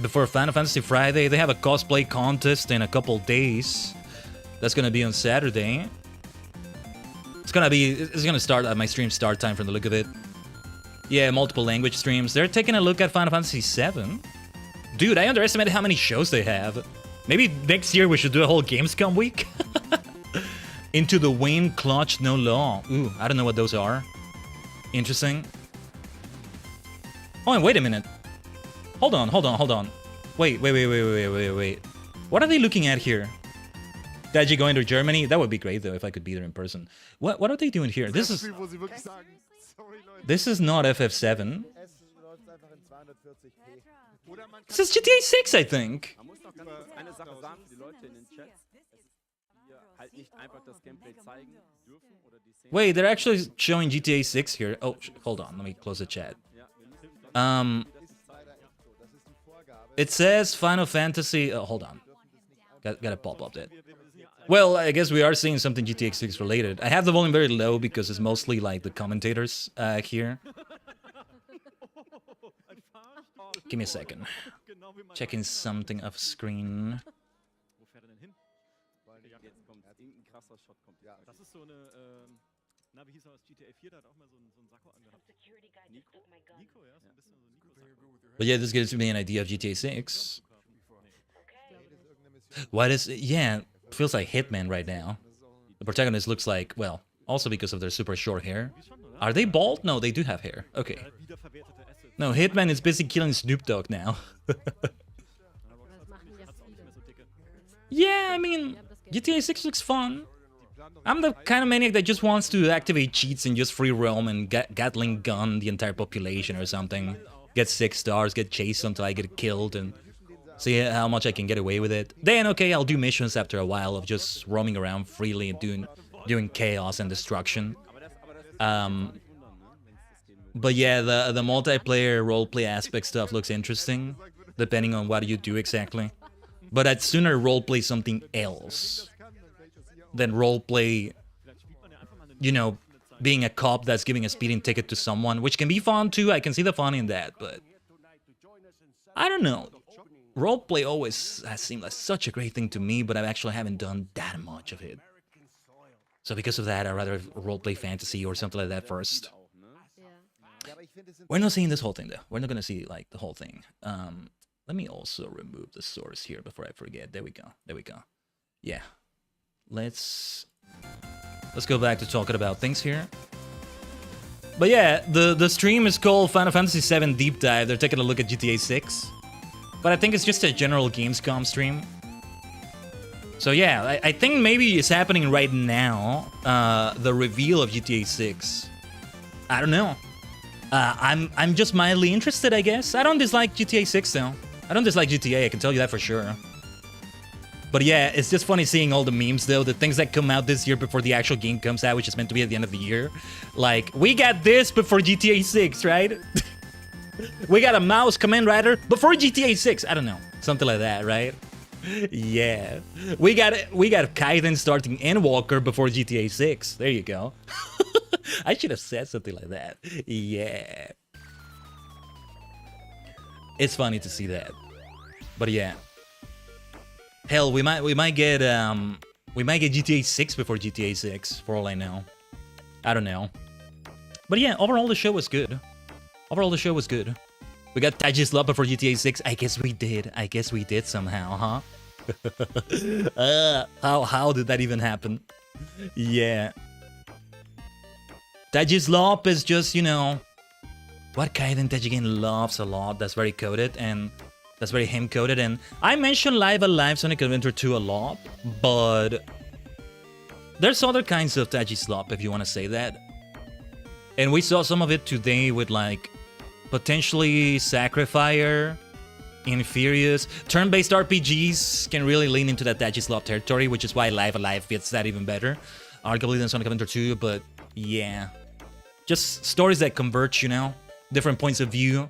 Before Final Fantasy Friday, they have a cosplay contest in a couple days. That's gonna be on Saturday. It's gonna start at my stream start time from the look of it. Yeah, multiple language streams. They're taking a look at Final Fantasy VII. Dude, I underestimated how many shows they have. Maybe next year we should do a whole Gamescom week. Into the Wind, Clutch, No Law. Ooh, I don't know what those are. Interesting. Oh, and wait a minute. Hold on. Wait. What are they looking at here? Taji going to Germany? That would be great, though, if I could be there in person. What are they doing here? This is not FF7. This is GTA 6, I think. Wait, they're actually showing GTA 6 here. Oh, hold on. Let me close the chat. It says Final Fantasy... Oh, hold on. Gotta pop up that. Well, I guess we are seeing something GTA 6 related. I have the volume very low because it's mostly like the commentators here. Give me a second. Checking something off screen. But yeah, this gives me an idea of GTA 6. Why does... Yeah, it feels like Hitman right now. The protagonist looks like... Well, also because of their super short hair. Are they bald? No, they do have hair. Okay. No, Hitman is busy killing Snoop Dogg now. Yeah, I mean, GTA 6 looks fun. I'm the kind of maniac that just wants to activate cheats and just free roam and Gatling gun the entire population or something. Get 6 stars, get chased until I get killed, and see how much I can get away with it. Then, okay, I'll do missions after a while of just roaming around freely and doing chaos and destruction. But yeah, the multiplayer roleplay aspect stuff looks interesting, depending on what you do exactly. But I'd sooner roleplay something else than roleplay, you know, being a cop that's giving a speeding ticket to someone, which can be fun too. I can see the fun in that, but I don't know. Roleplay always has seemed like such a great thing to me, but I actually haven't done that much of it. So because of that, I'd rather roleplay fantasy or something like that first. We're not seeing this whole thing though. We're not gonna see like the whole thing. Let me also remove the source here before I forget. There we go. Yeah. Let's go back to talking about things here. But yeah, the stream is called Final Fantasy VII Deep Dive. They're taking a look at GTA 6. But I think it's just a general Gamescom stream. So yeah, I think maybe it's happening right now. The reveal of GTA 6. I don't know. I'm just mildly interested, I guess. I don't dislike GTA 6 though. I don't dislike GTA, I can tell you that for sure. But yeah, it's just funny seeing all the memes though, the things that come out this year before the actual game comes out, which is meant to be at the end of the year. Like, we got this before GTA 6, right? We got a mouse command rider before GTA 6. I don't know, something like that, right? Yeah. We got Khaiden starting Endwalker before GTA 6. There you go. I should have said something like that. Yeah. It's funny to see that. But yeah. Hell, we might get GTA 6 before GTA 6 for all I know. I don't know. But yeah, overall the show was good. We got Taji's Love before GTA 6. I guess we did somehow, huh? How did that even happen? Yeah. Taji's Love is just, you know, what Khaiden Tajigen loves a lot. That's very coded and that's very him coded. And I mentioned Live Alive Sonic Adventure 2 a lot, but there's other kinds of Taji's Slop if you want to say that. And we saw some of it today with like potentially Sacrifier, Infurious. Turn-based RPGs can really lean into that Taji's Slop territory, which is why Live Alive fits that even better. Arguably than Sonic Adventure 2, but yeah. Just stories that converge, you know? Different points of view.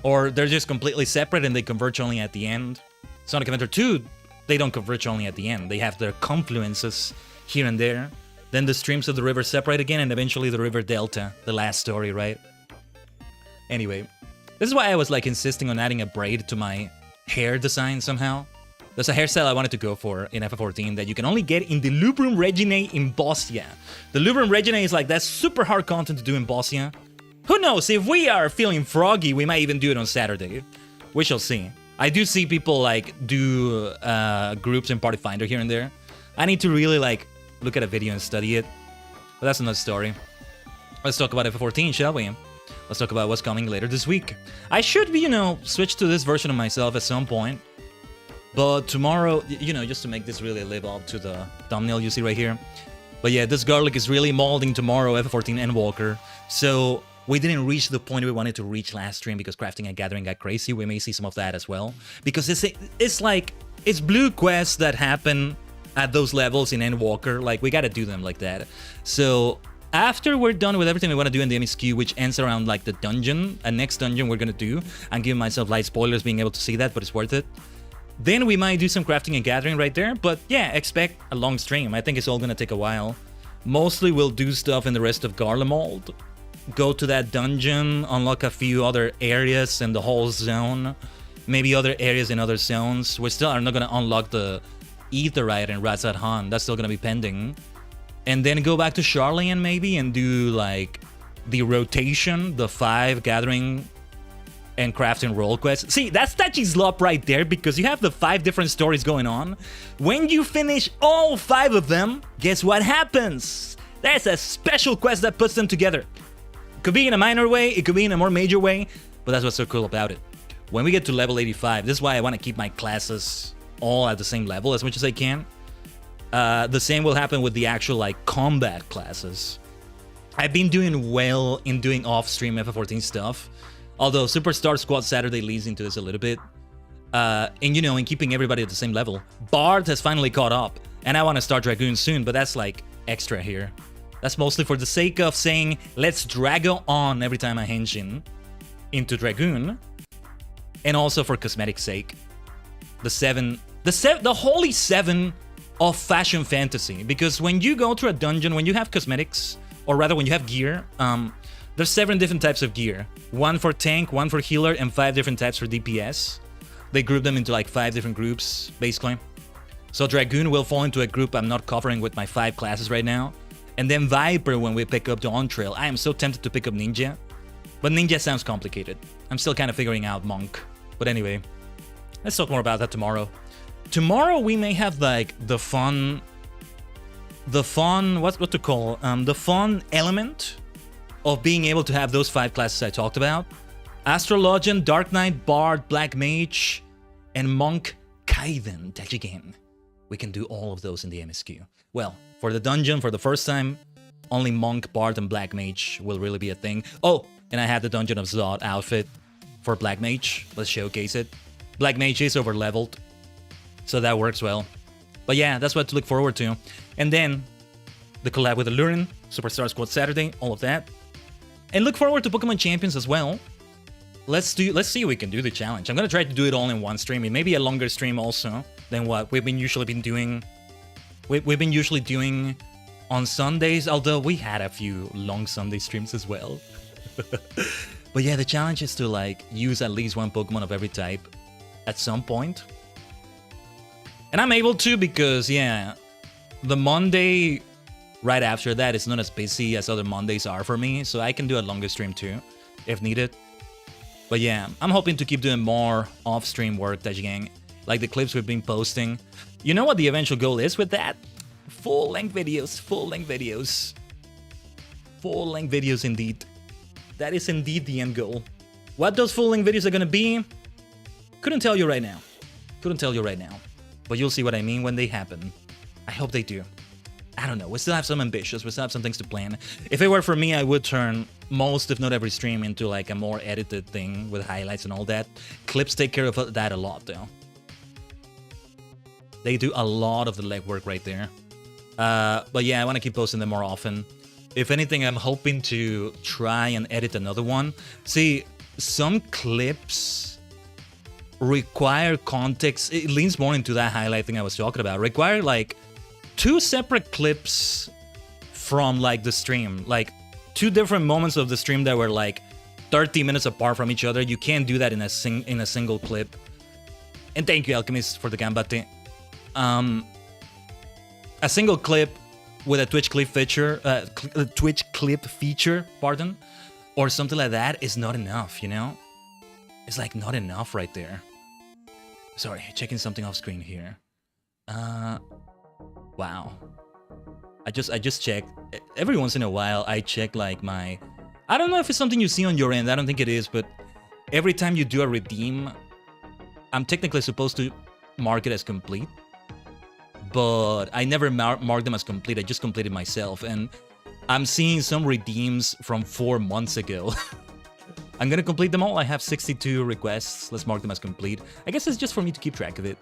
or they're just completely separate and they converge only at the end. Sonic Adventure 2, they don't converge only at the end. They have their confluences here and there. Then the streams of the river separate again, and eventually the river delta, the last story, right? Anyway, this is why I was like insisting on adding a braid to my hair design somehow. There's a hairstyle I wanted to go for in FF14 that you can only get in the Lubrum Reginae in Bosnia. The Lubrum Reginae is like that super hard content to do in Bosnia. Who knows, if we are feeling froggy, we might even do it on Saturday. We shall see. I do see people like do groups in Party Finder here and there. I need to really like look at a video and study it. But that's another story. Let's talk about FF14, shall we? Let's talk about what's coming later this week. I should be, switch to this version of myself at some point. But tomorrow, just to make this really live up to the thumbnail you see right here. But yeah, this garlic is really molding tomorrow, FF14 Endwalker. So we didn't reach the point we wanted to reach last stream because crafting and gathering got crazy. We may see some of that as well. Because it's blue quests that happen at those levels in Endwalker. Like, we gotta do them like that. So after we're done with everything we want to do in the MSQ, which ends around like the dungeon, a next dungeon we're gonna do, I'm giving myself light spoilers being able to see that, but it's worth it. Then we might do some crafting and gathering right there, but yeah, expect a long stream. I think it's all gonna take a while. Mostly we'll do stuff in the rest of Garlemald, go to that dungeon, unlock a few other areas in the whole zone, maybe other areas in other zones. We still are not gonna unlock the Aetherite and Razat Han, that's still gonna be pending. And then go back to Charlian maybe and do like the rotation, the 5 gathering and crafting role quests. See, that's Taji's lop right there, because you have the 5 different stories going on. When you finish all 5 of them, guess what happens? There's a special quest that puts them together. It could be in a minor way, it could be in a more major way, but that's what's so cool about it. When we get to level 85, this is why I want to keep my classes all at the same level as much as I can. The same will happen with the actual like combat classes. I've been doing well in doing off-stream FF14 stuff. Although Superstar Squad Saturday leads into this a little bit. And in keeping everybody at the same level. Bard has finally caught up. And I want to start Dragoon soon, but that's like extra here. That's mostly for the sake of saying, let's drag on every time I henshin into Dragoon. And also for cosmetic sake. The holy 7 of fashion fantasy. Because when you go through a dungeon, when you have cosmetics, or rather when you have gear, there's 7 different types of gear. 1 for tank, 1 for healer, and 5 different types for DPS. They group them into like 5 different groups, basically. So Dragoon will fall into a group I'm not covering with my 5 classes right now. And then Viper when we pick up the On Trail. I am so tempted to pick up Ninja. But Ninja sounds complicated. I'm still kind of figuring out Monk. But anyway, let's talk more about that tomorrow. Tomorrow we may have like the fun element of being able to have those 5 classes I talked about. Astrologian, Dark Knight, Bard, Black Mage, and Monk Khaiden Tajigen. We can do all of those in the MSQ. Well, for the dungeon, for the first time, only Monk, Bard, and Black Mage will really be a thing. Oh, and I have the Dungeon of Zod outfit for Black Mage. Let's showcase it. Black Mage is over-leveled, so that works well. But yeah, that's what to look forward to. And then, the collab with Alurin, Superstar Squad Saturday, all of that. And look forward to Pokemon Champions as well. Let's see if we can do the challenge. I'm gonna try to do it all in one stream. It may be a longer stream also than what we've been usually doing. We've been usually doing on Sundays, although we had a few long Sunday streams as well. But yeah, the challenge is to like use at least 1 Pokemon of every type at some point. And I'm able to because, yeah, the Monday right after that is not as busy as other Mondays are for me, so I can do a longer stream too, if needed. But yeah, I'm hoping to keep doing more off-stream work, Tajigen, like the clips we've been posting. You know what the eventual goal is with that? Full-length videos, full-length videos. Full-length videos indeed. That is indeed the end goal. What those full-length videos are gonna be? Couldn't tell you right now. Couldn't tell you right now. But you'll see what I mean when they happen. I hope they do. I don't know, we still have some ambitions, we still have some things to plan. If it were for me, I would turn most, if not every stream into like a more edited thing with highlights and all that. Clips take care of that a lot though. They do a lot of the legwork right there. But yeah, I want to keep posting them more often. If anything, I'm hoping to try and edit another one. See, some clips require context. It leans more into that highlight thing I was talking about. Require like 2 separate clips from like the stream, like 2 different moments of the stream that were like 30 minutes apart from each other. You can't do that in a single clip. And thank you, Alchemist, for the gambate. A single clip with a Twitch clip feature, pardon, or something like that is not enough, you know? It's like not enough right there. Sorry, checking something off screen here. Wow. I just checked. Every once in a while, I check like my... I don't know if it's something you see on your end. I don't think it is, but every time you do a redeem, I'm technically supposed to mark it as complete. But I never mark them as complete. I just completed myself. And I'm seeing some redeems from 4 months ago. I'm gonna complete them all. I have 62 requests. Let's mark them as complete. I guess it's just for me to keep track of it.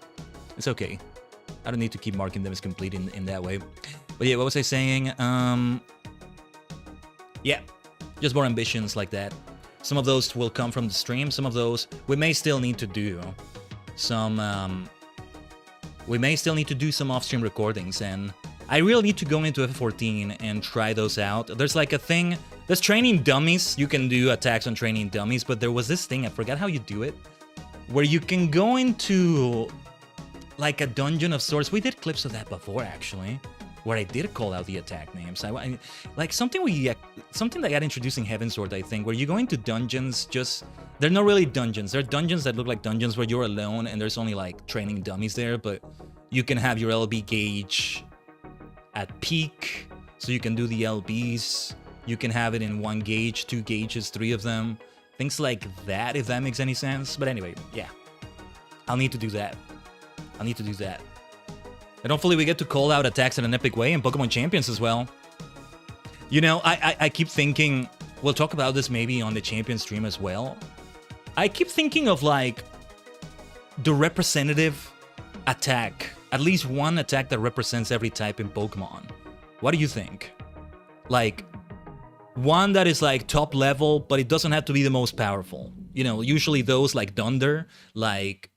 It's okay. I don't need to keep marking them as complete in that way. But yeah, what was I saying? Yeah, just more ambitions like that. Some of those will come from the stream. Some of those we may still need to do. We may still need to do some off-stream recordings, and I really need to go into F14 and try those out. There's like a thing, there's training dummies. You can do attacks on training dummies, but there was this thing, I forgot how you do it, where you can go into like a dungeon of sorts. We did clips of that before, actually, where I did call out the attack names. I like something that got introduced in Heaven's Sword, I think, where you go into dungeons just... They're not really dungeons. They're dungeons that look like dungeons where you're alone and there's only like training dummies there, but you can have your LB gauge at peak, so you can do the LBs. You can have it in 1 gauge, 2 gauges, 3 of them. Things like that, if that makes any sense. But anyway, yeah. I'll need to do that. And hopefully we get to call out attacks in an epic way in Pokemon Champions as well. You know, I keep thinking... We'll talk about this maybe on the Champion stream as well. I keep thinking of like the representative attack. At least one attack that represents every type in Pokemon. What do you think? Like one that is like top level, but it doesn't have to be the most powerful. You know, usually those like Thunder, like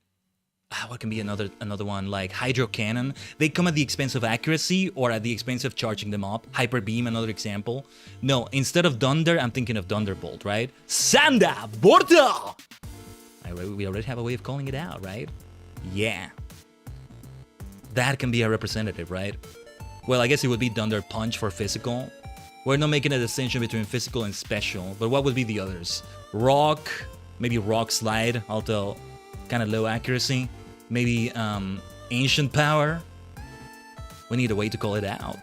what can be another one, like Hydro Cannon, they come at the expense of accuracy or at the expense of charging them up. Hyper Beam, another example. No, instead of Thunder, I'm thinking of Thunderbolt, right? Sanda Borda! We already have a way of calling it out, right? Yeah. That can be a representative, right? Well, I guess it would be Thunder Punch for physical. We're not making a distinction between physical and special, but what would be the others? Rock, maybe Rock Slide, although kind of low accuracy. Maybe Ancient Power. We need a way to call it out.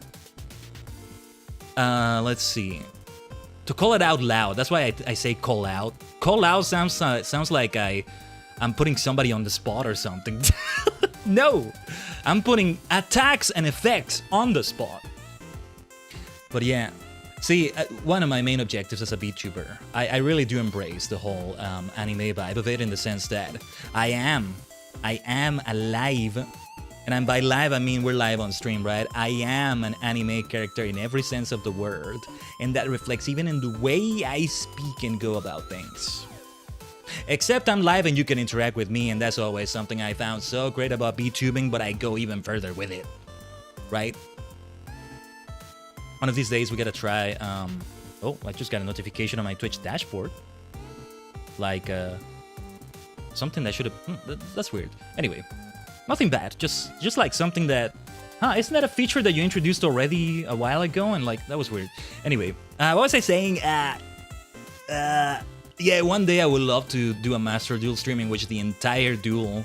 Let's see. To call it out loud. That's why I say call out. Call out sounds like I'm putting somebody on the spot or something. No, I'm putting attacks and effects on the spot. But yeah, see, one of my main objectives as a VTuber, I really do embrace the whole anime vibe of it, in the sense that I am alive. And by live, I mean we're live on stream, right? I am an anime character in every sense of the word. And that reflects even in the way I speak and go about things. Except I'm live and you can interact with me, and that's always something I found so great about VTubing, but I go even further with it, right? One of these days we gotta try, oh, I just got a notification on my Twitch dashboard. Like, something that should have, that's weird. Anyway, nothing bad, just like something that, isn't that a feature that you introduced already a while ago? And like, that was weird. Anyway, what was I saying? Yeah, one day I would love to do a Master Duel stream in which the entire duel,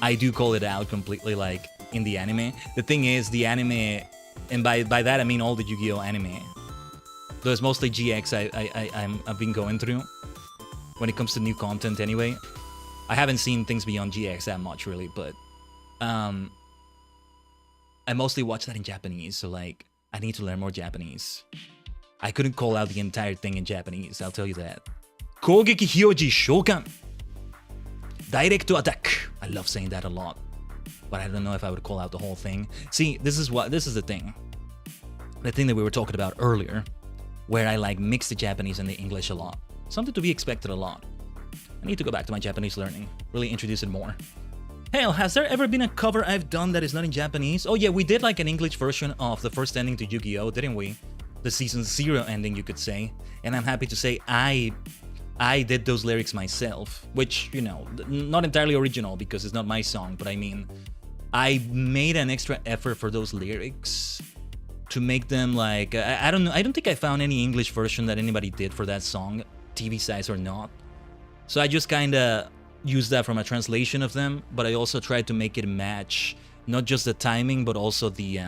I do call it out completely, like, in the anime. The thing is, the anime, and by that I mean all the Yu-Gi-Oh! Anime. Though it's mostly GX I've been going through, when it comes to new content anyway. I haven't seen things beyond GX that much, really, but I mostly watch that in Japanese, so like, I need to learn more Japanese. I couldn't call out the entire thing in Japanese, I'll tell you that. Kogeki Hyoji Shokan. Direct attack. I love saying that a lot, but I don't know if I would call out the whole thing. See, this is the thing. The thing that we were talking about earlier, where I like mix the Japanese and the English a lot. Something to be expected a lot. I need to go back to my Japanese learning. Really introduce it more. Hell, has there ever been a cover I've done that is not in Japanese? Oh yeah, we did like an English version of the first ending to Yu-Gi-Oh, didn't we? The season 0 ending, you could say. And I'm happy to say I did those lyrics myself, which, you know, not entirely original because it's not my song, but I mean, I made an extra effort for those lyrics to make them like, I don't know, I don't think I found any English version that anybody did for that song, TV size or not. So I just kind of used that from a translation of them, but I also tried to make it match not just the timing, but also the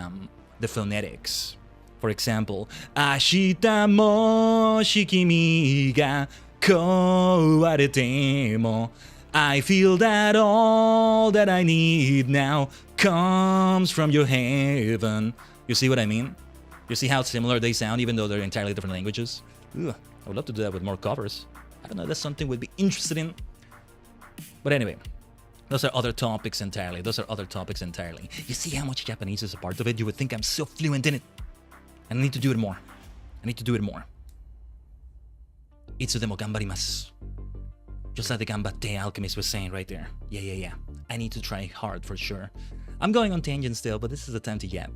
phonetics. For example, Ashita mo shikimi ga kowarete mo, I feel that all that I need now comes from your heaven. You see what I mean? You see how similar they sound even though they're entirely different languages? Ugh, I would love to do that with more covers. I don't know, that's something we'd be interested in. But anyway, those are other topics entirely. Those are other topics entirely. You see how much Japanese is a part of it? You would think I'm so fluent in it. And I need to do it more. I need to do it more. Itsudemo gambarimasu. Just like the Gambatte Alchemist was saying right there. Yeah. I need to try hard for sure. I'm going on tangent still, but this is the time to yap.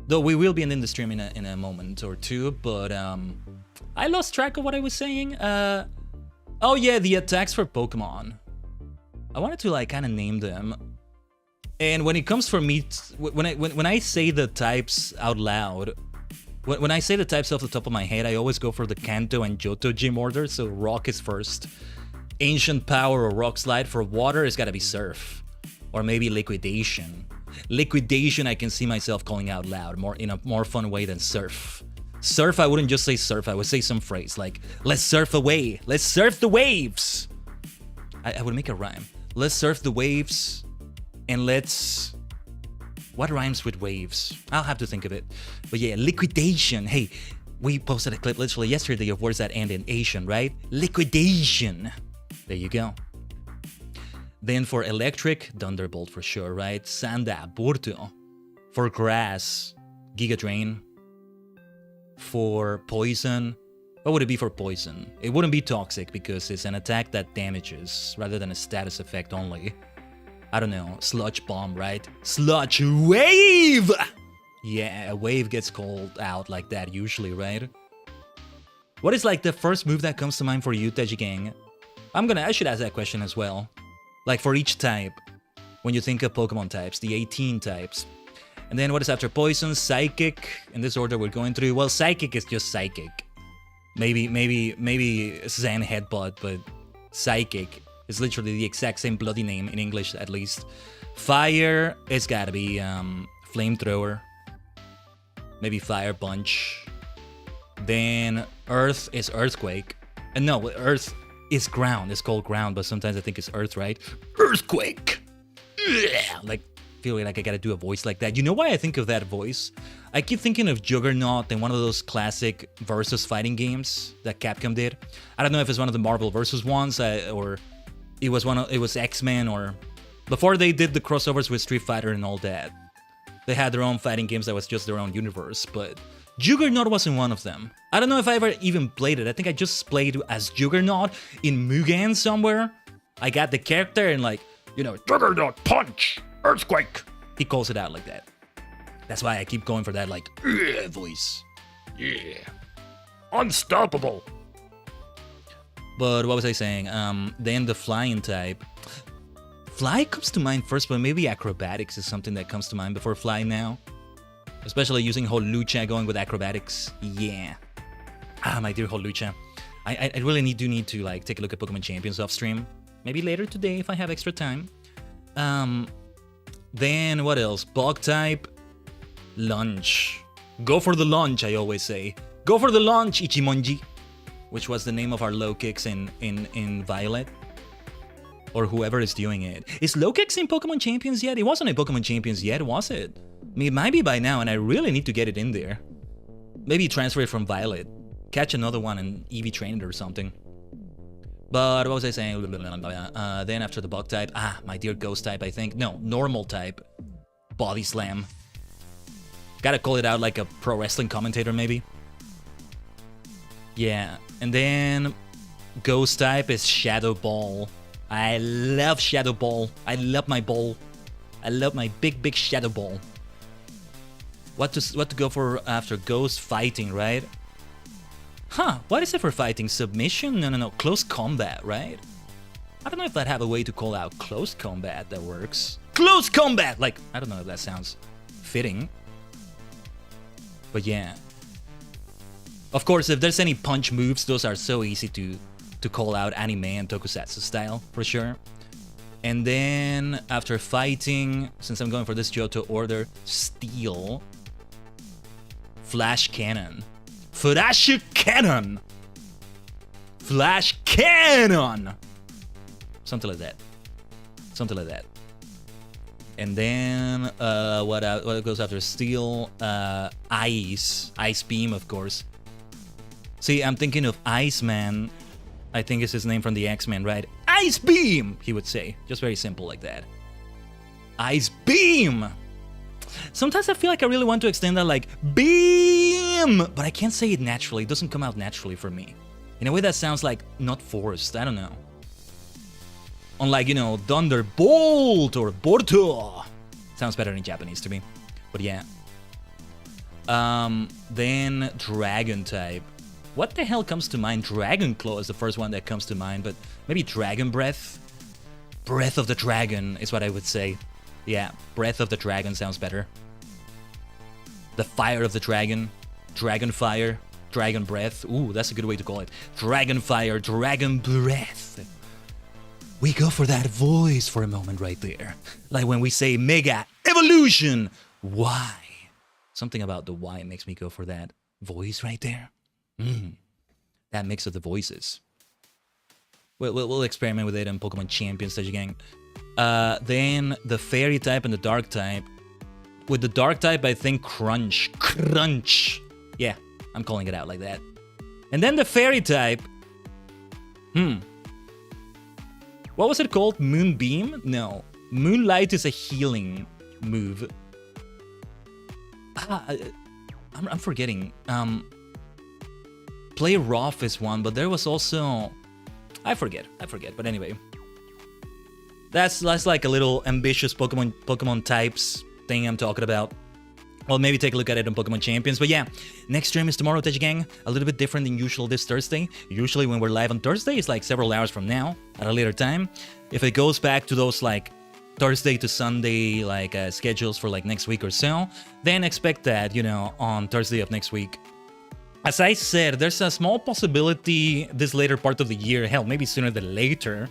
Though we will be ending the stream in a moment or two, but I lost track of what I was saying. Oh yeah, the attacks for Pokemon. I wanted to like kind of name them. And when it comes for me, when I say the types out loud, when I say the types off the top of my head, I always go for the Kanto and Johto gym order. So Rock is first. Ancient Power or Rock Slide. For Water, it's gotta be Surf. Or maybe Liquidation. Liquidation I can see myself calling out loud, in a more fun way than Surf. Surf, I wouldn't just say surf, I would say some phrase like, let's surf away, let's surf the waves. I would make a rhyme. Let's surf the waves, and let's... What rhymes with waves? I'll have to think of it. But yeah, Liquidation. Hey, we posted a clip literally yesterday of words that end in Asian, right? Liquidation. There you go. Then for Electric, Thunderbolt for sure, right? Sanda, Burto. For Grass, Giga Drain. For Poison, what would it be for Poison? It wouldn't be Toxic because it's an attack that damages rather than a status effect only. I don't know, Sludge Bomb, right? Sludge Wave! Yeah, a wave gets called out like that usually, right? What is like the first move that comes to mind for you, Tajigen? I should ask that question as well. Like for each type, when you think of Pokemon types, the 18 types. And then what is after Poison? Psychic. In this order we're going through. Well, Psychic is just Psychic. Maybe Zen Headbutt, but Psychic is literally the exact same bloody name in English at least. Fire, it's gotta be Flamethrower. Maybe Fire Punch. Then Earth is Earthquake. And no, Earth is Ground. It's called Ground, but sometimes I think it's Earth, right? Earthquake! Like, feeling like I gotta do a voice like that. You know why I think of that voice? I keep thinking of Juggernaut in one of those classic versus fighting games that Capcom did. I don't know if it's one of the Marvel versus ones, or it was X-Men, or before they did the crossovers with Street Fighter and all that. They had their own fighting games that was just their own universe, but Juggernaut wasn't one of them. I don't know if I ever even played it. I think I just played as Juggernaut in Mugen somewhere. I got the character and like, you know, Juggernaut Punch! Earthquake! He calls it out like that. That's why I keep going for that, like, voice. Yeah. Unstoppable! But what was I saying? Then the flying type. Fly comes to mind first, but maybe acrobatics is something that comes to mind before fly now. Especially using Holucha going with acrobatics. Yeah. Ah, my dear Holucha. I really need to like take a look at Pokemon Champions off stream. Maybe later today if I have extra time. Then what else? Bug type. Lunge. Go for the lunge, I always say. Go for the lunge, Ichimonji. Which was the name of our low kicks in Violet. Or whoever is doing it. Is low kicks in Pokemon Champions yet? It wasn't in Pokemon Champions yet, was it? I mean, it might be by now, and I really need to get it in there. Maybe transfer it from Violet. Catch another one and EV train it or something. But what was I saying? Then after the bug type, my dear ghost type, I think. No, normal type. Body slam. Gotta call it out like a pro wrestling commentator, maybe. Yeah, and then ghost type is Shadow Ball. I love Shadow Ball. I love my ball. I love my big Shadow Ball. What to go for after Ghost? Fighting, right? Huh, what is it for fighting? Submission? No. Close combat, right? I don't know if I'd have a way to call out close combat that works. Close combat! Like, I don't know if that sounds fitting. But yeah. Of course, if there's any punch moves, those are so easy to call out anime and tokusatsu style, for sure. And then, after fighting, since I'm going for this Johto order, Steel. Flash Cannon. Flash Cannon! Flash Cannon! Something like that. Something like that. And then, what goes after Steel? Ice. Ice Beam, of course. See, I'm thinking of Iceman. I think is his name from the X-Men, right? Ice Beam, he would say. Just very simple like that. Ice Beam! Sometimes I feel like I really want to extend that like beam, but I can't say it naturally. It doesn't come out naturally for me. In a way that sounds like not forced. I don't know. Unlike, you know, Thunderbolt or Borto. Sounds better in Japanese to me. But yeah. Then Dragon type. What the hell comes to mind? Dragon Claw is the first one that comes to mind, but maybe Dragon Breath? Breath of the Dragon is what I would say. Yeah, Breath of the Dragon sounds better. The Fire of the Dragon. Dragon Fire. Dragon Breath. Ooh, that's a good way to call it. Dragon Fire. Dragon Breath. We go for that voice for a moment right there. Like when we say Mega Evolution. Why? Something about the why makes me go for that voice right there. That mix of the voices. We'll experiment with it in Pokemon Champions, Tajigen. Then the Fairy type and the Dark type. With the Dark type, I think Crunch. Crunch. Yeah, I'm calling it out like that. And then the Fairy type. What was it called? Moonbeam? No. Moonlight is a healing move. I'm forgetting. Play Rough is one, but there was also... I forget, but anyway. That's like a little ambitious Pokemon types thing I'm talking about. Well, maybe take a look at it on Pokemon Champions. But yeah, next stream is tomorrow, Tajigen. A little bit different than usual this Thursday. Usually when we're live on Thursday, it's like several hours from now, at a later time. If it goes back to those like Thursday to Sunday like schedules for like next week or so, then expect that, you know, on Thursday of next week. As I said, there's a small possibility this later part of the year, hell, maybe sooner than later,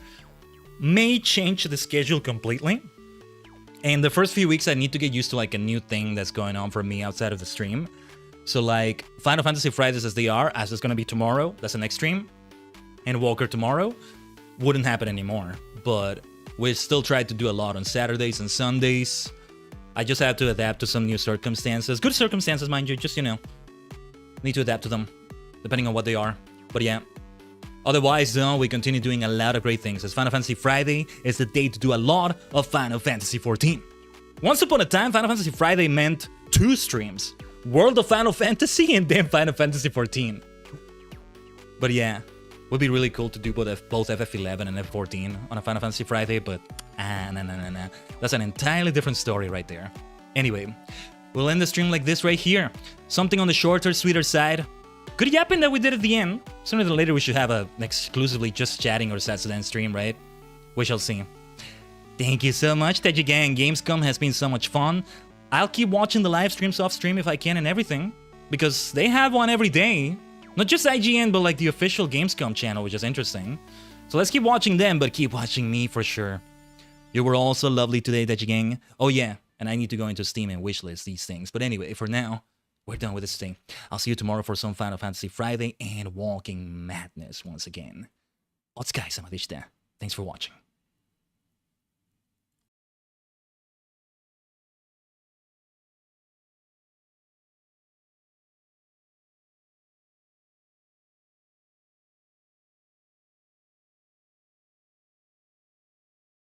may change the schedule completely. And the first few weeks, I need to get used to like a new thing that's going on for me outside of the stream. So like Final Fantasy Fridays as they are, as it's going to be tomorrow, that's the next stream, and Walker tomorrow, wouldn't happen anymore. But we still try to do a lot on Saturdays and Sundays. I just have to adapt to some new circumstances. Good circumstances, mind you, just, you know, need to adapt to them, depending on what they are. But yeah. Otherwise, though, we continue doing a lot of great things, as Final Fantasy Friday is the day to do a lot of Final Fantasy XIV. Once upon a time, Final Fantasy Friday meant 2 streams. World of Final Fantasy and then Final Fantasy XIV. But yeah, would be really cool to do both FF11 and F14 on a Final Fantasy Friday, but nah. That's an entirely different story right there. Anyway, we'll end the stream like this right here. Something on the shorter, sweeter side. Could it happen that we did at the end? Sooner than later we should have an exclusively just chatting or Satsuden stream, right? We shall see. Thank you so much, Tajigen. Gamescom has been so much fun. I'll keep watching the live streams off stream if I can and everything, because they have one every day. Not just IGN, but like the official Gamescom channel, which is interesting. So let's keep watching them, but keep watching me for sure. You were all so lovely today, Tajigen. Oh yeah, and I need to go into Steam and wishlist these things. But anyway, for now, we're done with this thing. I'll see you tomorrow for some Final Fantasy Friday and Walking Madness once again. Otsukai-sama deshita. Thanks for watching.